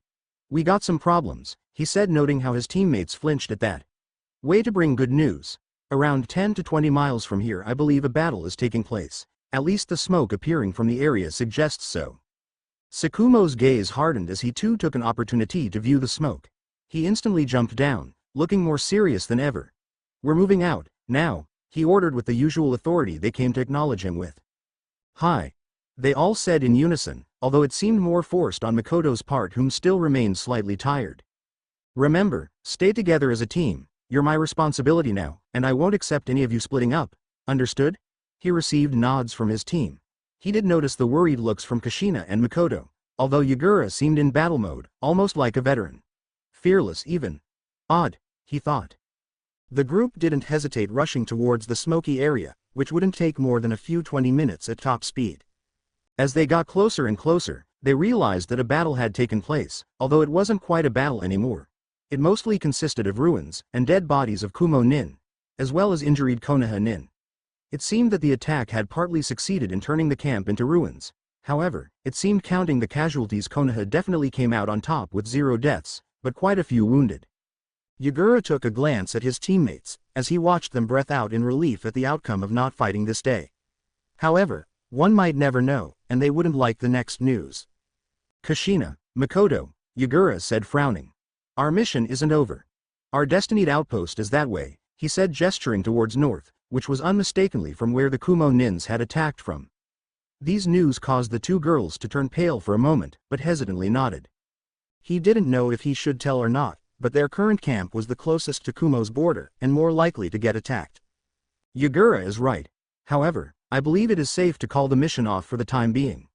We got some problems, he said, noting how his teammates flinched at that. Way to bring good news. Around 10 to 20 miles from here I believe a battle is taking place. At least the smoke appearing from the area suggests so. Tsukumo's gaze hardened as he too took an opportunity to view the smoke. He instantly jumped down, looking more serious than ever. We're moving out, now, he ordered with the usual authority they came to acknowledge him with. Hi. They all said in unison, although it seemed more forced on Mikoto's part, whom still remained slightly tired. Remember, stay together as a team. You're my responsibility now, and I won't accept any of you splitting up. Understood? He received nods from his team. He did notice the worried looks from Kushina and Mikoto, although Yagura seemed in battle mode, almost like a veteran. Fearless even. Odd, he thought. The group didn't hesitate, rushing towards the smoky area, which wouldn't take more than a few 20 minutes at top speed. As they got closer and closer, they realized that a battle had taken place, although it wasn't quite a battle anymore. It mostly consisted of ruins and dead bodies of Kumo nin, as well as injured Konoha nin. It seemed that the attack had partly succeeded in turning the camp into ruins. However, it seemed counting the casualties Konoha definitely came out on top with 0 deaths, but quite a few wounded. Yagura took a glance at his teammates, as he watched them breath out in relief at the outcome of not fighting this day. However, one might never know, and they wouldn't like the next news. Kushina, Mikoto, Yagura said frowning. Our mission isn't over. Our destined outpost is that way, he said gesturing towards north, which was unmistakably from where the Kumo nins had attacked from. These news caused the two girls to turn pale for a moment, but hesitantly nodded. He didn't know if he should tell or not, but their current camp was the closest to Kumo's border, and more likely to get attacked. Yagura is right. However, I believe it is safe to call the mission off for the time being.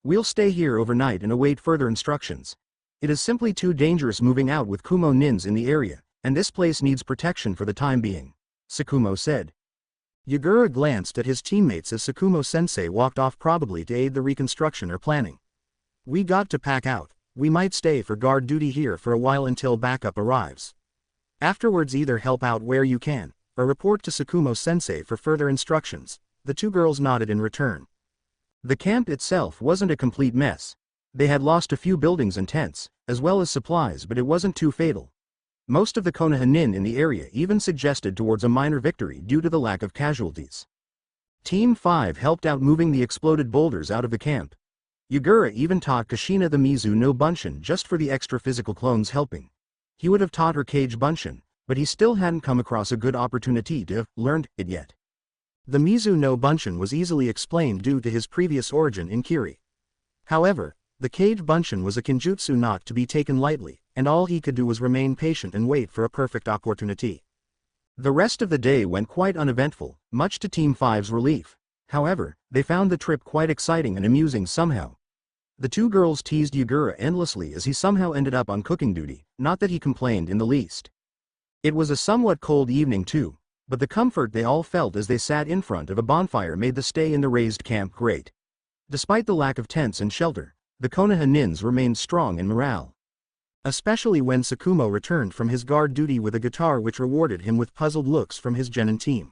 We'll stay here overnight and await further instructions. It is simply too dangerous moving out with Kumo nins in the area, and this place needs protection for the time being, Sakumo said. Yagura glanced at his teammates as Sakumo-sensei walked off, probably to aid the reconstruction or planning. We got to pack out. We might stay for guard duty here for a while until backup arrives. Afterwards either help out where you can, or report to Sakumo-sensei for further instructions. The two girls nodded in return. The camp itself wasn't a complete mess. They had lost a few buildings and tents, as well as supplies, but it wasn't too fatal. Most of the Konoha nin in the area even suggested towards a minor victory due to the lack of casualties. Team 5 helped out moving the exploded boulders out of the camp. Yagura even taught Kushina the Mizu no Bunshin just for the extra physical clones helping. He would have taught her Cage Bunshin, but he still hadn't come across a good opportunity to have learned it yet. The Mizu no Bunshin was easily explained due to his previous origin in Kiri. However, the Cage Bunshin was a kinjutsu not to be taken lightly, and all he could do was remain patient and wait for a perfect opportunity. The rest of the day went quite uneventful, much to Team 5's relief. However, they found the trip quite exciting and amusing somehow. The two girls teased Yagura endlessly as he somehow ended up on cooking duty, not that he complained in the least. It was a somewhat cold evening too, but the comfort they all felt as they sat in front of a bonfire made the stay in the raised camp great. Despite the lack of tents and shelter, the Konoha nins remained strong in morale. Especially when Sakumo returned from his guard duty with a guitar which rewarded him with puzzled looks from his genin team.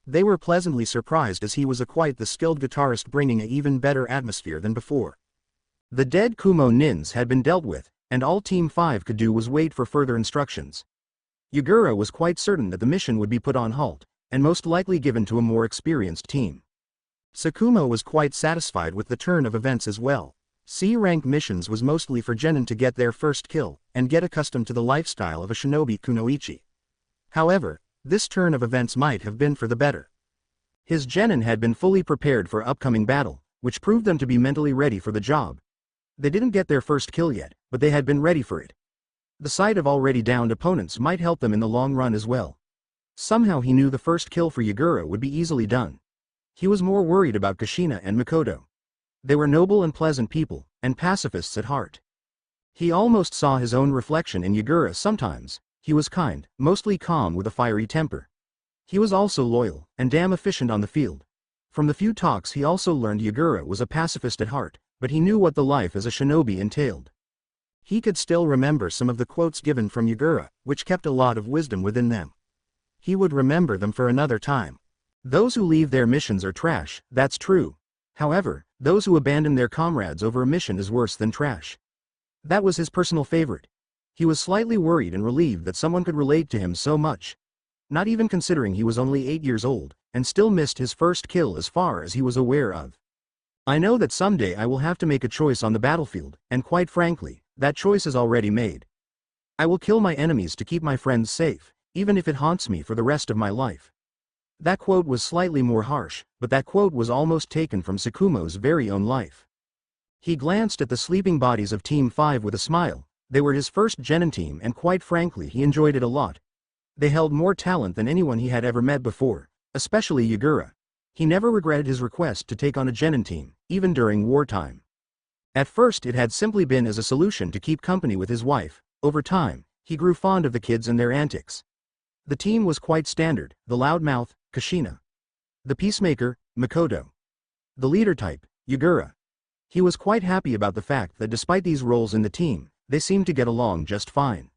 They were pleasantly surprised as he was quite the skilled guitarist, bringing an even better atmosphere than before. The dead Kumo nins had been dealt with, and all Team 5 could do was wait for further instructions. Yagura was quite certain that the mission would be put on halt, and most likely given to a more experienced team. Sakumo was quite satisfied with the turn of events as well. C-rank missions was mostly for genin to get their first kill, and get accustomed to the lifestyle of a shinobi kunoichi. However, this turn of events might have been for the better. His genin had been fully prepared for upcoming battle, which proved them to be mentally ready for the job. They didn't get their first kill yet, but they had been ready for it. The sight of already downed opponents might help them in the long run as well. Somehow he knew the first kill for Yagura would be easily done. He was more worried about Kushina and Mikoto. They were noble and pleasant people, and pacifists at heart. He almost saw his own reflection in Yagura sometimes. He was kind, mostly calm with a fiery temper. He was also loyal, and damn efficient on the field. From the few talks he also learned Yagura was a pacifist at heart, but he knew what the life as a shinobi entailed. He could still remember some of the quotes given from Yagura, which kept a lot of wisdom within them. He would remember them for another time. Those who leave their missions are trash, that's true. However, those who abandon their comrades over a mission is worse than trash. That was his personal favorite. He was slightly worried and relieved that someone could relate to him so much. Not even considering he was only 8 years old, and still missed his first kill as far as he was aware of. I know that someday I will have to make a choice on the battlefield, and quite frankly, that choice is already made. I will kill my enemies to keep my friends safe, even if it haunts me for the rest of my life. That quote was slightly more harsh, but that quote was almost taken from Sakumo's very own life. He glanced at the sleeping bodies of Team 5 with a smile. They were his first genin team, and quite frankly he enjoyed it a lot. They held more talent than anyone he had ever met before, especially Yagura. He never regretted his request to take on a genin team, even during wartime. At first it had simply been as a solution to keep company with his wife. Over time, he grew fond of the kids and their antics. The team was quite standard: the loudmouth, Kushina; the peacemaker, Mikoto; the leader type, Yagura; He was quite happy about the fact that despite these roles in the team, they seemed to get along just fine.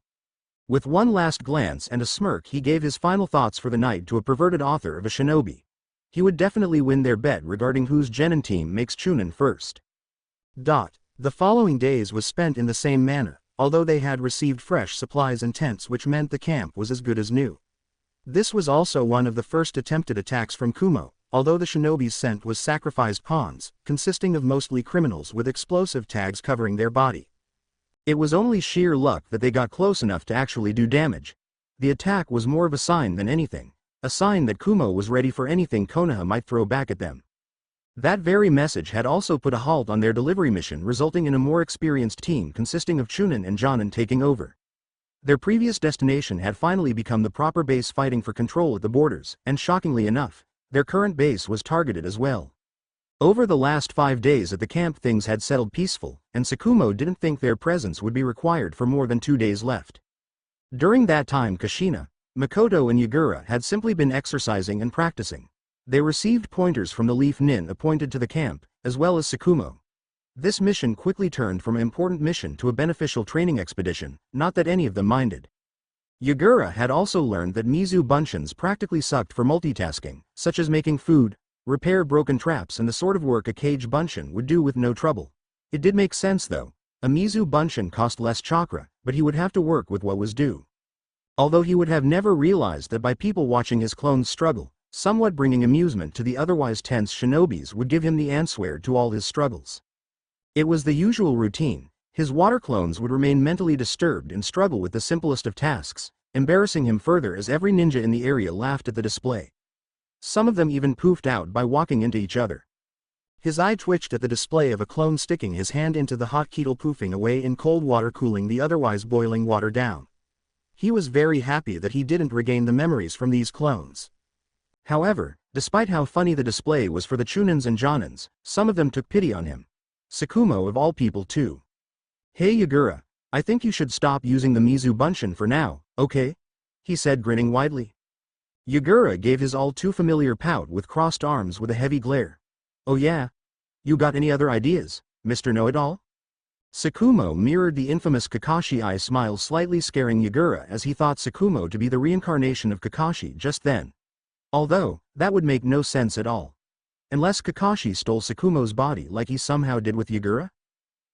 With one last glance and a smirk, he gave his final thoughts for the night to a perverted author of a shinobi. He would definitely win their bet regarding whose genin team makes chunin first. The following days was spent in the same manner, although they had received fresh supplies and tents, which meant the camp was as good as new. This was also one of the first attempted attacks from Kumo, although the shinobi's scent was sacrificed pawns, consisting of mostly criminals with explosive tags covering their body. It was only sheer luck that they got close enough to actually do damage. The attack was more of a sign than anything, a sign that Kumo was ready for anything Konoha might throw back at them. That very message had also put a halt on their delivery mission, resulting in a more experienced team consisting of Chunin and Jonin taking over. Their previous destination had finally become the proper base, fighting for control at the borders, and shockingly enough, their current base was targeted as well. Over the last 5 days at the camp, things had settled peaceful, and Tsukumo didn't think their presence would be required for more than 2 days left. During that time, Kushina, Mikoto and Yagura had simply been exercising and practicing. They received pointers from the Leaf Nin appointed to the camp, as well as Tsukumo. This mission quickly turned from an important mission to a beneficial training expedition, not that any of them minded. Yagura had also learned that Mizu Bunshins practically sucked for multitasking, such as making food, repair broken traps, and the sort of work a cage Bunshin would do with no trouble. It did make sense though. A Mizu Bunshin cost less chakra, but he would have to work with what was due. Although he would have never realized that by people watching his clones struggle, somewhat bringing amusement to the otherwise tense shinobis would give him the answer to all his struggles. It was the usual routine. His water clones would remain mentally disturbed and struggle with the simplest of tasks, embarrassing him further as every ninja in the area laughed at the display. Some of them even poofed out by walking into each other. His eye twitched at the display of a clone sticking his hand into the hot kettle, poofing away in cold water, cooling the otherwise boiling water down. He was very happy that he didn't regain the memories from these clones. However, despite how funny the display was for the Chunins and Jonins, some of them took pity on him. Tsukumo of all people too. "Hey Yagura, I think you should stop using the Mizu Bunshin for now, okay?" he said, grinning widely. Yagura gave his all too familiar pout with crossed arms with a heavy glare. "Oh yeah? You got any other ideas, Mr. Know-It-All?" Tsukumo mirrored the infamous Kakashi eye smile, slightly scaring Yagura as he thought Tsukumo to be the reincarnation of Kakashi just then. Although, that would make no sense at all. Unless Kakashi stole Tsukumo's body like he somehow did with Yagura?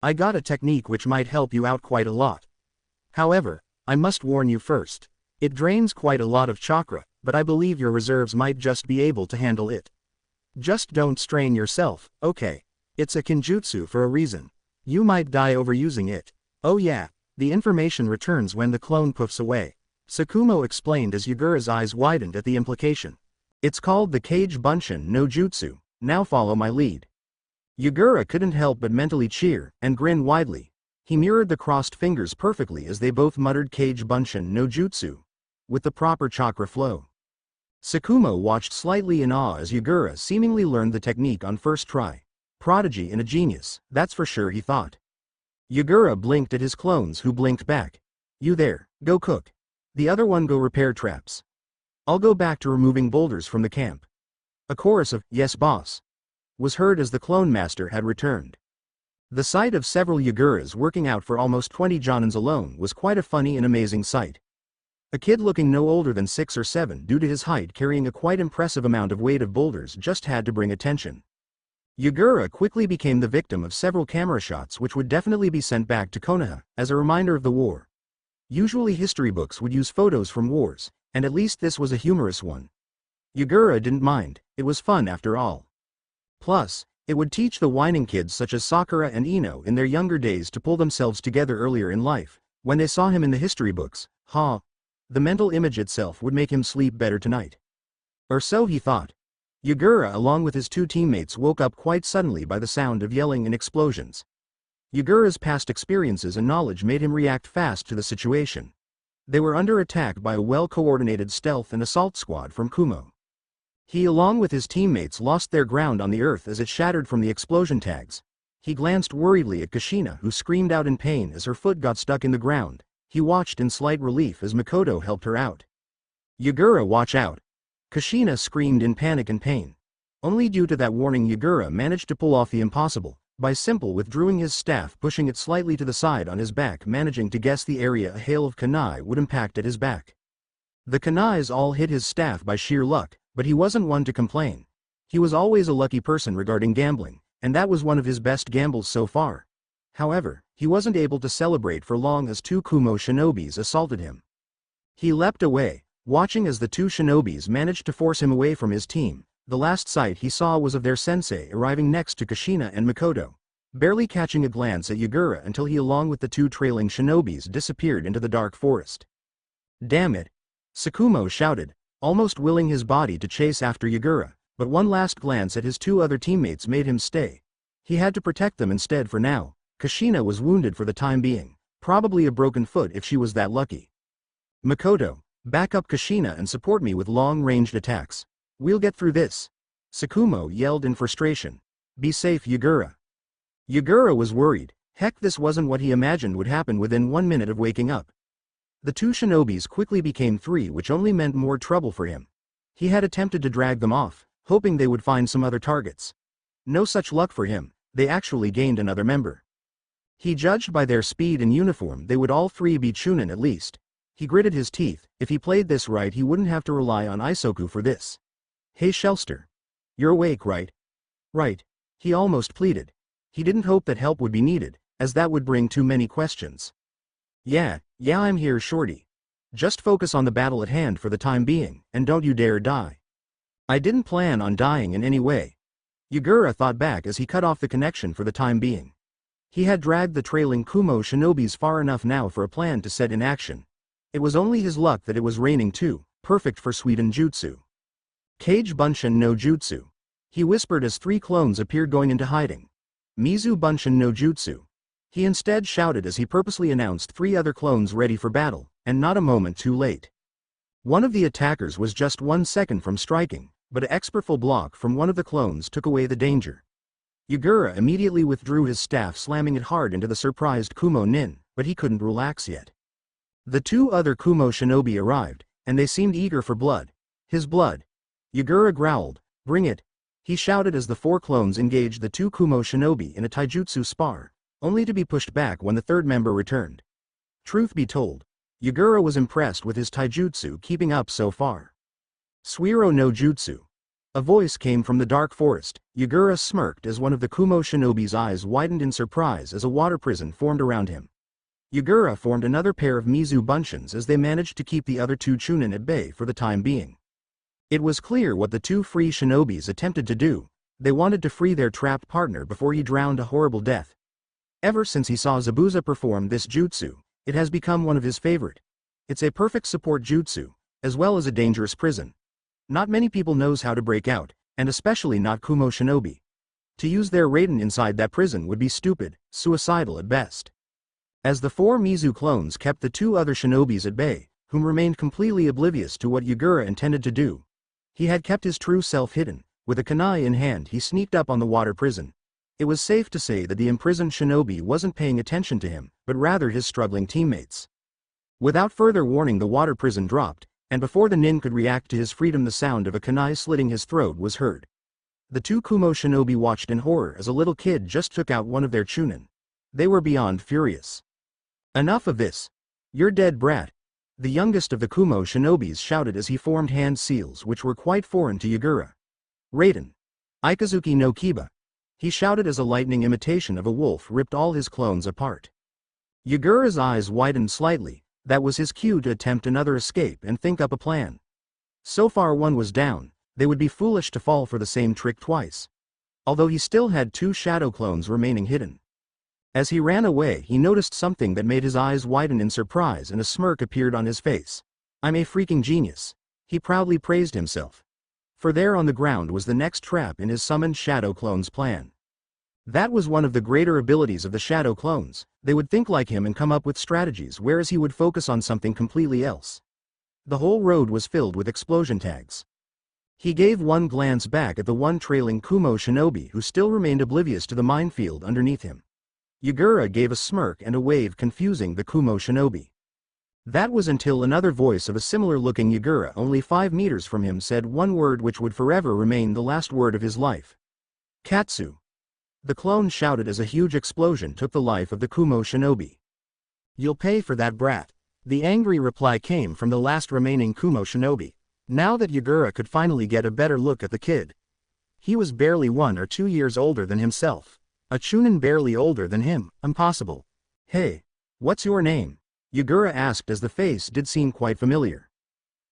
"I got a technique which might help you out quite a lot. However, I must warn you first. It drains quite a lot of chakra, but I believe your reserves might just be able to handle it. Just don't strain yourself, okay? It's a kinjutsu for a reason. You might die overusing it." "Oh yeah, the information returns when the clone poofs away," Tsukumo explained as Yagura's eyes widened at the implication. "It's called the Cage Bunshin no Jutsu. Now follow my lead." Yagura couldn't help but mentally cheer and grin widely. He mirrored the crossed fingers perfectly as they both muttered Cage Bunshin no Jutsu, with the proper chakra flow. Tsukumo watched slightly in awe as Yagura seemingly learned the technique on first try. Prodigy and a genius, that's for sure, he thought. Yagura blinked at his clones, who blinked back. "You there, go cook. The other one go repair traps. I'll go back to removing boulders from the camp." A chorus of "Yes boss" was heard as the clone master had returned. The sight of several Yaguras working out for almost 20 Jonins alone was quite a funny and amazing sight. A kid looking no older than 6 or 7 due to his height carrying a quite impressive amount of weight of boulders just had to bring attention. Yagura quickly became the victim of several camera shots which would definitely be sent back to Konoha as a reminder of the war. Usually history books would use photos from wars, and at least this was a humorous one. Yagura didn't mind, it was fun after all. Plus, it would teach the whining kids such as Sakura and Ino in their younger days to pull themselves together earlier in life. When they saw him in the history books, the mental image itself would make him sleep better tonight. Or so he thought. Yagura along with his 2 teammates woke up quite suddenly by the sound of yelling and explosions. Yagura's past experiences and knowledge made him react fast to the situation. They were under attack by a well-coordinated stealth and assault squad from Kumo. He along with his teammates lost their ground on the earth as it shattered from the explosion tags. He glanced worriedly at Kushina, who screamed out in pain as her foot got stuck in the ground. He watched in slight relief as Mikoto helped her out. "Yagura, watch out!" Kushina screamed in panic and pain. Only due to that warning Yagura managed to pull off the impossible, By simple withdrawing his staff, pushing it slightly to the side on his back, managing to guess the area a hail of kunai would impact at his back. The kunais all hit his staff by sheer luck, but he wasn't one to complain. He was always a lucky person regarding gambling, and that was one of his best gambles so far. However, he wasn't able to celebrate for long as two Kumo shinobis assaulted him. He leapt away, watching as the two shinobis managed to force him away from his team. The last sight he saw was of their sensei arriving next to Kushina and Mikoto, barely catching a glance at Yagura until he along with the two trailing shinobis disappeared into the dark forest. Damn it! Tsukumo shouted, almost willing his body to chase after Yagura, but one last glance at his two other teammates made him stay. He had to protect them instead for now. Kushina was wounded for the time being, probably a broken foot if she was that lucky. Mikoto, back up Kushina and support me with long-ranged attacks. We'll get through this. Tsukumo yelled in frustration. Be safe, Yagura. Yagura was worried. Heck, this wasn't what he imagined would happen within 1 minute of waking up. The two shinobis quickly became three, which only meant more trouble for him. He had attempted to drag them off, hoping they would find some other targets. No such luck for him, they actually gained another member. He judged by their speed and uniform they would all three be Chunin at least. He gritted his teeth. If he played this right he wouldn't have to rely on Isoku for this. Hey Shelster. You're awake, right? Right. He almost pleaded. He didn't hope that help would be needed, as that would bring too many questions. Yeah, I'm here, shorty. Just focus on the battle at hand for the time being, and don't you dare die. I didn't plan on dying in any way. Yagura thought back as he cut off the connection for the time being. He had dragged the trailing Kumo shinobis far enough now for a plan to set in action. It was only his luck that it was raining too, perfect for Suiden Jutsu. Kage Bunshin no Jutsu. He whispered as three clones appeared going into hiding. Mizu Bunshin no Jutsu. He instead shouted as he purposely announced three other clones ready for battle, and not a moment too late. One of the attackers was just 1 second from striking, but an expertful block from one of the clones took away the danger. Yagura immediately withdrew his staff, slamming it hard into the surprised Kumo nin, but he couldn't relax yet. The two other Kumo shinobi arrived, and they seemed eager for blood. His blood. Yagura growled, bring it. He shouted as the four clones engaged the two Kumo shinobi in a taijutsu spar, only to be pushed back when the third member returned. Truth be told, Yagura was impressed with his taijutsu keeping up so far. Suiro no Jutsu. A voice came from the dark forest. Yagura smirked as one of the Kumo shinobi's eyes widened in surprise as a water prison formed around him. Yagura formed another pair of Mizu Bunshins as they managed to keep the other two Chunin at bay for the time being. It was clear what the two free shinobis attempted to do. They wanted to free their trapped partner before he drowned a horrible death. Ever since he saw Zabuza perform this jutsu, it has become one of his favorite. It's a perfect support jutsu, as well as a dangerous prison. Not many people knows how to break out, and especially not Kumo shinobi. To use their Raiden inside that prison would be stupid, suicidal at best. As the four Mizu clones kept the two other shinobis at bay, whom remained completely oblivious to what Yagura intended to do. He had kept his true self hidden. With a kunai in hand he sneaked up on the water prison. It was safe to say that the imprisoned shinobi wasn't paying attention to him, but rather his struggling teammates. Without further warning the water prison dropped, and before the nin could react to his freedom the sound of a kunai slitting his throat was heard. The two Kumo shinobi watched in horror as a little kid just took out one of their chunin. They were beyond furious. Enough of this. You're dead, brat. The youngest of the Kumo shinobis shouted as he formed hand seals which were quite foreign to Yagura. Raiden. Ikazuki no Kiba. He shouted as a lightning imitation of a wolf ripped all his clones apart. Yagura's eyes widened slightly. That was his cue to attempt another escape and think up a plan. So far one was down, they would be foolish to fall for the same trick twice. Although he still had two shadow clones remaining hidden. As he ran away he noticed something that made his eyes widen in surprise and a smirk appeared on his face. I'm a freaking genius. He proudly praised himself. For there on the ground was the next trap in his summoned shadow clones' plan. That was one of the greater abilities of the shadow clones. They would think like him and come up with strategies, whereas he would focus on something completely else. The whole road was filled with explosion tags. He gave one glance back at the one trailing Kumo shinobi who still remained oblivious to the minefield underneath him. Yagura gave a smirk and a wave confusing the Kumo shinobi. That was until another voice of a similar-looking Yagura only 5 meters from him said one word which would forever remain the last word of his life. Katsu. The clone shouted as a huge explosion took the life of the Kumo shinobi. You'll pay for that brat. The angry reply came from the last remaining Kumo shinobi. Now that Yagura could finally get a better look at the kid. He was barely 1 or 2 years older than himself. A chunin barely older than him, impossible. Hey, what's your name? Yagura asked as the face did seem quite familiar.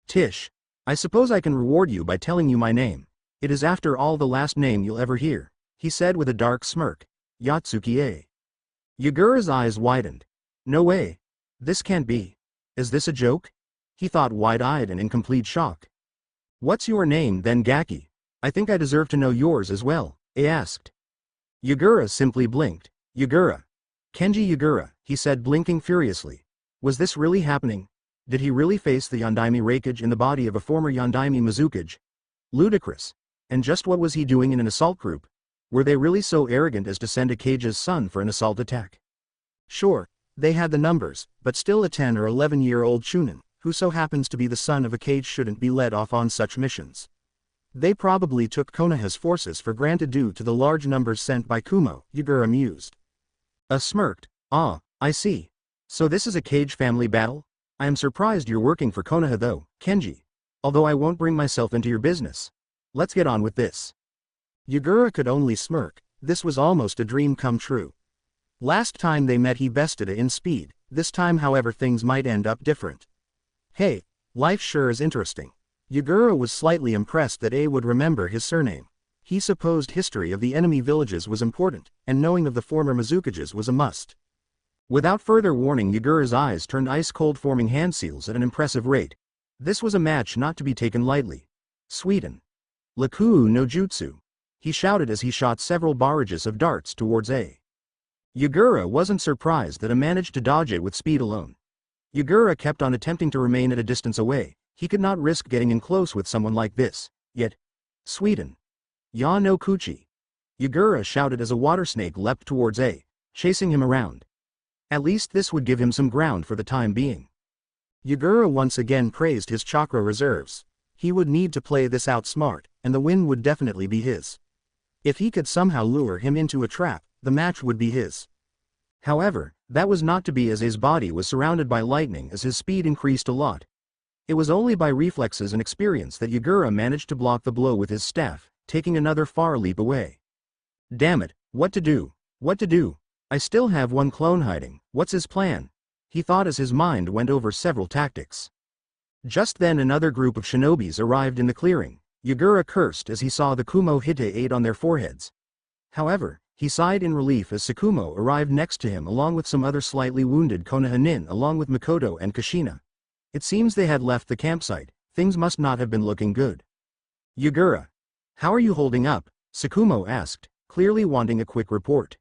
Tish. I suppose I can reward you by telling you my name. It is after all the last name you'll ever hear, he said with a dark smirk. Yatsuki-e. Yagura's eyes widened. No way. This can't be. Is this a joke? He thought wide-eyed and in complete shock. What's your name then, Gaki? I think I deserve to know yours as well, he asked. Yagura simply blinked. Yagura. Kenji Yagura, he said blinking furiously. Was this really happening? Did he really face the Yondaime Reikage in the body of a former Yondaime Mizukage? Ludicrous. And just what was he doing in an assault group? Were they really so arrogant as to send a Kage's son for an assault attack? Sure, they had the numbers, but still a 10 or 11-year-old chunin, who so happens to be the son of a Kage shouldn't be led off on such missions. They probably took Konoha's forces for granted due to the large numbers sent by Kumo, Yagura mused. Smirked. Ah, I see. So this is a Kage family battle? I am surprised you're working for Konoha though, Kenji. Although I won't bring myself into your business. Let's get on with this. Yagura could only smirk. This was almost a dream come true. Last time they met he bested A in speed, this time however things might end up different. Hey, life sure is interesting. Yagura was slightly impressed that A would remember his surname. He supposed history of the enemy villages was important, and knowing of the former Mizukages was a must. Without further warning Yagura's eyes turned ice-cold, forming hand seals at an impressive rate. This was a match not to be taken lightly. Sweden. Laku no jutsu. He shouted as he shot several barrages of darts towards A. Yagura wasn't surprised that A managed to dodge it with speed alone. Yagura kept on attempting to remain at a distance away. He could not risk getting in close with someone like this, yet. Sweden. Ya no Kuchi. Yagura shouted as a water snake leapt towards A, chasing him around. At least this would give him some ground for the time being. Yagura once again praised his chakra reserves. He would need to play this out smart, and the win would definitely be his. If he could somehow lure him into a trap, the match would be his. However, that was not to be as his body was surrounded by lightning as his speed increased a lot. It was only by reflexes and experience that Yagura managed to block the blow with his staff, taking another far leap away. Damn it, what to do? What to do? I still have one clone hiding, what's his plan? He thought as his mind went over several tactics. Just then another group of shinobis arrived in the clearing. Yagura cursed as he saw the Kumo Hite 8 on their foreheads. However, he sighed in relief as Sakumo arrived next to him along with some other slightly wounded Konoha nin along with Mikoto and Kushina. It seems they had left the campsite. Things must not have been looking good. Yagura. How are you holding up? Sakumo asked, clearly wanting a quick report.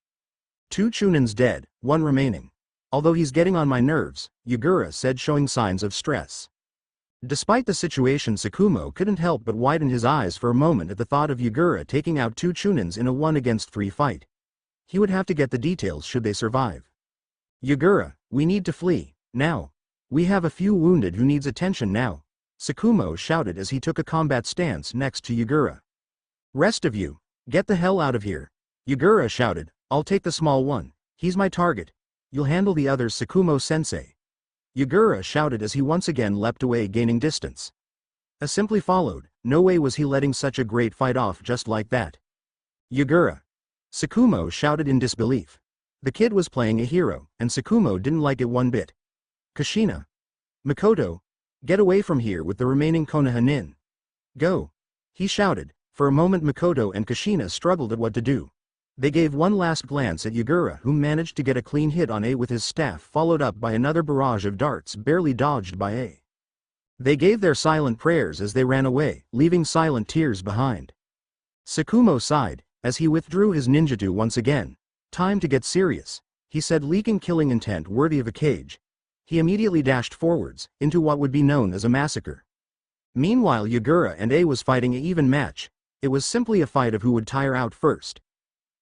2 chunins dead, 1 remaining. Although he's getting on my nerves, Yagura said, showing signs of stress. Despite the situation, Sakumo couldn't help but widen his eyes for a moment at the thought of Yagura taking out 2 chunins in a 1-against-3 fight. He would have to get the details should they survive. Yagura, we need to flee, now. We have a few wounded who needs attention now. Sakumo shouted as he took a combat stance next to Yagura. Rest of you, get the hell out of here. Yagura shouted, I'll take the small one, he's my target. You'll handle the others, Sakumo-sensei. Yagura shouted as he once again leapt away, gaining distance. A simply followed. No way was he letting such a great fight off just like that. Yagura. Sakumo shouted in disbelief. The kid was playing a hero, and Sakumo didn't like it one bit. Kushina. Mikoto. Get away from here with the remaining Konoha nin. Go. He shouted. For a moment Mikoto and Kushina struggled at what to do. They gave one last glance at Yagura, who managed to get a clean hit on A with his staff, followed up by another barrage of darts barely dodged by A. They gave their silent prayers as they ran away, leaving silent tears behind. Sakumo sighed, as he withdrew his ninjutsu once again. Time to get serious, he said, leaking killing intent worthy of a Kage. He immediately dashed forwards, into what would be known as a massacre. Meanwhile Yagura and A was fighting an even match. It was simply a fight of who would tire out first.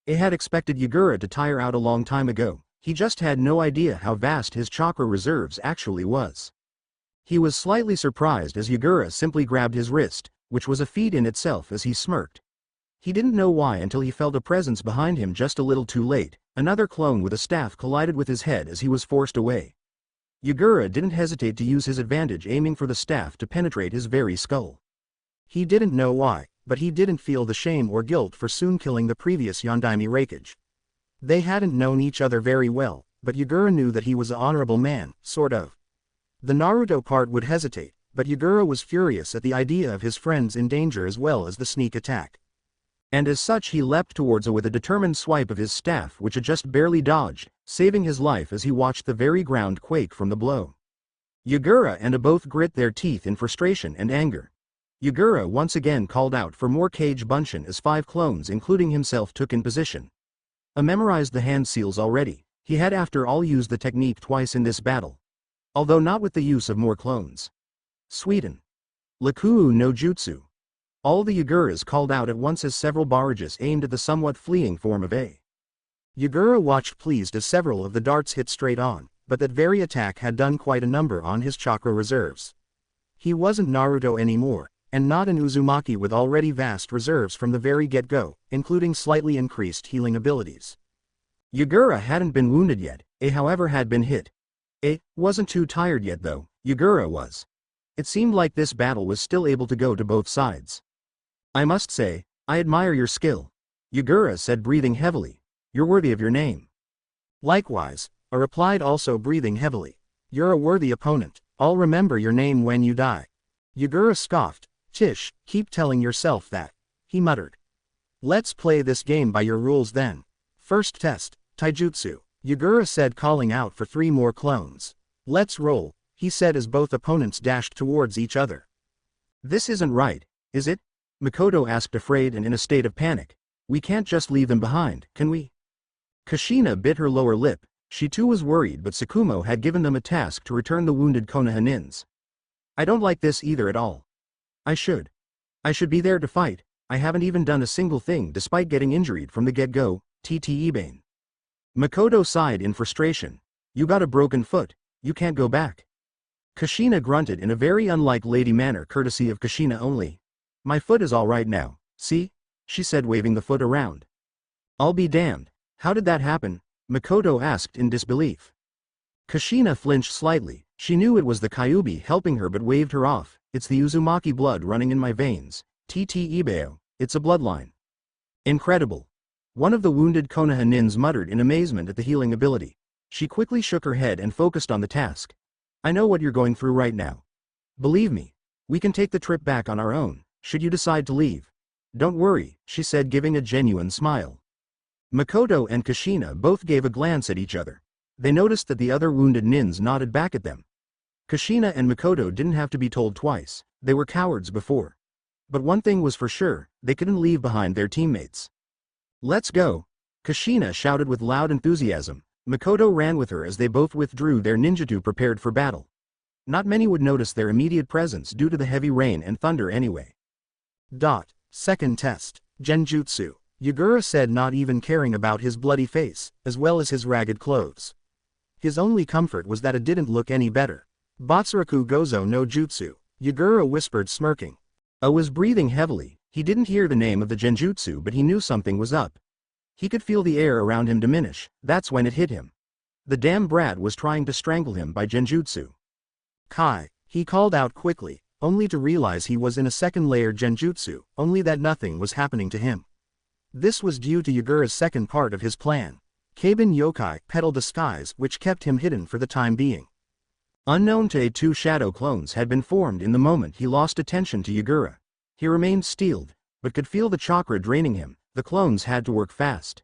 A had expected Yagura to tire out a long time ago, he just had no idea how vast his chakra reserves actually was. He was slightly surprised as Yagura simply grabbed his wrist, which was a feat in itself, as he smirked. He didn't know why until he felt a presence behind him just a little too late. Another clone with a staff collided with his head as he was forced away. Yagura didn't hesitate to use his advantage, aiming for the staff to penetrate his very skull. He didn't know why, but he didn't feel the shame or guilt for soon killing the previous Yondaime Raikage. They hadn't known each other very well, but Yagura knew that he was an honorable man, sort of. The Naruto part would hesitate, but Yagura was furious at the idea of his friends in danger as well as the sneak attack. And as such he leapt towards her with a determined swipe of his staff which had just barely dodged, saving his life as he watched the very ground quake from the blow. Yagura and Ida both grit their teeth in frustration and anger. Yagura once again called out for more Kage Bunshin as 5 clones including himself took in position. Ida memorized the hand seals already. He had after all used the technique twice in this battle. Although not with the use of more clones. Sweden. Laku'u no Jutsu. All the Yaguras called out at once as several barrages aimed at the somewhat fleeing form of A. Yagura watched pleased as several of the darts hit straight on, but that very attack had done quite a number on his chakra reserves. He wasn't Naruto anymore, and not an Uzumaki with already vast reserves from the very get-go, including slightly increased healing abilities. Yagura hadn't been wounded yet, A however had been hit. A wasn't too tired yet though, Yagura was. It seemed like this battle was still able to go to both sides. I must say, I admire your skill. Yagura said breathing heavily. You're worthy of your name. Likewise, I replied also breathing heavily. You're a worthy opponent, I'll remember your name when you die. Yagura scoffed. Tish, keep telling yourself that. He muttered. Let's play this game by your rules then. First test, Taijutsu. Yagura said calling out for 3 more clones. Let's roll, he said as both opponents dashed towards each other. This isn't right, is it? Mikoto asked afraid and in a state of panic. We can't just leave them behind, can we? Kushina bit her lower lip. She too was worried but Tsukumo had given them a task to return the wounded Konohanins. I don't like this either at all. I should be there to fight. I haven't even done a single thing despite getting injured from the get-go, Ibane. Mikoto sighed in frustration. You got a broken foot, you can't go back. Kushina grunted in a very unlike lady manner courtesy of Kushina only. My foot is all right now, see? She said waving the foot around. I'll be damned, how did that happen? Mikoto asked in disbelief. Kushina flinched slightly. She knew it was the Kyuubi helping her but waved her off. It's the Uzumaki blood running in my veins. Ibeo, it's a bloodline. Incredible. One of the wounded Konohanins muttered in amazement at the healing ability. She quickly shook her head and focused on the task. I know what you're going through right now. Believe me, we can take the trip back on our own, should you decide to leave. Don't worry, she said giving a genuine smile. Mikoto and Kushina both gave a glance at each other. They noticed that the other wounded nins nodded back at them. Kushina and Mikoto didn't have to be told twice, they were cowards before. But one thing was for sure, they couldn't leave behind their teammates. Let's go! Kushina shouted with loud enthusiasm. Mikoto ran with her as they both withdrew their ninjutsu prepared for battle. Not many would notice their immediate presence due to the heavy rain and thunder anyway. Second test, Genjutsu. Yagura said not even caring about his bloody face, as well as his ragged clothes. His only comfort was that it didn't look any better. Batsuraku Gozo no Jutsu, Yagura whispered smirking. Was breathing heavily. He didn't hear the name of the genjutsu but he knew something was up. He could feel the air around him diminish. That's when it hit him. The damn brat was trying to strangle him by genjutsu. Kai, he called out quickly, only to realize he was in a second-layer genjutsu, only that nothing was happening to him. This was due to Yagura's second part of his plan. Kaben Yokai, Petal Disguise, which kept him hidden for the time being. Unknown to A2 shadow clones had been formed in the moment he lost attention to Yagura. He remained steeled, but could feel the chakra draining him. The clones had to work fast.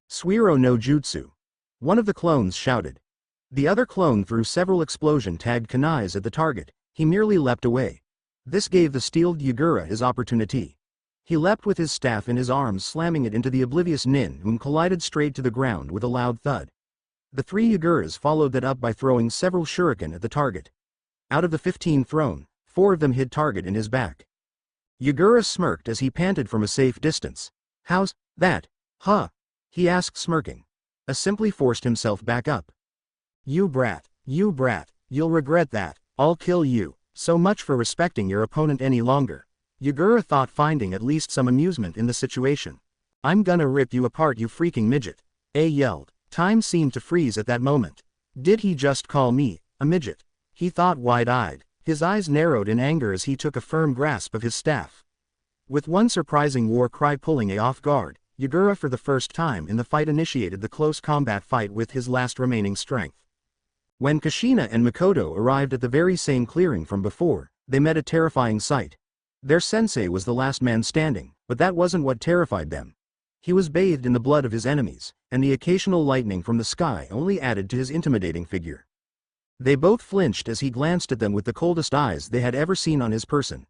Suiro no Jutsu. One of the clones shouted. The other clone threw several explosion-tagged kunais at the target. He merely leapt away. This gave the steeled Yagura his opportunity. He leapt with his staff in his arms slamming it into the oblivious nin whom collided straight to the ground with a loud thud. The 3 Yaguras followed that up by throwing several shuriken at the target. Out of the 15 thrown, 4 of them hit target in his back. Yagura smirked as he panted from a safe distance. How's that? Huh? He asked smirking. Simply forced himself back up. You brat, you'll regret that, I'll kill you, so much for respecting your opponent any longer. Yagura thought, finding at least some amusement in the situation. "I'm gonna rip you apart, you freaking midget," A yelled. Time seemed to freeze at that moment. Did he just call me a midget? He thought, wide-eyed. His eyes narrowed in anger as he took a firm grasp of his staff. With one surprising war cry pulling A off guard, Yagura for the first time in the fight initiated the close combat fight with his last remaining strength. When Kushina and Mikoto arrived at the very same clearing from before, they met a terrifying sight. Their sensei was the last man standing, but that wasn't what terrified them. He was bathed in the blood of his enemies, and the occasional lightning from the sky only added to his intimidating figure. They both flinched as he glanced at them with the coldest eyes they had ever seen on his person.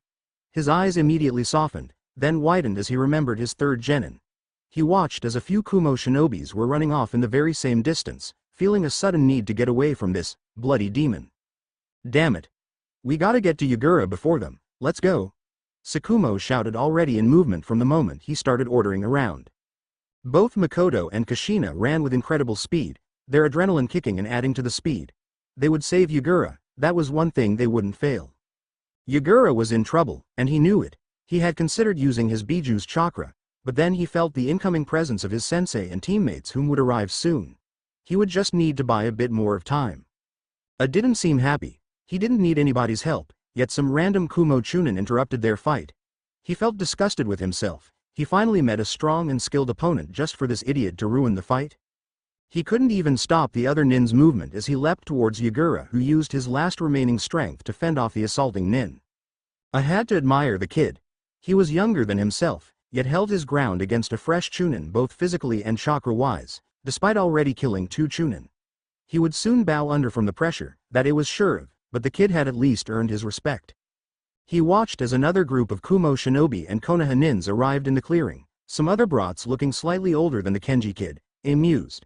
His eyes immediately softened, then widened as he remembered his third genin. He watched as a few Kumo shinobis were running off in the very same distance, feeling a sudden need to get away from this bloody demon. "Damn it. We gotta get to Yagura before them, let's go," Tsukumo shouted, already in movement from the moment he started ordering around. Both Mikoto and Kushina ran with incredible speed, their adrenaline kicking and adding to the speed. They would save Yagura, that was one thing they wouldn't fail. Yagura was in trouble, and he knew it. He had considered using his Biju's chakra, but then he felt the incoming presence of his sensei and teammates whom would arrive soon. He would just need to buy a bit more of time. A didn't seem happy. He didn't need anybody's help, yet some random Kumo Chunin interrupted their fight. He felt disgusted with himself. He finally met a strong and skilled opponent just for this idiot to ruin the fight. He couldn't even stop the other nin's movement as he leapt towards Yagura, who used his last remaining strength to fend off the assaulting nin. I had to admire the kid. He was younger than himself, yet held his ground against a fresh Chunin both physically and chakra-wise, despite already killing 2 Chunin. He would soon bow under from the pressure, that it was sure of, but the kid had at least earned his respect. He watched as another group of Kumo shinobi and Konoha nins arrived in the clearing, some other brats looking slightly older than the Kenji kid, amused.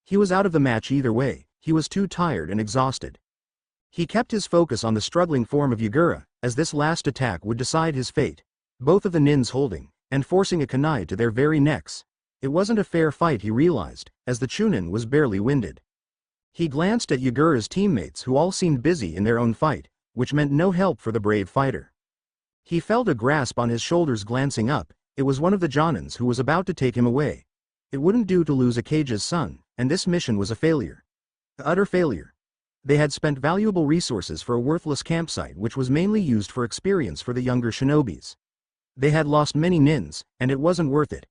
He was out of the match either way, he was too tired and exhausted. He kept his focus on the struggling form of Yagura, as this last attack would decide his fate, both of the nins holding, and forcing a kunai to their very necks. It wasn't a fair fight, he realized, as the Chunin was barely winded. He glanced at Yagura's teammates who all seemed busy in their own fight, which meant no help for the brave fighter. He felt a grasp on his shoulders. Glancing up, it was one of the Jonins who was about to take him away. It wouldn't do to lose Akage's son, and this mission was a failure. An utter failure. They had spent valuable resources for a worthless campsite which was mainly used for experience for the younger shinobis. They had lost many nins, and it wasn't worth it.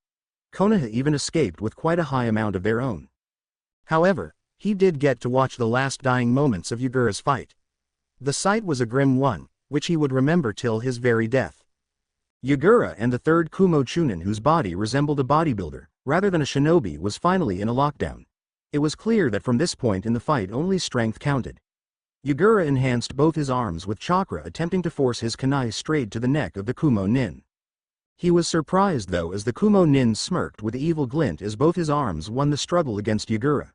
Konoha even escaped with quite a high amount of their own. However, he did get to watch the last dying moments of Yagura's fight. The sight was a grim one, which he would remember till his very death. Yagura and the third Kumo Chunin, whose body resembled a bodybuilder, rather than a shinobi, was finally in a lockdown. It was clear that from this point in the fight only strength counted. Yagura enhanced both his arms with chakra, attempting to force his kunai straight to the neck of the Kumo nin. He was surprised though as the Kumo nin smirked with evil glint as both his arms won the struggle against Yagura.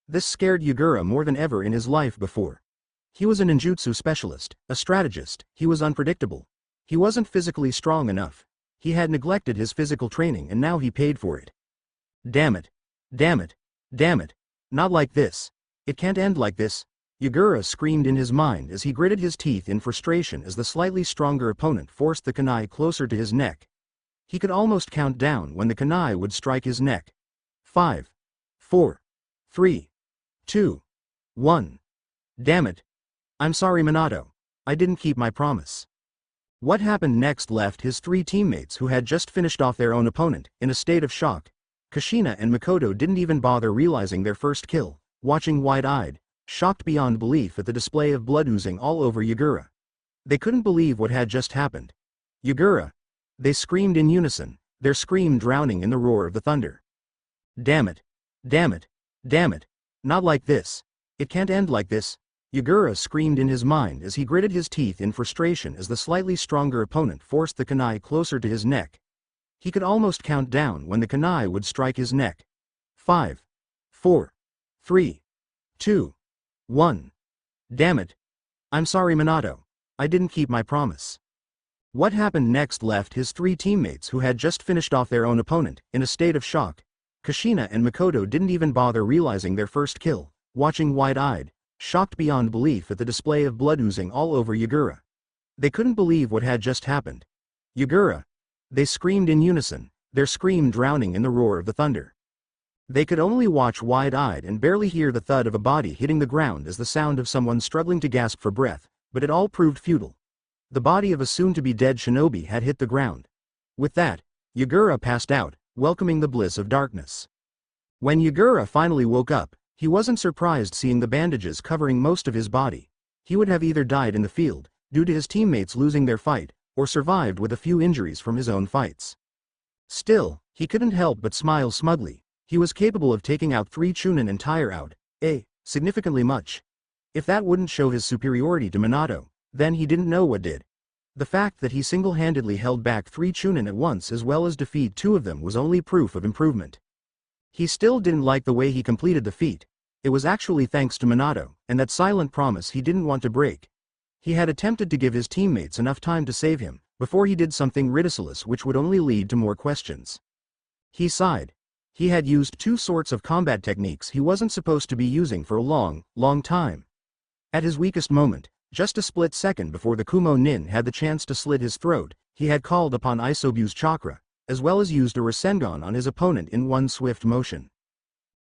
This scared Yagura more than ever in his life before. He was a ninjutsu specialist, a strategist. He was unpredictable. He wasn't physically strong enough. He had neglected his physical training and now he paid for it. Damn it. Damn it. Damn it. Not like this. It can't end like this. Yagura screamed in his mind as he gritted his teeth in frustration as the slightly stronger opponent forced the kunai closer to his neck. He could almost count down when the kunai would strike his neck. 5, 4, 3, 2, 1. Damn it. I'm sorry, Minato. I didn't keep my promise. What happened next left his 3 teammates, who had just finished off their own opponent, in a state of shock. Kushina and Mikoto didn't even bother realizing their first kill, watching wide-eyed, shocked beyond belief at the display of blood oozing all over Yagura. They couldn't believe what had just happened. Yagura! They screamed in unison, their scream drowning in the roar of the thunder. Damn it! Damn it! Damn it! Not like this. It can't end like this. Yagura screamed in his mind as he gritted his teeth in frustration as the slightly stronger opponent forced the kunai closer to his neck. He could almost count down when the kunai would strike his neck. 5, 4, 3, 2, 1. Damn it. I'm sorry, Minato. I didn't keep my promise. What happened next left his 3 teammates, who had just finished off their own opponent, in a state of shock. Kushina and Mikoto didn't even bother realizing their first kill, watching wide-eyed, shocked beyond belief at the display of blood oozing all over Yagura. They couldn't believe what had just happened. Yagura! They screamed in unison, their scream drowning in the roar of the thunder. They could only watch wide-eyed and barely hear the thud of a body hitting the ground as the sound of someone struggling to gasp for breath, but it all proved futile. The body of a soon-to-be-dead shinobi had hit the ground. With that, Yagura passed out, welcoming the bliss of darkness. When Yagura finally woke up, he wasn't surprised seeing the bandages covering most of his body. He would have either died in the field, due to his teammates losing their fight, or survived with a few injuries from his own fights. Still, he couldn't help but smile smugly. He was capable of taking out 3 Chunin and tire out, significantly much. If that wouldn't show his superiority to Minato, then he didn't know what did. The fact that he single-handedly held back 3 Chunin at once as well as defeat 2 of them was only proof of improvement. He still didn't like the way he completed the feat. It was actually thanks to Minato, and that silent promise he didn't want to break. He had attempted to give his teammates enough time to save him, before he did something ridiculous which would only lead to more questions. He sighed. He had used 2 sorts of combat techniques he wasn't supposed to be using for a long time. At his weakest moment, just a split second before the Kumo Nin had the chance to slit his throat, he had called upon Isobu's chakra, as well as used a Rasengan on his opponent in one swift motion.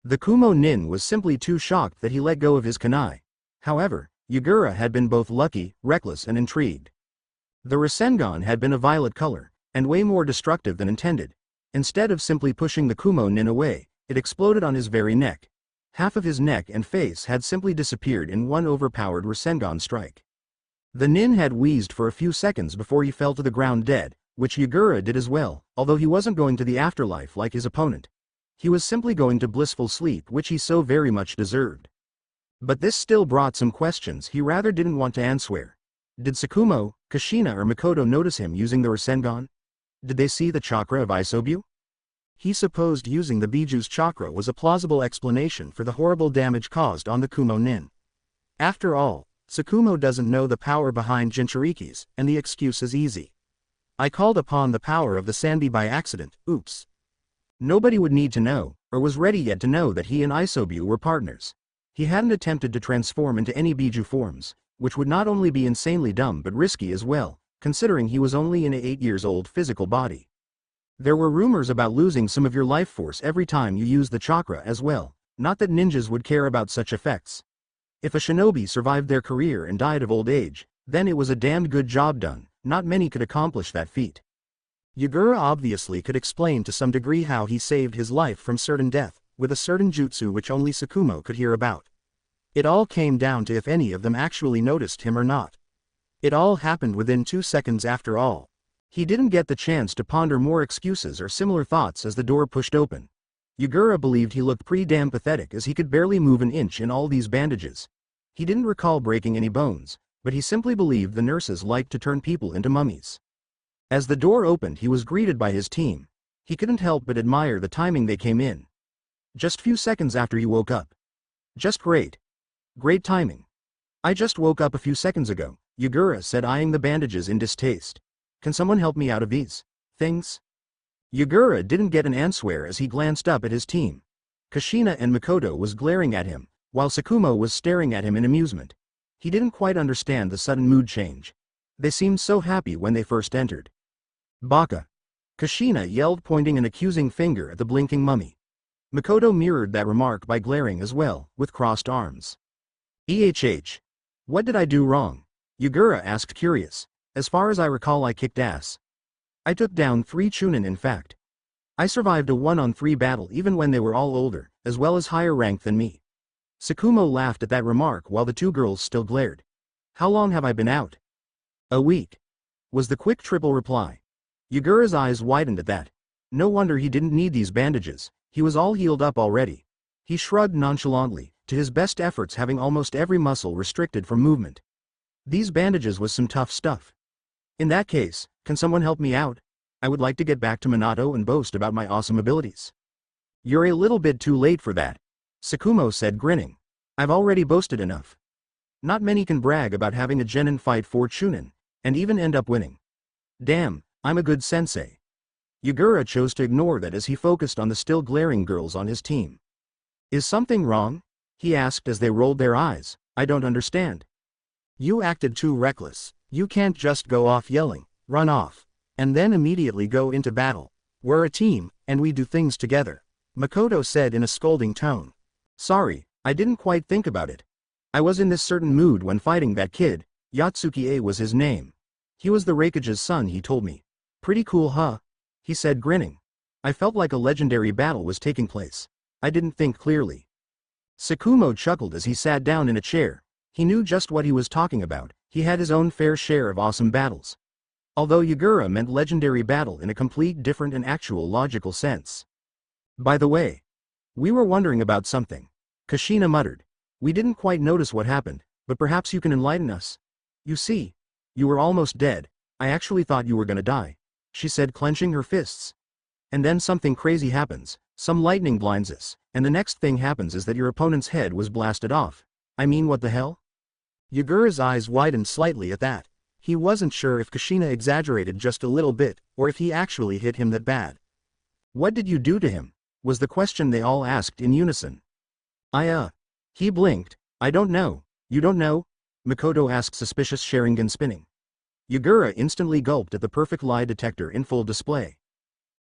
The Kumo Nin was simply too shocked that he let go of his kunai. However, Yagura had been both lucky, reckless and intrigued. The Rasengan had been a violet color, and way more destructive than intended. Instead of simply pushing the Kumo Nin away, it exploded on his very neck. Half of his neck and face had simply disappeared in one overpowered Rasengan strike. The Nin had wheezed for a few seconds before he fell to the ground dead, which Yagura did as well, although he wasn't going to the afterlife like his opponent. He was simply going to blissful sleep which he so very much deserved. But this still brought some questions he rather didn't want to answer. Did Tsukumo, Kushina or Mikoto notice him using the Rasengan? Did they see the chakra of Isobu? He supposed using the Biju's chakra was a plausible explanation for the horrible damage caused on the Kumo Nin. After all, Tsukumo doesn't know the power behind Jinchurikis, and the excuse is easy. I called upon the power of the Sanbi by accident, oops. Nobody would need to know, or was ready yet to know that he and Isobu were partners. He hadn't attempted to transform into any Biju forms, which would not only be insanely dumb but risky as well, considering he was only in an 8-year-old physical body. There were rumors about losing some of your life force every time you use the chakra as well, not that ninjas would care about such effects. If a shinobi survived their career and died of old age, then it was a damned good job done. Not many could accomplish that feat. Yagura obviously could explain to some degree how he saved his life from certain death, with a certain jutsu which only Tsukumo could hear about. It all came down to if any of them actually noticed him or not. It all happened within 2 seconds after all. He didn't get the chance to ponder more excuses or similar thoughts as the door pushed open. Yagura believed he looked pretty damn pathetic as he could barely move an inch in all these bandages. He didn't recall breaking any bones, but he simply believed the nurses liked to turn people into mummies. As the door opened he was greeted by his team. He couldn't help but admire the timing they came in. Just few seconds after you woke up. Just great. Great timing. I just woke up a few seconds ago, Yagura said, eyeing the bandages in distaste. Can someone help me out of these things? Yagura didn't get an answer as he glanced up at his team. Kushina and Mikoto was glaring at him, while Tsukumo was staring at him in amusement. He didn't quite understand the sudden mood change. They seemed so happy when they first entered. Baka! Kushina yelled, pointing an accusing finger at the blinking mummy. Mikoto mirrored that remark by glaring as well, with crossed arms. What did I do wrong? Yagura asked, curious. As far as I recall, I kicked ass. I took down 3 Chunin in fact. I survived a 1-on-3 battle even when they were all older, as well as higher rank than me. Tsukumo laughed at that remark while the 2 girls still glared. How long have I been out? A week, was the quick triple reply. Yagura's eyes widened at that. No wonder he didn't need these bandages, he was all healed up already. He shrugged nonchalantly, to his best efforts having almost every muscle restricted from movement. These bandages was some tough stuff. In that case, can someone help me out? I would like to get back to Minato and boast about my awesome abilities. You're a little bit too late for that, Tsukumo said, grinning. I've already boasted enough. Not many can brag about having a genin fight for Chunin, and even end up winning. Damn, I'm a good sensei. Yagura chose to ignore that as he focused on the still glaring girls on his team. Is something wrong? He asked as they rolled their eyes. I don't understand. You acted too reckless. You can't just go off yelling, run off. and then immediately go into battle. We're a team, and we do things together. Mikoto said in a scolding tone. Sorry, I didn't quite think about it. I was in this certain mood when fighting that kid. Yatsuki-A was his name. He was the Raikage's son, he told me. Pretty cool, huh? He said, grinning. I felt like a legendary battle was taking place. I didn't think clearly. Tsukumo chuckled as he sat down in a chair. He knew just what he was talking about. He had his own fair share of awesome battles. Although Yagura meant legendary battle in a complete different and actual logical sense. By the way, we were wondering about something. Kushina muttered. We didn't quite notice what happened, but perhaps you can enlighten us. You see, you were almost dead. I actually thought you were gonna die, she said, clenching her fists. And then something crazy happens. Some lightning blinds us, and the next thing happens is that your opponent's head was blasted off. I mean, what the hell? Yagura's eyes widened slightly at that. He wasn't sure if Kushina exaggerated just a little bit, or if he actually hit him that bad. What did you do to him? Was the question they all asked in unison. He blinked. I don't know. You don't know? Mikoto asked, suspicious Sharingan spinning. Yagura instantly gulped at the perfect lie detector in full display.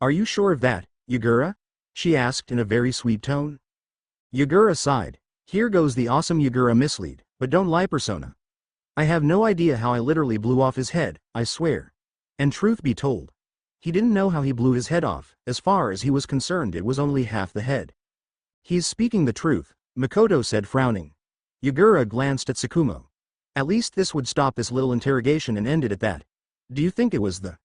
Are you sure of that, Yagura? She asked in a very sweet tone. Yagura sighed. Here goes the awesome Yagura mislead, but don't lie persona. I have no idea how I literally blew off his head, I swear. And truth be told, he didn't know how he blew his head off. As far as he was concerned, it was only half the head. He's speaking the truth, Mikoto said, frowning. Yagura glanced at Tsukumo. At least this would stop this little interrogation and end it at that. Do you think it was the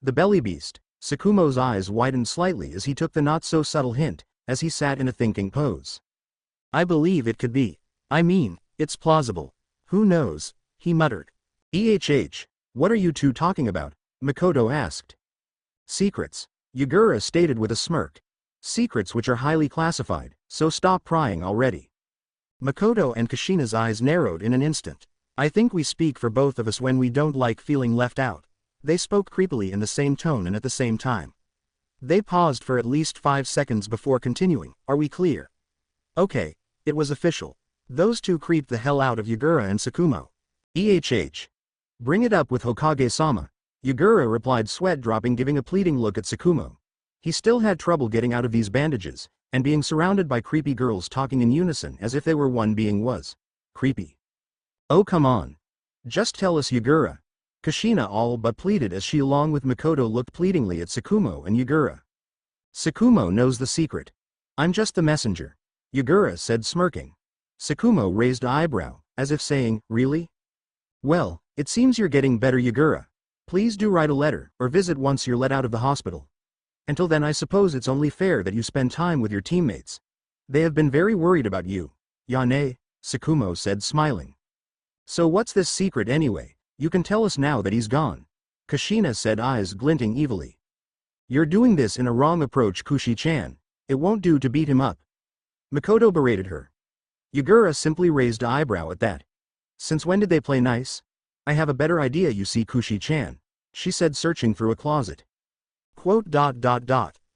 belly beast? Tsukumo's eyes widened slightly as he took the not-so-subtle hint, as he sat in a thinking pose. I believe it could be. I mean, it's plausible. Who knows? He muttered. What are you two talking about? Mikoto asked. Secrets, Yagura stated with a smirk. Secrets which are highly classified, so stop prying already. Mikoto and Kushina's eyes narrowed in an instant. I think we speak for both of us when we don't like feeling left out. They spoke creepily in the same tone and at the same time. They paused for at least 5 seconds before continuing. Are we clear? Okay, it was official. Those two creeped the hell out of Yagura and Tsukumo. Bring it up with Hokage-sama. Yagura replied, sweat dropping, giving a pleading look at Tsukumo. He still had trouble getting out of these bandages, and being surrounded by creepy girls talking in unison as if they were one being was creepy. Oh, come on. Just tell us, Yagura. Kushina all but pleaded as she along with Mikoto looked pleadingly at Tsukumo and Yagura. Tsukumo knows the secret. I'm just the messenger, Yagura said, smirking. Tsukumo raised an eyebrow, as if saying, really? Well, it seems you're getting better, Yagura. Please do write a letter, or visit once you're let out of the hospital. Until then, I suppose it's only fair that you spend time with your teammates. They have been very worried about you. Yane, Tsukumo said, smiling. So what's this secret anyway? You can tell us now that he's gone. Kushina said, eyes glinting evilly. You're doing this in a wrong approach, Kushi-chan. It won't do to beat him up. Mikoto berated her. Yagura simply raised an eyebrow at that. Since when did they play nice? I have a better idea, you see, Kushi-chan, she said, searching through a closet.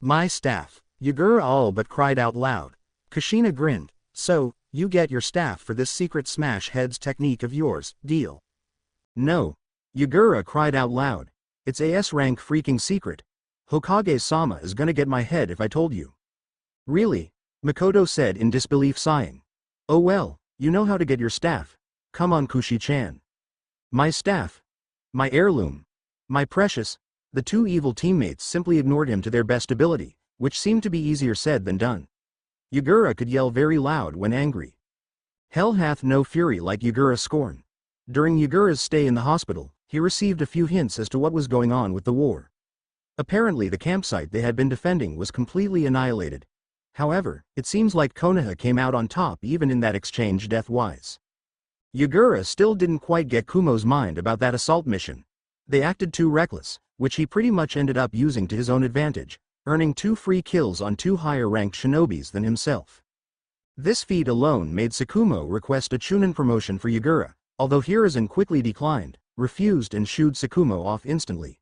My staff. Yagura all but cried out loud. Kushina grinned. So, you get your staff for this secret smash heads technique of yours, deal? No. Yagura cried out loud. It's a S-rank freaking secret. Hokage-sama is gonna get my head if I told you. Really? Mikoto said in disbelief, sighing. Oh well, you know how to get your staff. Come on, Kushi-chan. My staff. My heirloom. My precious. The two evil teammates simply ignored him to their best ability, which seemed to be easier said than done. Yagura could yell very loud when angry. Hell hath no fury like Yagura scorn. During Yagura's stay in the hospital, he received a few hints as to what was going on with the war. Apparently the campsite they had been defending was completely annihilated. However, it seems like Konoha came out on top even in that exchange death-wise. Yagura still didn't quite get Kumo's mind about that assault mission. They acted too reckless, which he pretty much ended up using to his own advantage, earning 2 free kills on 2 higher-ranked shinobis than himself. This feat alone made Tsukumo request a Chunin promotion for Yagura, although Hiruzen quickly declined, refused and shooed Tsukumo off instantly.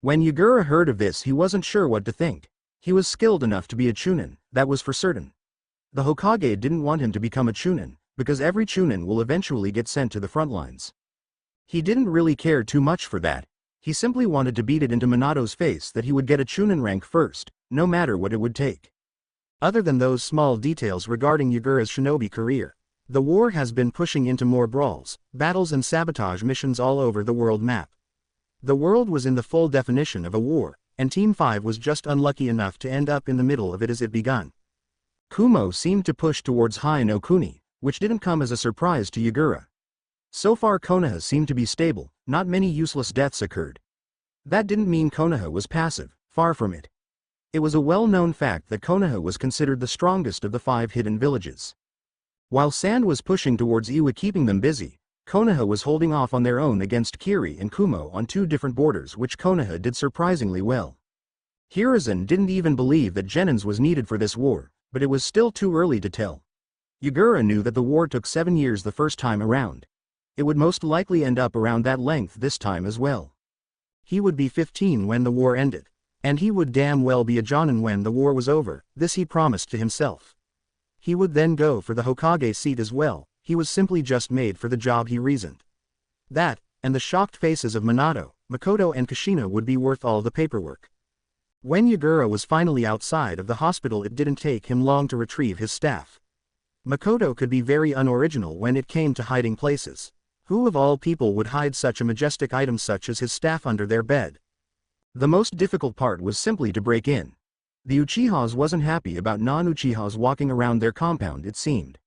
When Yagura heard of this, he wasn't sure what to think. He was skilled enough to be a Chunin, that was for certain. The Hokage didn't want him to become a Chunin, because every Chunin will eventually get sent to the front lines. He didn't really care too much for that. He simply wanted to beat it into Minato's face that he would get a Chunin rank first, no matter what it would take. Other than those small details regarding Yagura's shinobi career, the war has been pushing into more brawls, battles and sabotage missions all over the world map. The world was in the full definition of a war, and Team 5 was just unlucky enough to end up in the middle of it as it begun. Kumo seemed to push towards Hai no Kuni, which didn't come as a surprise to Yagura. So far Konoha seemed to be stable, not many useless deaths occurred. That didn't mean Konoha was passive, far from it. It was a well-known fact that Konoha was considered the strongest of the 5 hidden villages. While Sand was pushing towards Iwa keeping them busy, Konoha was holding off on their own against Kiri and Kumo on 2 different borders, which Konoha did surprisingly well. Hiruzen didn't even believe that Genins was needed for this war, but it was still too early to tell. Yagura knew that the war took 7 years the first time around. It would most likely end up around that length this time as well. He would be 15 when the war ended. And he would damn well be a Jonin when the war was over, this he promised to himself. He would then go for the Hokage seat as well, he was simply just made for the job, he reasoned. That, and the shocked faces of Minato, Mikoto and Kushina would be worth all the paperwork. When Yagura was finally outside of the hospital, it didn't take him long to retrieve his staff. Mikoto could be very unoriginal when it came to hiding places. Who of all people would hide such a majestic item such as his staff under their bed? The most difficult part was simply to break in. The Uchihas wasn't happy about non-Uchihas walking around their compound, it seemed.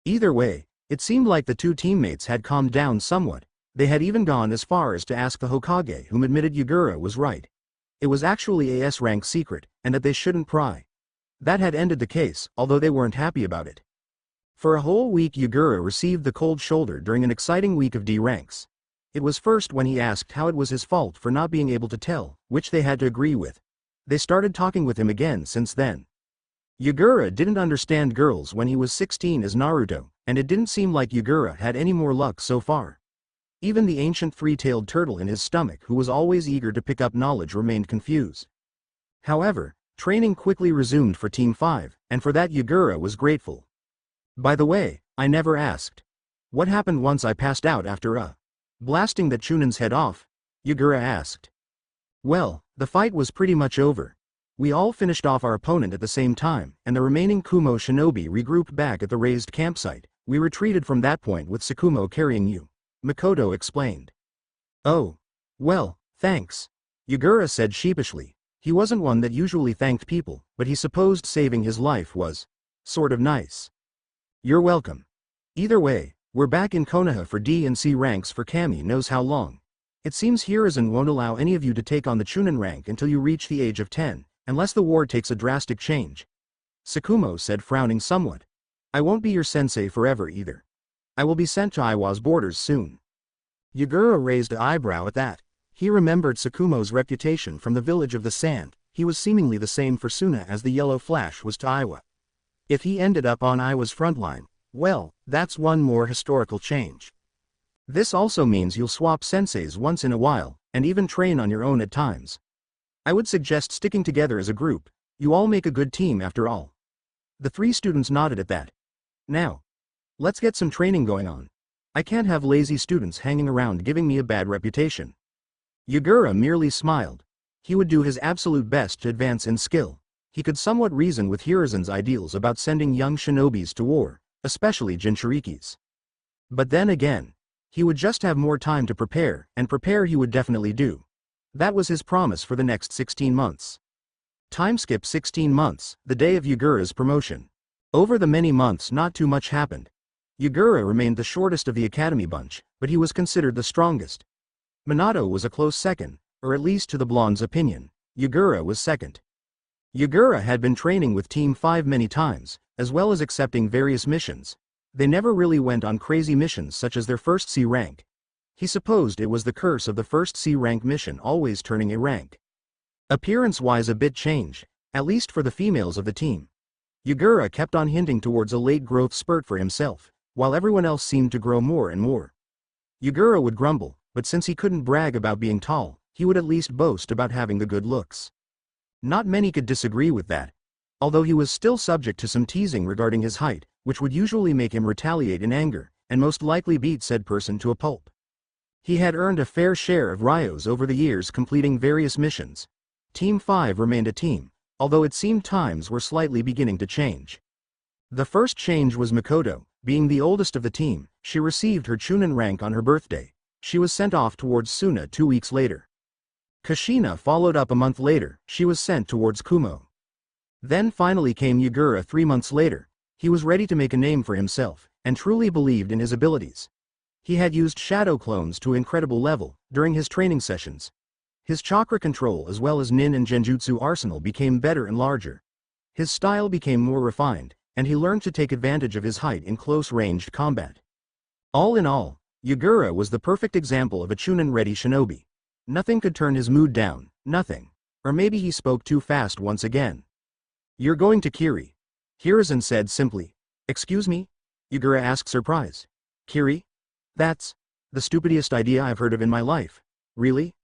Either way, it seemed like the 2 teammates had calmed down somewhat. They had even gone as far as to ask the Hokage, whom admitted Yagura was right. It was actually a S-rank secret, and that they shouldn't pry. That had ended the case, although they weren't happy about it. For a whole week Yagura received the cold shoulder during an exciting week of D ranks. It was first when he asked how it was his fault for not being able to tell, which they had to agree with. They started talking with him again since then. Yagura didn't understand girls when he was 16 as Naruto, and it didn't seem like Yagura had any more luck so far. Even the ancient 3-tailed turtle in his stomach, who was always eager to pick up knowledge, remained confused. However, training quickly resumed for Team 5, and for that Yagura was grateful. By the way, I never asked. What happened once I passed out after blasting that Chunin's head off? Yagura asked. Well, the fight was pretty much over. We all finished off our opponent at the same time, and the remaining Kumo shinobi regrouped back at the raised campsite. We retreated from that point with Tsukumo carrying you, Mikoto explained. Oh. Well, thanks. Yagura said sheepishly. He wasn't one that usually thanked people, but he supposed saving his life was sort of nice. You're welcome. Either way, we're back in Konoha for D and C ranks for Kami knows how long. It seems Hiruzen won't allow any of you to take on the Chunin rank until you reach the age of 10, unless the war takes a drastic change. Tsukumo said, frowning somewhat. I won't be your sensei forever either. I will be sent to Iwa's borders soon. Yagura raised an eyebrow at that. He remembered Tsukumo's reputation from the village of the sand. He was seemingly the same for Suna as the Yellow Flash was to Iwa. If he ended up on Iwa's front line, well, that's one more historical change. This also means you'll swap senseis once in a while, and even train on your own at times. I would suggest sticking together as a group. You all make a good team after all. The 3 students nodded at that. Now, let's get some training going on. I can't have lazy students hanging around giving me a bad reputation. Yagura merely smiled. He would do his absolute best to advance in skill. He could somewhat reason with Hiruzen's ideals about sending young shinobis to war, especially Jinchurikis. But then again, he would just have more time to prepare, and prepare he would definitely do. That was his promise for the next 16 months. Time skip 16 months, the day of Yagura's promotion. Over the many months not too much happened. Yagura remained the shortest of the academy bunch, but he was considered the strongest. Minato was a close second, or at least to the blonde's opinion. Yagura was second. Yagura had been training with Team 5 many times, as well as accepting various missions. They never really went on crazy missions such as their first C rank. He supposed it was the curse of the first C rank mission always turning a rank. Appearance-wise a bit changed, at least for the females of the team. Yagura kept on hinting towards a late growth spurt for himself, while everyone else seemed to grow more and more. Yagura would grumble, but since he couldn't brag about being tall, he would at least boast about having the good looks. Not many could disagree with that. Although he was still subject to some teasing regarding his height, which would usually make him retaliate in anger, and most likely beat said person to a pulp. He had earned a fair share of Ryos over the years completing various missions. Team 5 remained a team, although it seemed times were slightly beginning to change. The first change was Mikoto, being the oldest of the team. She received her Chunin rank on her birthday. She was sent off towards Suna 2 weeks later. Kushina followed up a month later. She was sent towards Kumo. Then finally came Yagura 3 months later. He was ready to make a name for himself, and truly believed in his abilities. He had used shadow clones to incredible level during his training sessions. His chakra control as well as nin and genjutsu arsenal became better and larger. His style became more refined, and he learned to take advantage of his height in close-ranged combat. All in all, Yagura was the perfect example of a Chunin-ready shinobi. Nothing could turn his mood down, nothing. Or maybe he spoke too fast once again. "You're going to Kiri?" Hiruzen said simply. "Excuse me?" Yagura asked surprised. "Kiri? That's the stupidest idea I've heard of in my life. Really?"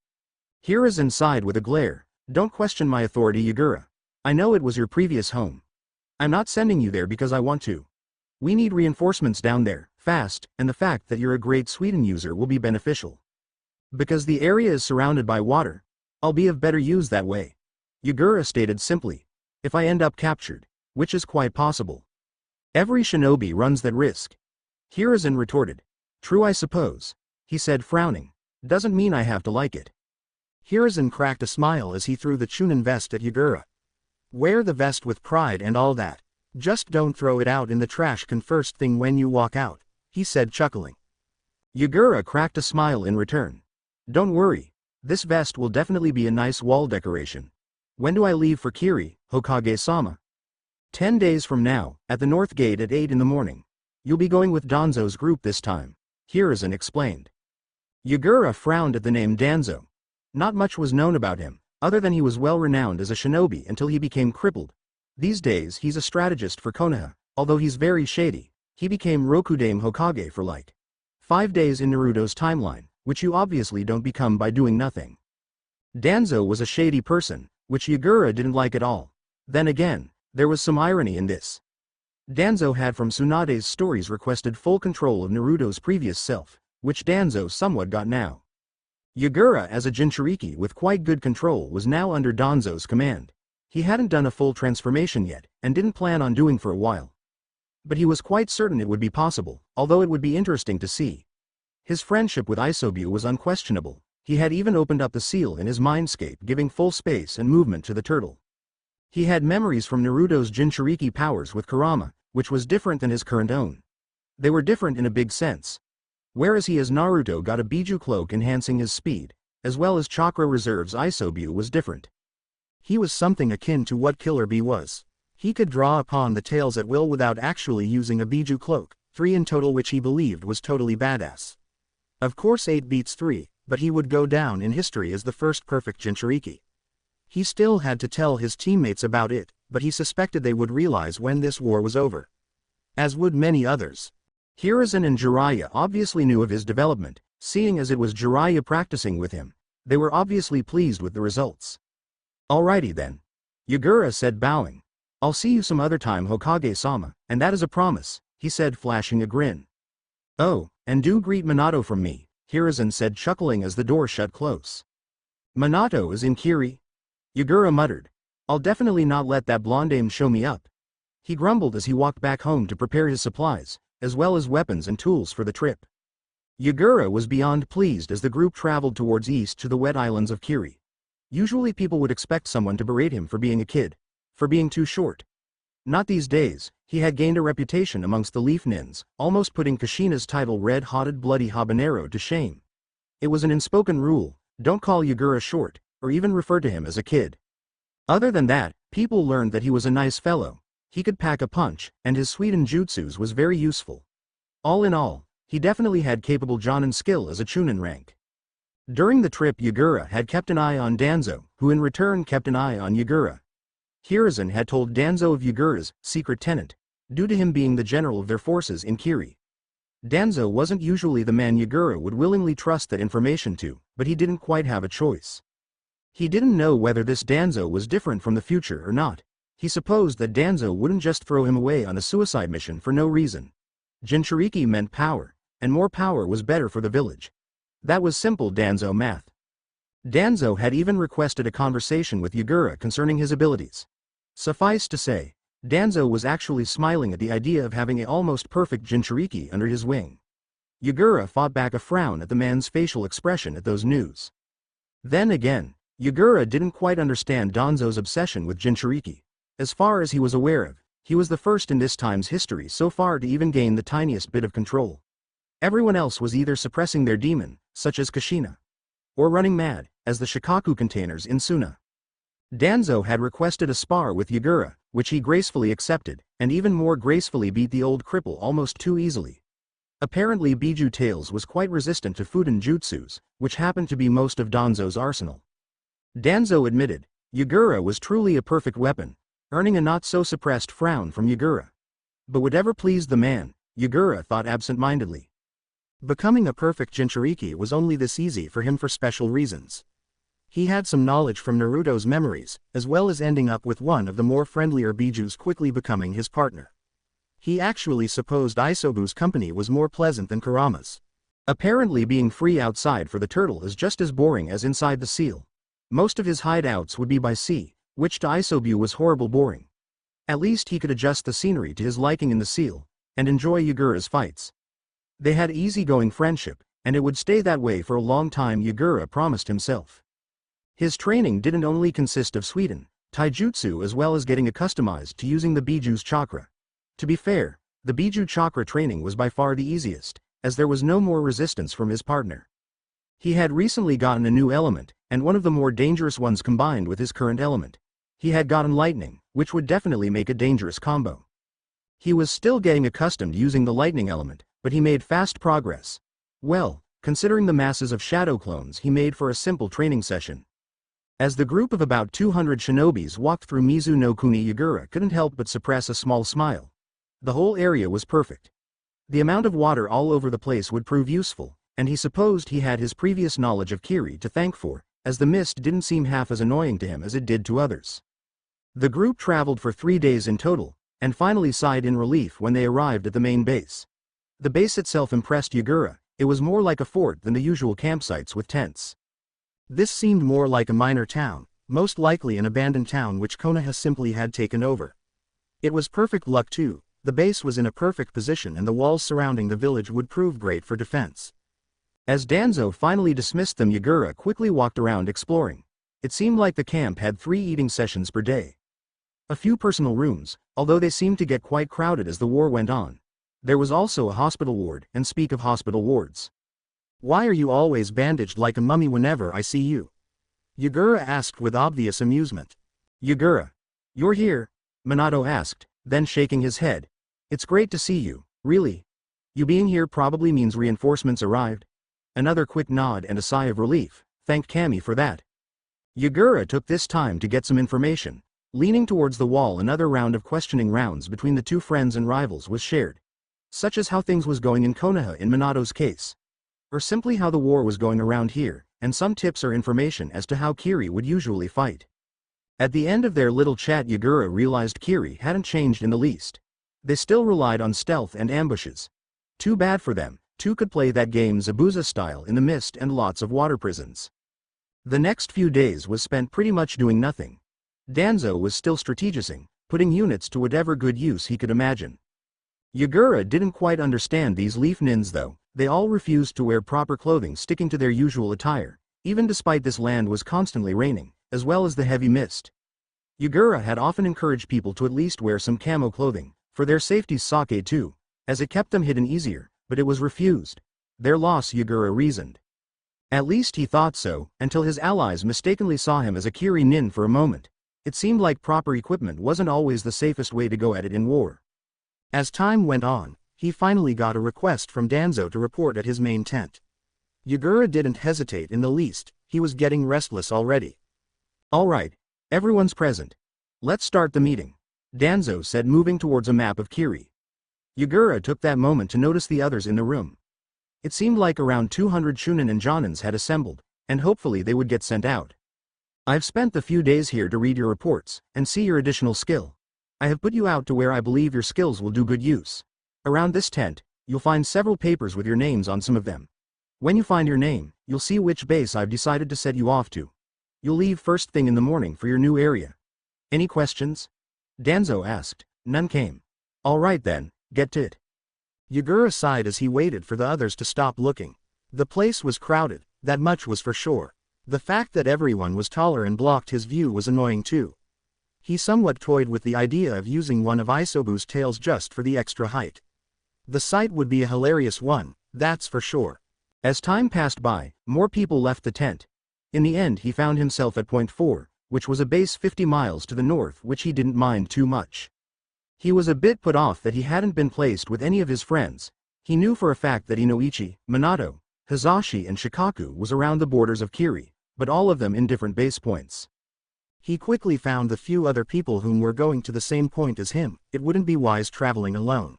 Hiruzen sighed with a glare. "Don't question my authority, Yagura. I know it was your previous home. I'm not sending you there because I want to. We need reinforcements down there, fast, and the fact that you're a great Sweden user will be beneficial. Because the area is surrounded by water, I'll be of better use that way," Yagura stated simply. "If I end up captured, which is quite possible. Every shinobi runs that risk." Hiruzen retorted. "True, I suppose," he said frowning. "Doesn't mean I have to like it." Hiruzen cracked a smile as he threw the Chunin vest at Yagura. "Wear the vest with pride and all that. Just don't throw it out in the trash can first thing when you walk out," he said chuckling. Yagura cracked a smile in return. "Don't worry. This vest will definitely be a nice wall decoration. When do I leave for Kiri, Hokage-sama?" 10 days from now, at the North Gate at 8 in the morning. You'll be going with Danzo's group this time," Hiruzen explained. Yagura frowned at the name Danzo. Not much was known about him, other than he was well renowned as a shinobi until he became crippled. These days he's a strategist for Konoha, although he's very shady. He became Rokudame Hokage for like 5 days in Naruto's timeline, which you obviously don't become by doing nothing. Danzo was a shady person, which Yagura didn't like at all. Then again, there was some irony in this. Danzo had from Tsunade's stories requested full control of Naruto's previous self, which Danzo somewhat got now. Yagura as a Jinchuriki with quite good control was now under Danzo's command. He hadn't done a full transformation yet, and didn't plan on doing for a while. But he was quite certain it would be possible, although it would be interesting to see. His friendship with Isobu was unquestionable. He had even opened up the seal in his mindscape, giving full space and movement to the turtle. He had memories from Naruto's Jinchuriki powers with Kurama, which was different than his current own. They were different in a big sense. Whereas he as Naruto got a Biju cloak enhancing his speed, as well as chakra reserves, Isobu was different. He was something akin to what Killer Bee was. He could draw upon the tails at will without actually using a Biju cloak, 3 in total, which he believed was totally badass. Of course 8 beats 3, but he would go down in history as the first perfect Jinchuriki. He still had to tell his teammates about it, but he suspected they would realize when this war was over. As would many others. Hiruzen and Jiraiya obviously knew of his development, seeing as it was Jiraiya practicing with him. They were obviously pleased with the results. "Alrighty then," Yagura said, bowing. "I'll see you some other time, Hokage-sama, and that is a promise," he said, flashing a grin. "Oh, and do greet Minato from me," Hiruzen said, chuckling as the door shut close. "Minato is in Kiri?" Yagura muttered. "I'll definitely not let that blondame show me up." He grumbled as he walked back home to prepare his supplies, as well as weapons and tools for the trip. Yagura was beyond pleased as the group traveled towards east to the wet islands of Kiri. Usually people would expect someone to berate him for being a kid, for being too short. Not these days. He had gained a reputation amongst the Leaf Nins, almost putting Kushina's title red-hotted bloody habanero to shame. It was an unspoken rule, don't call Yagura short, or even refer to him as a kid. Other than that, people learned that he was a nice fellow. He could pack a punch, and his Sweden jutsus was very useful. All in all, he definitely had capable Jonin skill as a Chunin rank. During the trip, Yagura had kept an eye on Danzo, who in return kept an eye on Yagura. Hiruzen had told Danzo of Yagura's secret tenet, due to him being the general of their forces in Kiri. Danzo wasn't usually the man Yagura would willingly trust that information to, but he didn't quite have a choice. He didn't know whether this Danzo was different from the future or not. He supposed that Danzo wouldn't just throw him away on a suicide mission for no reason. Jinchuriki meant power, and more power was better for the village. That was simple Danzo math. Danzo had even requested a conversation with Yagura concerning his abilities. Suffice to say, Danzo was actually smiling at the idea of having a almost perfect Jinchuriki under his wing. Yagura fought back a frown at the man's facial expression at those news. Then again, Yagura didn't quite understand Danzo's obsession with Jinchuriki. As far as he was aware of, he was the first in this time's history so far to even gain the tiniest bit of control. Everyone else was either suppressing their demon, such as Kushina, or running mad, as the Shikaku containers in Suna. Danzo had requested a spar with Yagura, which he gracefully accepted, and even more gracefully beat the old cripple almost too easily. Apparently Biju Tails was quite resistant to Fuden jutsus, which happened to be most of Danzo's arsenal. Danzo admitted, Yagura was truly a perfect weapon, earning a not-so-suppressed frown from Yagura. But whatever pleased the man, Yagura thought absent-mindedly. Becoming a perfect Jinchuriki was only this easy for him for special reasons. He had some knowledge from Naruto's memories, as well as ending up with one of the more friendlier Bijus quickly becoming his partner. He actually supposed Isobu's company was more pleasant than Kurama's. Apparently being free outside for the turtle is just as boring as inside the seal. Most of his hideouts would be by sea, which to Isobu was horrible boring. At least he could adjust the scenery to his liking in the seal, and enjoy Yagura's fights. They had easygoing friendship, and it would stay that way for a long time, Yagura promised himself. His training didn't only consist of Suiten, taijutsu, as well as getting accustomed to using the Biju's chakra. To be fair, the Biju chakra training was by far the easiest, as there was no more resistance from his partner. He had recently gotten a new element, and one of the more dangerous ones combined with his current element. He had gotten lightning, which would definitely make a dangerous combo. He was still getting accustomed using the lightning element, but he made fast progress. Well, considering the masses of shadow clones he made for a simple training session. As the group of about 200 shinobis walked through Mizu no Kuni, Yagura couldn't help but suppress a small smile. The whole area was perfect. The amount of water all over the place would prove useful, and he supposed he had his previous knowledge of Kiri to thank for, as the mist didn't seem half as annoying to him as it did to others. The group traveled for 3 days in total, and finally sighed in relief when they arrived at the main base. The base itself impressed Yagura. It was more like a fort than the usual campsites with tents. This seemed more like a minor town, most likely an abandoned town which Konoha simply had taken over. It was perfect luck too. The base was in a perfect position and the walls surrounding the village would prove great for defense. As Danzo finally dismissed them, Yagura quickly walked around exploring. It seemed like the camp had 3 eating sessions per day. A few personal rooms, although they seemed to get quite crowded as the war went on. There was also a hospital ward, and speak of hospital wards. Why are you always bandaged like a mummy whenever I see you? Yagura asked with obvious amusement. Yagura. You're here? Minato asked, then shaking his head. It's great to see you, really. You being here probably means reinforcements arrived. Another quick nod and a sigh of relief, thanked Kami for that. Yagura took this time to get some information. Leaning towards the wall, another round of questioning rounds between the two friends and rivals was shared. Such as how things was going in Konoha in Minato's case. Or simply how the war was going around here, and some tips or information as to how Kiri would usually fight. At the end of their little chat, Yagura realized Kiri hadn't changed in the least. They still relied on stealth and ambushes. Too bad for them, two could play that game Zabuza style in the mist and lots of water prisons. The next few days was spent pretty much doing nothing. Danzo was still strategizing, putting units to whatever good use he could imagine. Yagura didn't quite understand these leaf nins though. They all refused to wear proper clothing, sticking to their usual attire, even despite this land was constantly raining, as well as the heavy mist. Yagura had often encouraged people to at least wear some camo clothing, for their safety's sake too, as it kept them hidden easier, but it was refused. Their loss, Yagura reasoned. At least he thought so, until his allies mistakenly saw him as a Kiri nin for a moment. It seemed like proper equipment wasn't always the safest way to go at it in war. As time went on, he finally got a request from Danzo to report at his main tent. Yagura didn't hesitate in the least, he was getting restless already. Alright, everyone's present. Let's start the meeting, Danzo said, moving towards a map of Kiri. Yagura took that moment to notice the others in the room. It seemed like around 200 Shunin and Jonins had assembled, and hopefully they would get sent out. I've spent the few days here to read your reports, and see your additional skill. I have put you out to where I believe your skills will do good use. Around this tent, you'll find several papers with your names on some of them. When you find your name, you'll see which base I've decided to set you off to. You'll leave first thing in the morning for your new area. Any questions? Danzo asked. None came. All right then, get to it. Yagura sighed as he waited for the others to stop looking. The place was crowded, that much was for sure. The fact that everyone was taller and blocked his view was annoying too. He somewhat toyed with the idea of using one of Isobu's tails just for the extra height. The sight would be a hilarious one, that's for sure. As time passed by, more people left the tent. In the end he found himself at Point 4, which was a base 50 miles to the north, which he didn't mind too much. He was a bit put off that he hadn't been placed with any of his friends. He knew for a fact that Inoichi, Minato, Hizashi and Shikaku was around the borders of Kiri, but all of them in different base points. He quickly found the few other people whom were going to the same point as him. It wouldn't be wise traveling alone.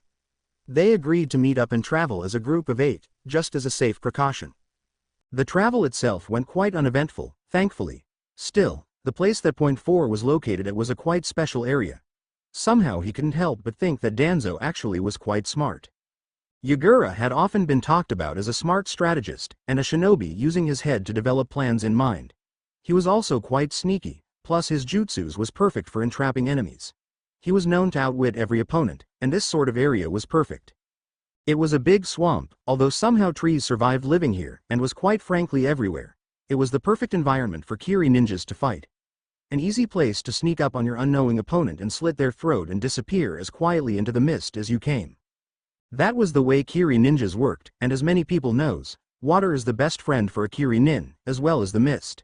They agreed to meet up and travel as a group of 8, just as a safe precaution. The travel itself went quite uneventful, thankfully. Still, the place that Point 4 was located at was a quite special area. Somehow he couldn't help but think that Danzo actually was quite smart. Yagura had often been talked about as a smart strategist and a shinobi using his head to develop plans in mind. He was also quite sneaky, plus his jutsus was perfect for entrapping enemies. He was known to outwit every opponent, and this sort of area was perfect. It was a big swamp, although somehow trees survived living here, and was quite frankly everywhere. It was the perfect environment for Kiri ninjas to fight. An easy place to sneak up on your unknowing opponent and slit their throat and disappear as quietly into the mist as you came. That was the way Kiri ninjas worked, and as many people knows, water is the best friend for a Kiri nin, as well as the mist.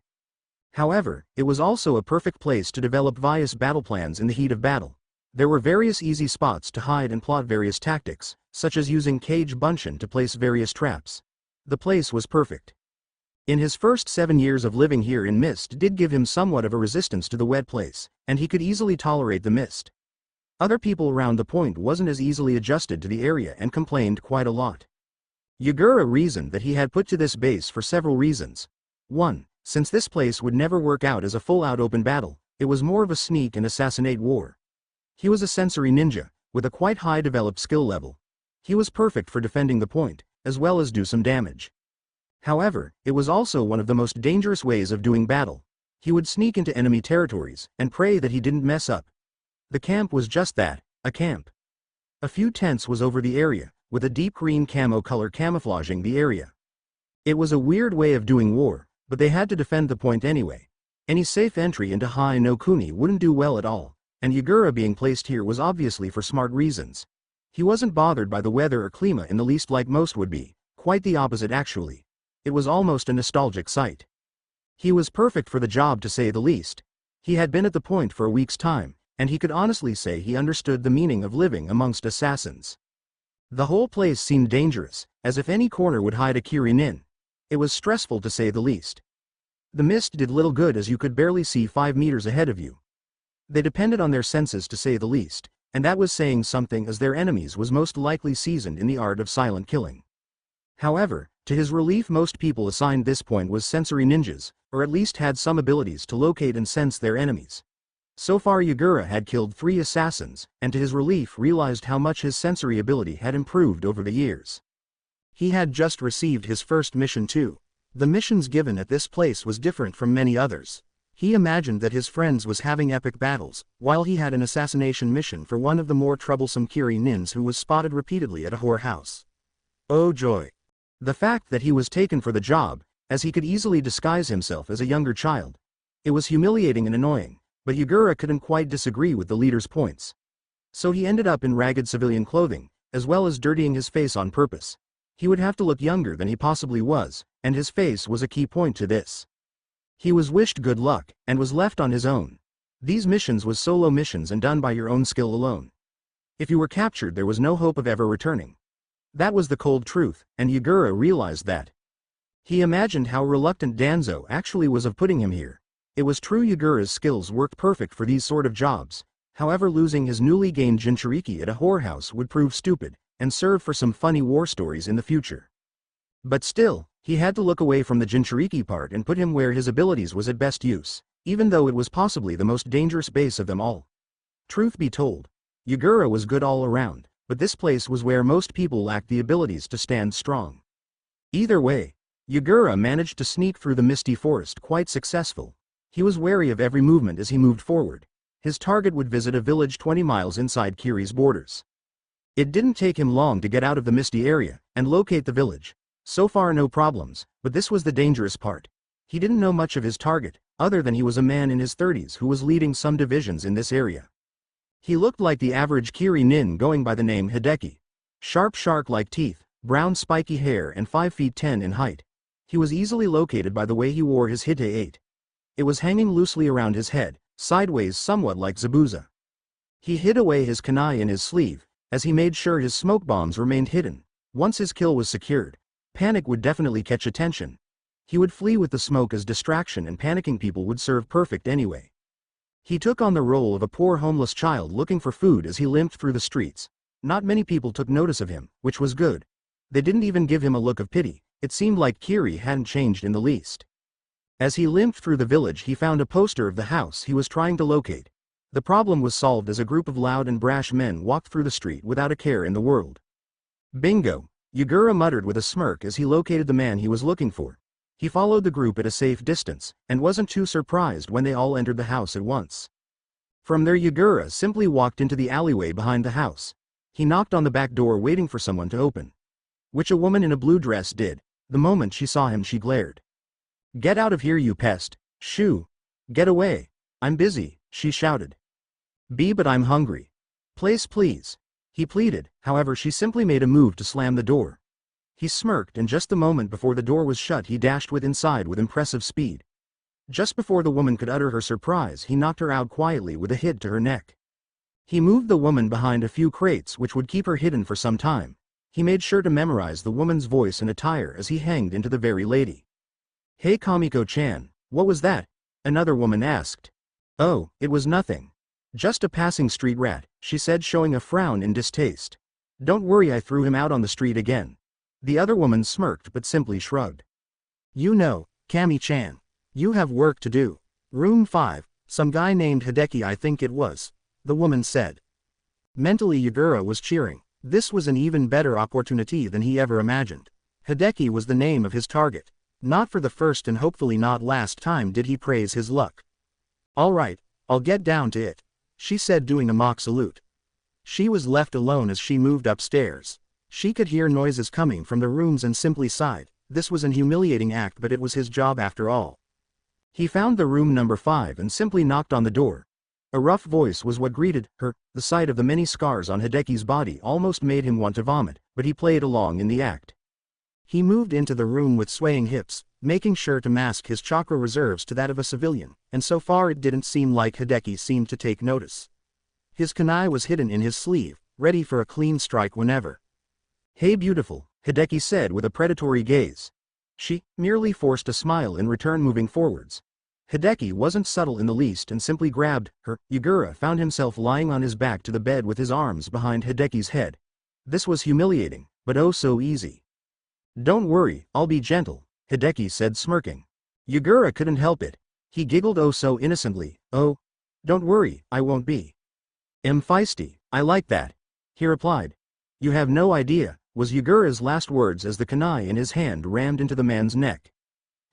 However, it was also a perfect place to develop various battle plans in the heat of battle. There were various easy spots to hide and plot various tactics, such as using cage bunshin to place various traps. The place was perfect. In his first 7 years of living here in mist did give him somewhat of a resistance to the wet place, and he could easily tolerate the mist. Other people around the point wasn't as easily adjusted to the area and complained quite a lot. Yagura reasoned that he had put to this base for several reasons. 1. Since this place would never work out as a full-out open battle, it was more of a sneak and assassinate war. He was a sensory ninja, with a quite high developed skill level. He was perfect for defending the point, as well as do some damage. However, it was also one of the most dangerous ways of doing battle. He would sneak into enemy territories, and pray that he didn't mess up. The camp was just that, a camp. A few tents was over the area, with a deep green camo color camouflaging the area. It was a weird way of doing war, but they had to defend the point anyway. Any safe entry into Hai no Kuni wouldn't do well at all, and Yagura being placed here was obviously for smart reasons. He wasn't bothered by the weather or klima in the least like most would be, quite the opposite actually. It was almost a nostalgic sight. He was perfect for the job to say the least. He had been at the point for a week's time, and he could honestly say he understood the meaning of living amongst assassins. The whole place seemed dangerous, as if any corner would hide a Kiri nin. It was stressful to say the least. The mist did little good as you could barely see 5 meters ahead of you. They depended on their senses to say the least, and that was saying something as their enemies was most likely seasoned in the art of silent killing. However, to his relief most people assigned this point was sensory ninjas, or at least had some abilities to locate and sense their enemies. So far Yagura had killed 3 assassins, and to his relief realized how much his sensory ability had improved over the years. He had just received his first mission too. The missions given at this place was different from many others. He imagined that his friends was having epic battles, while he had an assassination mission for one of the more troublesome Kiri nins who was spotted repeatedly at a whorehouse. Oh joy! The fact that he was taken for the job, as he could easily disguise himself as a younger child. It was humiliating and annoying, but Yagura couldn't quite disagree with the leader's points. So he ended up in ragged civilian clothing, as well as dirtying his face on purpose. He would have to look younger than he possibly was, and his face was a key point to this. He was wished good luck, and was left on his own. These missions was solo missions and done by your own skill alone. If you were captured there was no hope of ever returning. That was the cold truth, and Yagura realized that. He imagined how reluctant Danzo actually was of putting him here. It was true Yagura's skills worked perfect for these sort of jobs, however losing his newly gained Jinchuriki at a whorehouse would prove stupid, and serve for some funny war stories in the future. But still, he had to look away from the Jinchuriki part and put him where his abilities was at best use, even though it was possibly the most dangerous base of them all. Truth be told, Yagura was good all around, but this place was where most people lacked the abilities to stand strong. Either way, Yagura managed to sneak through the misty forest quite successful. He was wary of every movement as he moved forward. His target would visit a village 20 miles inside Kiri's borders. It didn't take him long to get out of the misty area and locate the village. So far no problems, but this was the dangerous part. He didn't know much of his target, other than he was a man in his 30s who was leading some divisions in this area. He looked like the average Kiri nin going by the name Hideki. Sharp shark-like teeth, brown spiky hair and 5 feet 10 in height. He was easily located by the way he wore his Hite 8. It was hanging loosely around his head, sideways somewhat like Zabuza. He hid away his kunai in his sleeve, as he made sure his smoke bombs remained hidden. Once his kill was secured, panic would definitely catch attention. He would flee with the smoke as distraction and panicking people would serve perfect anyway. He took on the role of a poor homeless child looking for food as he limped through the streets. Not many people took notice of him, which was good. They didn't even give him a look of pity. It seemed like Kiri hadn't changed in the least. As he limped through the village he found a poster of the house he was trying to locate. The problem was solved as a group of loud and brash men walked through the street without a care in the world. Bingo! Yagura muttered with a smirk as he located the man he was looking for. He followed the group at a safe distance, and wasn't too surprised when they all entered the house at once. From there Yagura simply walked into the alleyway behind the house. He knocked on the back door waiting for someone to open. Which a woman in a blue dress did. The moment she saw him she glared. "Get out of here you pest, shoo! Get away! I'm busy," she shouted. But I'm hungry. Place please," he pleaded, however she simply made a move to slam the door. He smirked and just the moment before the door was shut he dashed inside with impressive speed. Just before the woman could utter her surprise he knocked her out quietly with a hit to her neck. He moved the woman behind a few crates which would keep her hidden for some time. He made sure to memorize the woman's voice and attire as he hanged into the very lady. "Hey Kamiko-chan, what was that?" another woman asked. "Oh, it was nothing. Just a passing street rat," she said showing a frown in distaste. "Don't worry I threw him out on the street again." The other woman smirked but simply shrugged. "You know, Kami-chan. You have work to do. Room 5, some guy named Hideki I think it was," the woman said. Mentally Yagura was cheering. This was an even better opportunity than he ever imagined. Hideki was the name of his target. Not for the first and hopefully not last time did he praise his luck. "All right, I'll get down to it," she said doing a mock salute. She was left alone as she moved upstairs. She could hear noises coming from the rooms and simply sighed. This was an humiliating act but it was his job after all. He found the room number 5 and simply knocked on the door. A rough voice was what greeted her. The sight of the many scars on Hideki's body almost made him want to vomit, but he played along in the act. He moved into the room with swaying hips, making sure to mask his chakra reserves to that of a civilian, and so far it didn't seem like Hideki seemed to take notice. His kunai was hidden in his sleeve, ready for a clean strike whenever. "Hey beautiful," Hideki said with a predatory gaze. She merely forced a smile in return, moving forwards. Hideki wasn't subtle in the least and simply grabbed her. Yagura found himself lying on his back to the bed with his arms behind Hideki's head. This was humiliating, but oh so easy. "Don't worry, I'll be gentle," Hideki said smirking. Yagura couldn't help it. He giggled oh so innocently. "Oh, don't worry, I won't be." "Feisty, I like that," he replied. "You have no idea," was Yagura's last words as the kunai in his hand rammed into the man's neck.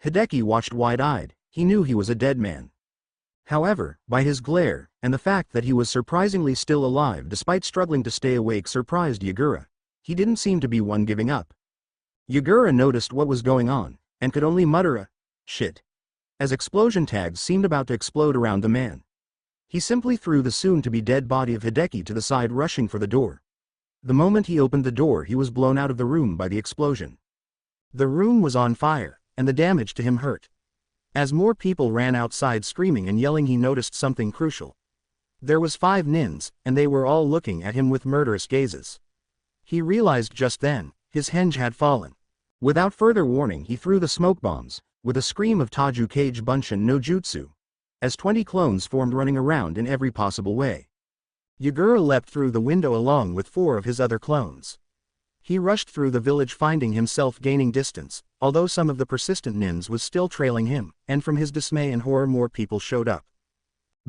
Hideki watched wide-eyed. He knew he was a dead man. However, by his glare, and the fact that he was surprisingly still alive despite struggling to stay awake surprised Yagura. He didn't seem to be one giving up. Yagura noticed what was going on, and could only mutter a "shit" as explosion tags seemed about to explode around the man. He simply threw the soon-to-be dead body of Hideki to the side, rushing for the door. The moment he opened the door he was blown out of the room by the explosion. The room was on fire, and the damage to him hurt. As more people ran outside screaming and yelling he noticed something crucial. There was 5 nins, and they were all looking at him with murderous gazes. He realized just then, his henge had fallen. Without further warning he threw the smoke bombs, with a scream of Taju Kage Bunshin no Jutsu, as 20 clones formed running around in every possible way. Yagura leapt through the window along with 4 of his other clones. He rushed through the village, finding himself gaining distance, although some of the persistent nins was still trailing him, and from his dismay and horror more people showed up.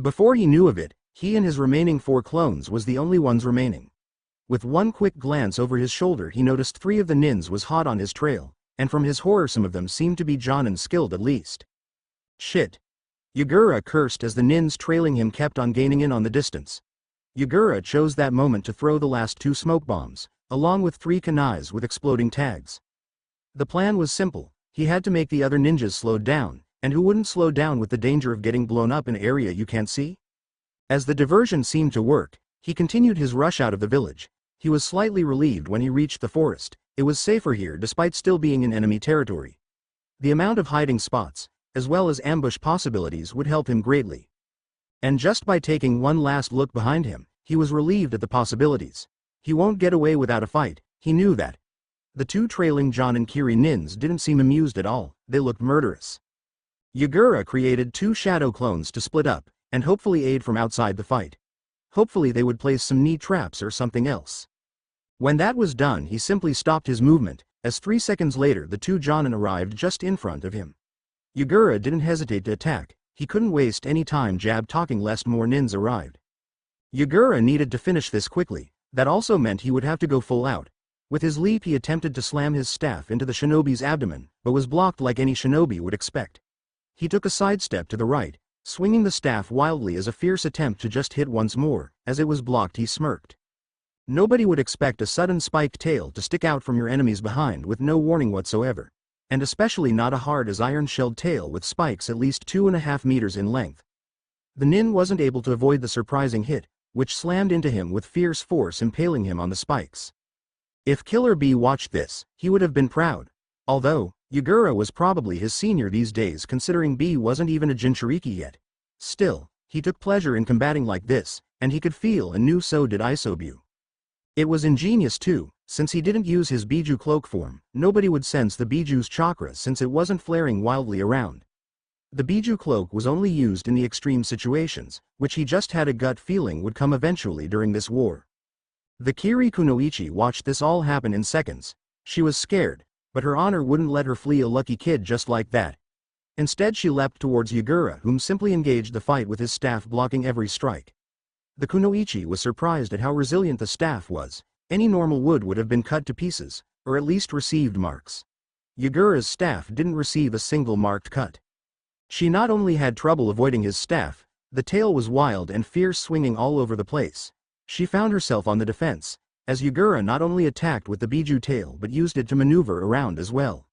Before he knew of it, he and his remaining 4 clones was the only ones remaining. With one quick glance over his shoulder he noticed 3 of the nins was hot on his trail. and from his horror some of them seemed to be Jonin skilled at least. Shit. Yagura cursed as the nins trailing him kept on gaining in on the distance. Yagura chose that moment to throw the last 2 smoke bombs, along with 3 kunais with exploding tags. The plan was simple, he had to make the other ninjas slow down, and who wouldn't slow down with the danger of getting blown up in an area you can't see? As the diversion seemed to work, he continued his rush out of the village. He was slightly relieved when he reached the forest. It was safer here despite still being in enemy territory. The amount of hiding spots, as well as ambush possibilities, would help him greatly. And just by taking one last look behind him, he was relieved at the possibilities. He won't get away without a fight, he knew that. The 2 trailing John and Kiri nins didn't seem amused at all, they looked murderous. Yagura created 2 shadow clones to split up, and hopefully aid from outside the fight. Hopefully they would place some knee traps or something else. When that was done, he simply stopped his movement, as 3 seconds later the 2 Jonin arrived just in front of him. Yagura didn't hesitate to attack, he couldn't waste any time jab-talking lest more nins arrived. Yagura needed to finish this quickly, that also meant he would have to go full out. With his leap he attempted to slam his staff into the shinobi's abdomen, but was blocked like any shinobi would expect. He took a sidestep to the right, swinging the staff wildly as a fierce attempt to just hit once more. As it was blocked he smirked. Nobody would expect a sudden spiked tail to stick out from your enemy's behind with no warning whatsoever. And especially not a hard as iron-shelled tail with spikes at least 2.5 meters in length. The nin wasn't able to avoid the surprising hit, which slammed into him with fierce force, impaling him on the spikes. If Killer B watched this, he would have been proud. Although, Yagura was probably his senior these days considering B wasn't even a Jinchuriki yet. Still, he took pleasure in combating like this, and he could feel and knew so did Isobu. It was ingenious too, since he didn't use his Biju cloak form, nobody would sense the Biju's chakra since it wasn't flaring wildly around. The Biju cloak was only used in the extreme situations, which he just had a gut feeling would come eventually during this war. The Kiri Kunoichi watched this all happen in seconds. She was scared, but her honor wouldn't let her flee a lucky kid just like that. Instead she leapt towards Yagura, whom simply engaged the fight with his staff blocking every strike. The Kunoichi was surprised at how resilient the staff was. Any normal wood would have been cut to pieces, or at least received marks. Yagura's staff didn't receive a single marked cut. She not only had trouble avoiding his staff, the tail was wild and fierce, swinging all over the place. She found herself on the defense, as Yagura not only attacked with the Biju tail but used it to maneuver around as well.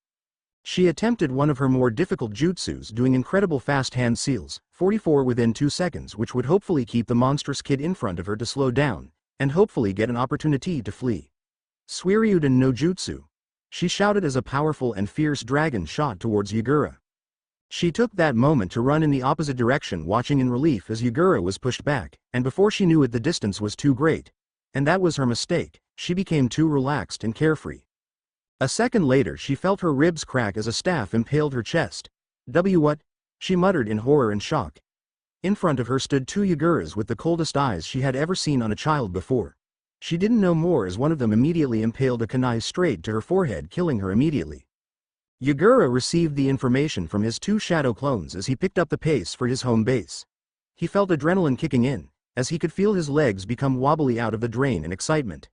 She attempted one of her more difficult jutsus, doing incredible fast hand seals, 44 within 2 seconds, which would hopefully keep the monstrous kid in front of her to slow down, and hopefully get an opportunity to flee. Suiryuden no Jutsu. She shouted as a powerful and fierce dragon shot towards Yagura. She took that moment to run in the opposite direction, watching in relief as Yagura was pushed back, and before she knew it the distance was too great. And that was her mistake, she became too relaxed and carefree. A second later she felt her ribs crack as a staff impaled her chest. What? She muttered in horror and shock. In front of her stood 2 Yaguras with the coldest eyes she had ever seen on a child before. She didn't know more as one of them immediately impaled a kunai straight to her forehead, killing her immediately. Yagura received the information from his 2 shadow clones as he picked up the pace for his home base. He felt adrenaline kicking in, as he could feel his legs become wobbly out of the drain and excitement.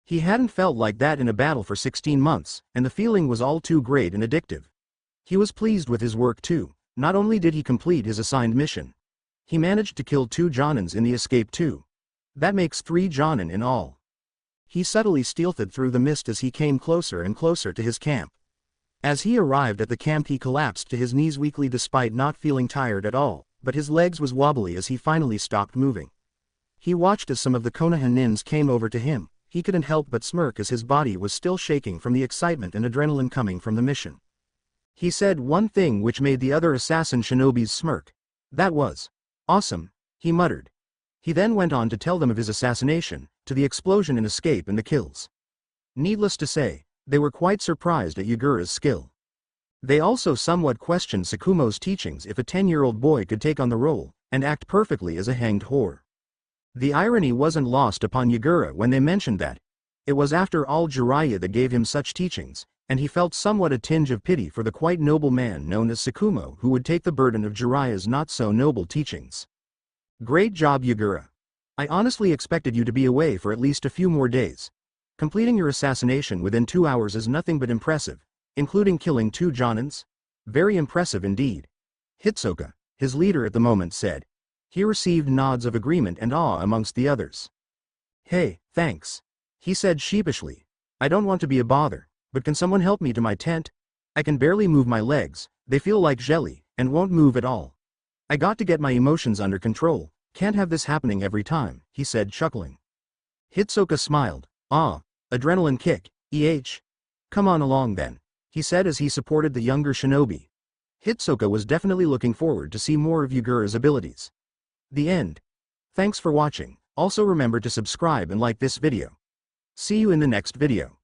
He hadn't felt like that in a battle for 16 months, and the feeling was all too great and addictive. He was pleased with his work too. Not only did he complete his assigned mission, he managed to kill 2 Jonins in the escape too. That makes 3 Jonin in all. He subtly stealthed through the mist as he came closer and closer to his camp. As he arrived at the camp he collapsed to his knees weakly despite not feeling tired at all, but his legs was wobbly as he finally stopped moving. He watched as some of the Konoha nins came over to him. He couldn't help but smirk as his body was still shaking from the excitement and adrenaline coming from the mission. He said one thing which made the other assassin shinobis smirk. That was awesome, he muttered. He then went on to tell them of his assassination, to the explosion and escape and the kills. Needless to say, they were quite surprised at Yagura's skill. They also somewhat questioned Sakumo's teachings if a 10-year-old boy could take on the role, and act perfectly as a hanged whore. The irony wasn't lost upon Yagura when they mentioned that it was after all Jiraiya that gave him such teachings, and he felt somewhat a tinge of pity for the quite noble man known as Sakumo who would take the burden of Jiraiya's not-so-noble teachings. Great job, Yagura. I honestly expected you to be away for at least a few more days. Completing your assassination within 2 hours is nothing but impressive. including killing 2 Jonins? Very impressive indeed. Hitsuka, his leader at the moment, said. He received nods of agreement and awe amongst the others. Hey, thanks. He said sheepishly. I don't want to be a bother, but can someone help me to my tent? I can barely move my legs, they feel like jelly, and won't move at all. I got to get my emotions under control, can't have this happening every time, he said, chuckling. Hitsuka smiled. Ah, adrenaline kick, Come on along then, he said as he supported the younger shinobi. Hitsuka was definitely looking forward to see more of Yagura's abilities. The end. Thanks for watching, also remember to subscribe and like this video. See you in the next video.